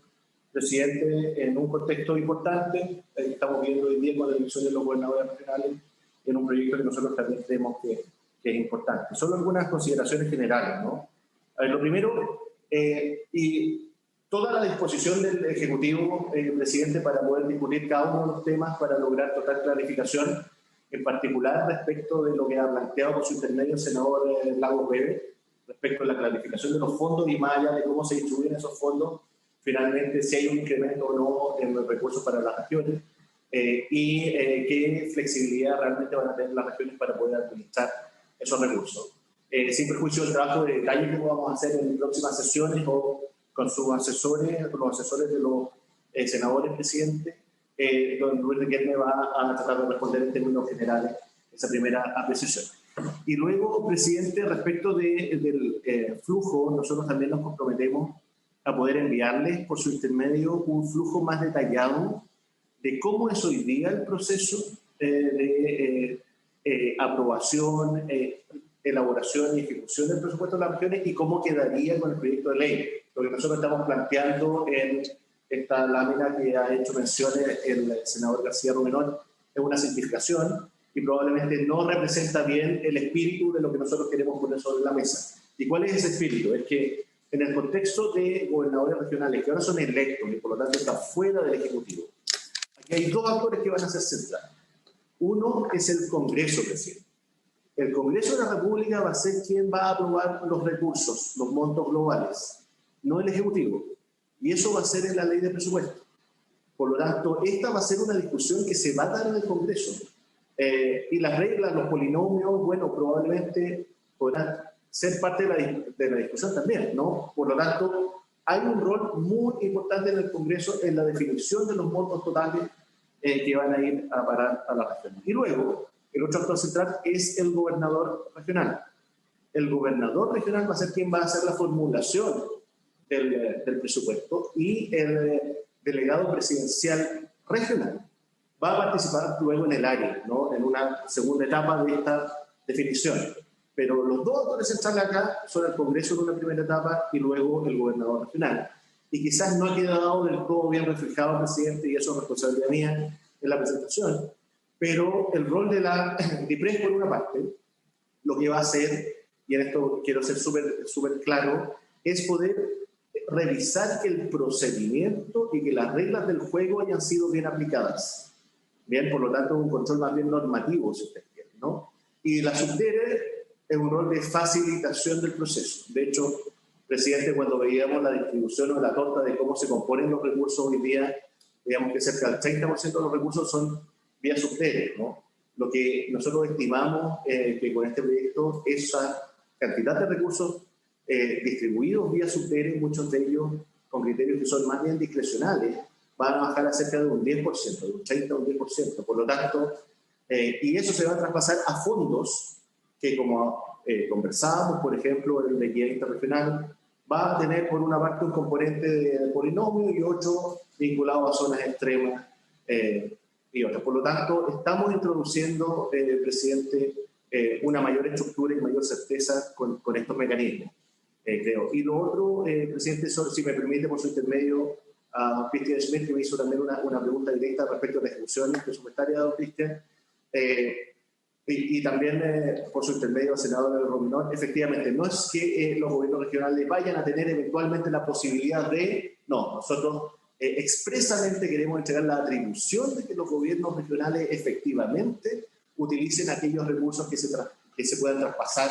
presidente, en un contexto importante. Estamos viendo hoy día con la elección de los gobernadores regionales en un proyecto que nosotros también creemos que es importante. Solo algunas consideraciones generales, ¿no? A ver, lo primero, y toda la disposición del Ejecutivo, presidente, para poder discutir cada uno de los temas para lograr total clarificación, en particular respecto de lo que ha planteado por su intermedio el senador Lagos Weber, respecto a la clarificación de los fondos y más allá de cómo se distribuyen esos fondos, finalmente si hay un incremento o no en los recursos para las regiones y qué flexibilidad realmente van a tener las regiones para poder administrar esos recursos. Sin perjuicio del trabajo de detalle que vamos a hacer en próximas sesiones o con sus asesores, con los asesores de los senadores, presidente, don Luis Riquelme va a tratar de responder en términos generales esa primera apreciación. Y luego, presidente, respecto del flujo, nosotros también nos comprometemos a poder enviarles por su intermedio un flujo más detallado de cómo es hoy día el proceso de aprobación, elaboración y ejecución del presupuesto de las regiones y cómo quedaría con el proyecto de ley. Lo que nosotros estamos planteando en esta lámina que ha hecho mención el senador García Rumenón es una simplificación y probablemente no representa bien el espíritu de lo que nosotros queremos poner sobre la mesa. ¿Y cuál es ese espíritu? Es que en el contexto de gobernadores regionales que ahora son electos y por lo tanto están fuera del Ejecutivo, aquí hay dos actores que van a ser centrales. Uno es el Congreso, presidente. El Congreso de la República va a ser quien va a aprobar los recursos, los montos globales, no el Ejecutivo. Y eso va a ser en la ley de presupuesto. Por lo tanto, esta va a ser una discusión que se va a dar en el Congreso. Y las reglas, los polinomios, bueno, probablemente podrán ser parte de la discusión también, ¿no? Por lo tanto, hay un rol muy importante en el Congreso en la definición de los montos totales que van a ir a parar a la región. Y luego, el otro actor central es el gobernador regional. El gobernador regional va a ser quien va a hacer la formulación del presupuesto y el delegado presidencial regional va a participar luego en el área, ¿no? En una segunda etapa de esta definición. Pero los dos actores centrales acá son el Congreso en una primera etapa y luego el gobernador regional. Y quizás no ha quedado del todo bien reflejado, presidente, y eso es responsabilidad mía en la presentación, pero el rol de la DIPRES, por una parte, lo que va a hacer, y en esto quiero ser súper claro, es poder revisar que el procedimiento y que las reglas del juego hayan sido bien aplicadas. Bien, por lo tanto, un control más bien normativo, si usted quiere, ¿no? Y la SUBDERE es un rol de facilitación del proceso. De hecho, presidente, cuando veíamos la distribución o la torta de cómo se componen los recursos hoy día, digamos que cerca del 30% de los recursos son vía SUBDERE, ¿no? Lo que nosotros estimamos que con este proyecto, esa cantidad de recursos distribuidos vía SUBDERE, muchos de ellos con criterios que son más bien discrecionales, van a bajar a cerca de un 10%, de un 30 a un 10%. Por lo tanto, y eso se va a traspasar a fondos que, como conversábamos, por ejemplo, el de equidad interregional, va a tener por una parte un componente de polinomio y otro vinculado a zonas extremas y otras. Por lo tanto, estamos introduciendo, presidente, una mayor estructura y mayor certeza con estos mecanismos, creo. Y lo otro, presidente, si me permite, por su intermedio, a don Cristian Schmidt, que me hizo también una pregunta directa respecto a la ejecución presupuestaria de don Cristian, y también por su intermedio al senador Rumenón. Efectivamente, no es que los gobiernos regionales vayan a tener eventualmente la posibilidad de... No, nosotros expresamente queremos entregar la atribución de que los gobiernos regionales efectivamente utilicen aquellos recursos que se puedan traspasar,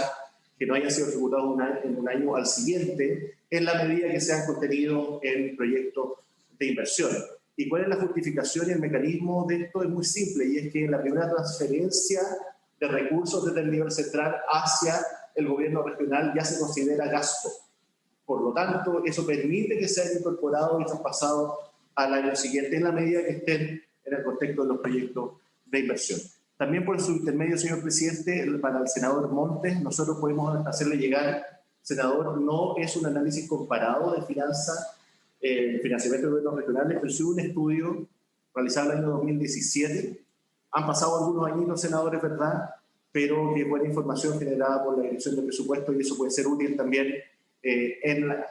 que no hayan sido ejecutados en un año al siguiente, en la medida que sean contenidos en proyectos de inversión. ¿Y cuál es la justificación y el mecanismo de esto? Es muy simple, y es que en la primera transferencia de recursos desde el nivel central hacia el gobierno regional ya se considera gasto. Por lo tanto, eso permite que sean incorporados y traspasados al año siguiente en la medida que estén en el contexto de los proyectos de inversión. También por su intermedio, señor presidente, para el senador Montes, nosotros podemos hacerle llegar, senador, no es un análisis comparado de finanzas, financiamiento de gobiernos regionales, pero sí un estudio realizado en el año 2017. Han pasado algunos añitos, senadores, ¿verdad? Pero que es buena información generada por la Dirección de Presupuestos y eso puede ser útil también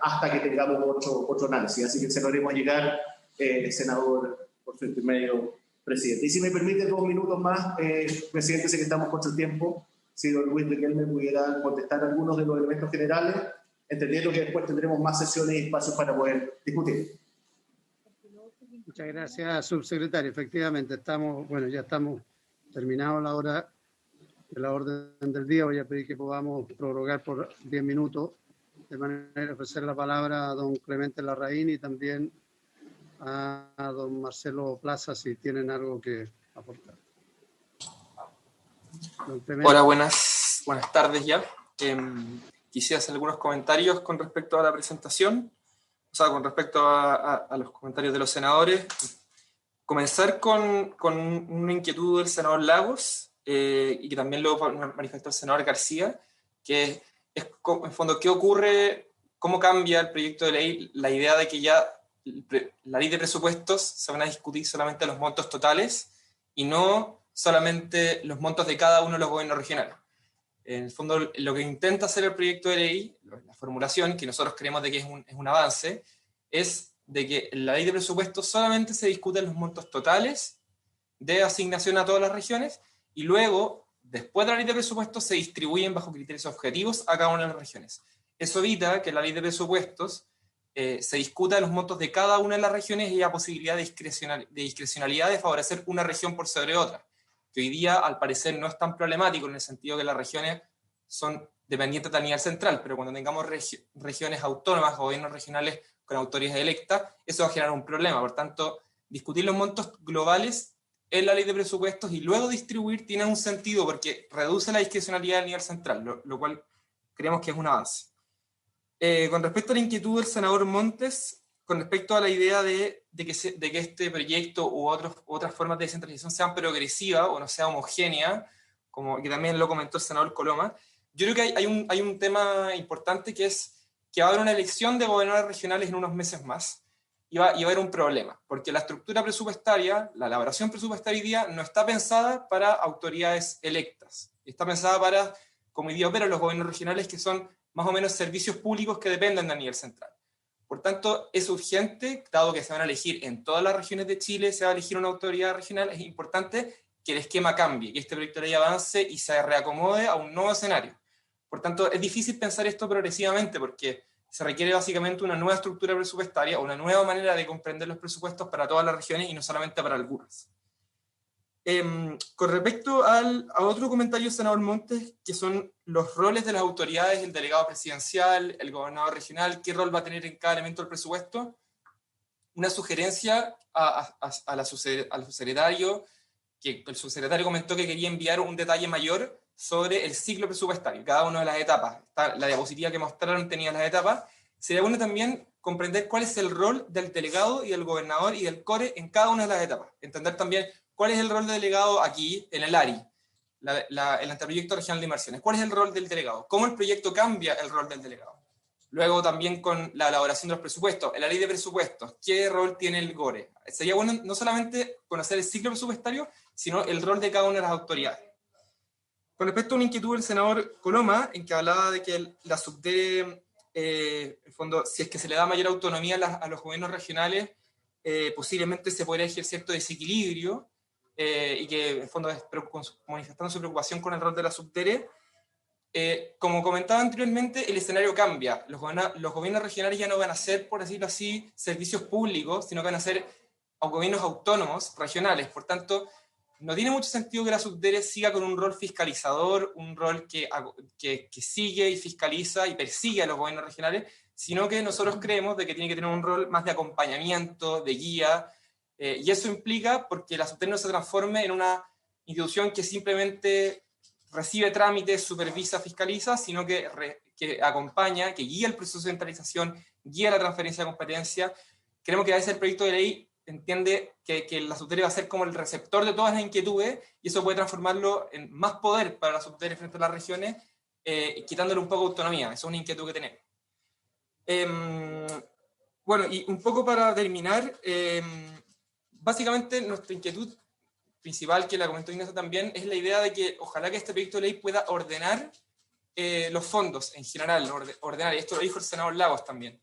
hasta que tengamos otro análisis. Así que se lo haremos llegar, senador, por su intermedio, presidente. Y si me permite 2 minutos más, presidente, sé que estamos con el tiempo, si don Luis Riquelme pudiera contestar algunos de los elementos generales, entendiendo que después tendremos más sesiones y espacios para poder discutir. Muchas gracias, subsecretario. Efectivamente, ya estamos terminados la orden del día. Voy a pedir que podamos prorrogar por 10 minutos, de manera de ofrecer la palabra a don Clemente Larraín y también a don Marcelo Plaza, si tienen algo que aportar. Hola, buenas tardes ya. Quisiera hacer algunos comentarios con respecto a la presentación, o sea, con respecto a los comentarios de los senadores. Comenzar con una inquietud del senador Lagos, y que también lo manifestó el senador García, que es en fondo, ¿qué ocurre? ¿Cómo cambia el proyecto de ley la idea de que ya la ley de presupuestos se van a discutir solamente los montos totales y no solamente los montos de cada uno de los gobiernos regionales? En el fondo, lo que intenta hacer el proyecto de ley, la formulación, que nosotros creemos de que es un avance, es de que en la ley de presupuestos solamente se discuten los montos totales de asignación a todas las regiones y luego, después de la ley de presupuestos, se distribuyen bajo criterios objetivos a cada una de las regiones. Eso evita que en la ley de presupuestos se discuta los montos de cada una de las regiones y haya posibilidad de discrecionalidad de favorecer una región por sobre otra, que hoy día al parecer no es tan problemático en el sentido que las regiones son dependientes del nivel central, pero cuando tengamos regiones autónomas o gobiernos regionales con autoridades electas, eso va a generar un problema. Por tanto, discutir los montos globales en la ley de presupuestos y luego distribuir tiene un sentido porque reduce la discrecionalidad del nivel central, lo cual creemos que es un avance. Con respecto a la inquietud del senador Montes, con respecto a la idea de que este proyecto u otras formas de descentralización sean progresivas o no sea homogénea, como que también lo comentó el senador Coloma, yo creo que hay un tema importante que es que va a haber una elección de gobernadores regionales en unos meses más y va a haber un problema, porque la estructura presupuestaria, la elaboración presupuestaria hoy día no está pensada para autoridades electas, está pensada para, como hoy día operan los gobiernos regionales, que son más o menos servicios públicos que dependen del nivel central. Por tanto, es urgente, dado que se van a elegir en todas las regiones de Chile, se va a elegir una autoridad regional, es importante que el esquema cambie, que este proyecto de ley avance y se reacomode a un nuevo escenario. Por tanto, es difícil pensar esto progresivamente porque se requiere básicamente una nueva estructura presupuestaria o una nueva manera de comprender los presupuestos para todas las regiones y no solamente para algunas. Con respecto a otro comentario del senador Montes, que son los roles de las autoridades, el delegado presidencial, el gobernador regional, qué rol va a tener en cada elemento del presupuesto, una sugerencia al subsecretario, que el subsecretario comentó que quería enviar un detalle mayor sobre el ciclo presupuestario, cada una de las etapas. La diapositiva que mostraron tenía las etapas. Sería bueno también comprender cuál es el rol del delegado y del gobernador y del CORE en cada una de las etapas. Entender también cuál es el rol del delegado aquí, en el ARI, el anteproyecto regional de inversiones. ¿Cuál es el rol del delegado? ¿Cómo el proyecto cambia el rol del delegado? Luego también con la elaboración de los presupuestos, en la ley de presupuestos, ¿qué rol tiene el GORE? Sería bueno no solamente conocer el ciclo presupuestario, sino el rol de cada una de las autoridades. Con respecto a una inquietud del senador Coloma, en que hablaba de que la SUBDERE, en fondo, si es que se le da mayor autonomía a los gobiernos regionales, posiblemente se podría ejercer cierto desequilibrio, y que en fondo manifestando su preocupación con el rol de la SUBDERE. Como comentaba anteriormente, el escenario cambia. Los gobiernos regionales ya no van a ser, por decirlo así, servicios públicos, sino que van a ser gobiernos autónomos regionales. Por tanto, no tiene mucho sentido que la SUBDERE siga con un rol fiscalizador, un rol que sigue y fiscaliza y persigue a los gobiernos regionales, sino que nosotros creemos de que tiene que tener un rol más de acompañamiento, de guía, y eso implica porque la SUBDERE no se transforme en una institución que simplemente recibe trámites, supervisa, fiscaliza, sino que acompaña, que guía el proceso de centralización, guía la transferencia de competencia. Creemos que a veces el proyecto de ley entiende que la subdere va a ser como el receptor de todas las inquietudes, y eso puede transformarlo en más poder para la subdere frente a las regiones, quitándole un poco de autonomía. Esa es una inquietud que tenemos. Bueno, y un poco para terminar, básicamente nuestra inquietud principal, que la comentó Ignacio también, es la idea de que ojalá que este proyecto de ley pueda ordenar los fondos en general, ordenar, y esto lo dijo el senador Lagos también.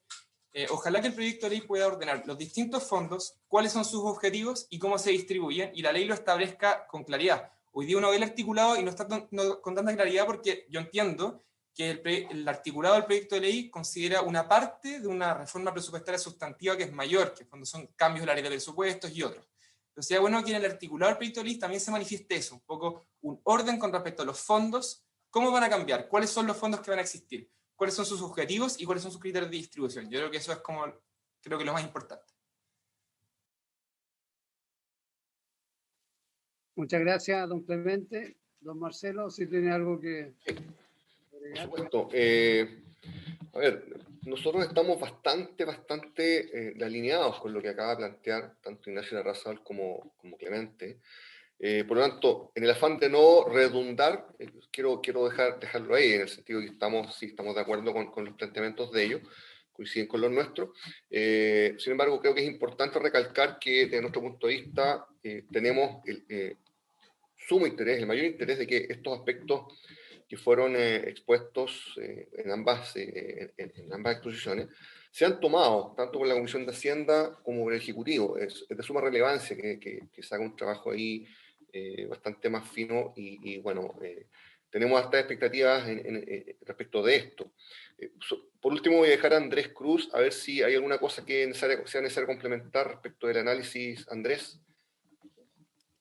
Ojalá que el proyecto de ley pueda ordenar los distintos fondos, cuáles son sus objetivos y cómo se distribuyen, y la ley lo establezca con claridad. Hoy día uno ve el articulado y no está con tanta claridad, porque yo entiendo que el articulado del proyecto de ley considera una parte de una reforma presupuestaria sustantiva que es mayor, que cuando son cambios de la ley de presupuestos y otros. Entonces, sería bueno que en el articulado del proyecto de ley también se manifieste eso, un poco un orden con respecto a los fondos, cómo van a cambiar, cuáles son los fondos que van a existir, cuáles son sus objetivos y cuáles son sus criterios de distribución. Yo creo que eso es creo que lo más importante. Muchas gracias, don Clemente. Don Marcelo, si tiene algo que... Por supuesto. A ver, nosotros estamos bastante alineados con lo que acaba de plantear tanto Ignacio Larrazábal como Clemente. Por lo tanto, en el afán de no redundar, quiero dejarlo ahí, en el sentido que estamos de acuerdo con los planteamientos de ellos, coinciden con los nuestros. Sin embargo, creo que es importante recalcar que desde nuestro punto de vista tenemos el sumo interés, el mayor interés de que estos aspectos que fueron expuestos en ambas exposiciones sean tomados tanto por la Comisión de Hacienda como por el Ejecutivo. Es de suma relevancia que se haga un trabajo ahí bastante más fino y bueno, tenemos hasta expectativas respecto de esto. Por último, voy a dejar a Andrés Cruz a ver si hay alguna cosa que sea necesario complementar respecto del análisis. Andrés.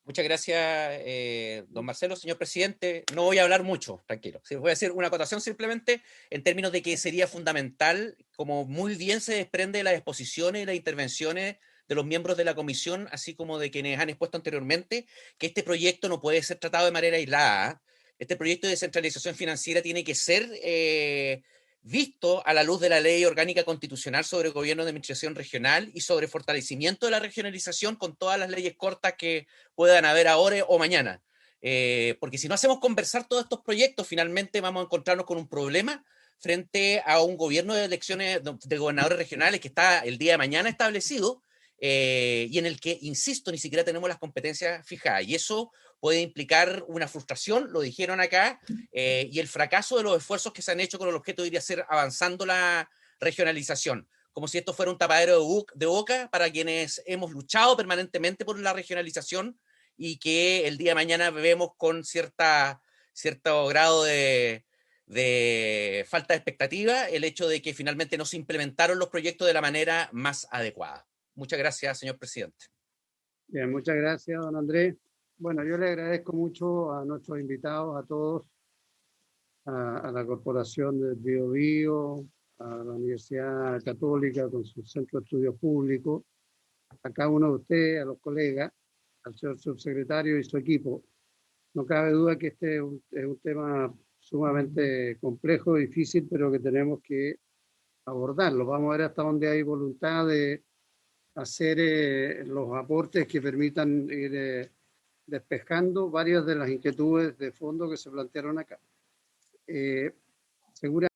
Muchas gracias, don Marcelo. Señor presidente, no voy a hablar mucho, tranquilo. Sí, voy a hacer una acotación simplemente en términos de que sería fundamental, como muy bien se desprende de las exposiciones y las intervenciones de los miembros de la comisión, así como de quienes han expuesto anteriormente, que este proyecto no puede ser tratado de manera aislada. Este proyecto de descentralización financiera tiene que ser visto a la luz de la Ley Orgánica Constitucional sobre Gobierno de Administración Regional y sobre fortalecimiento de la regionalización con todas las leyes cortas que puedan haber ahora o mañana. Porque si no hacemos conversar todos estos proyectos, finalmente vamos a encontrarnos con un problema frente a un gobierno de elecciones de gobernadores regionales que está el día de mañana establecido y en el que, insisto, ni siquiera tenemos las competencias fijadas. Y eso puede implicar una frustración, lo dijeron acá, y el fracaso de los esfuerzos que se han hecho con el objeto de ir a hacer avanzando la regionalización, como si esto fuera un tapadero de boca para quienes hemos luchado permanentemente por la regionalización y que el día de mañana vemos con cierto grado de falta de expectativa el hecho de que finalmente no se implementaron los proyectos de la manera más adecuada. Muchas gracias, señor presidente. Bien, muchas gracias, don Andrés. Bueno, yo le agradezco mucho a nuestros invitados, a todos, a la Corporación del Biobío, a la Universidad Católica con su Centro de Estudios Públicos, a cada uno de ustedes, a los colegas, al señor subsecretario y su equipo. No cabe duda que este es un tema sumamente complejo, difícil, pero que tenemos que abordarlo. Vamos a ver hasta dónde hay voluntad de hacer los aportes que permitan ir despejando varias de las inquietudes de fondo que se plantearon acá. Seguramente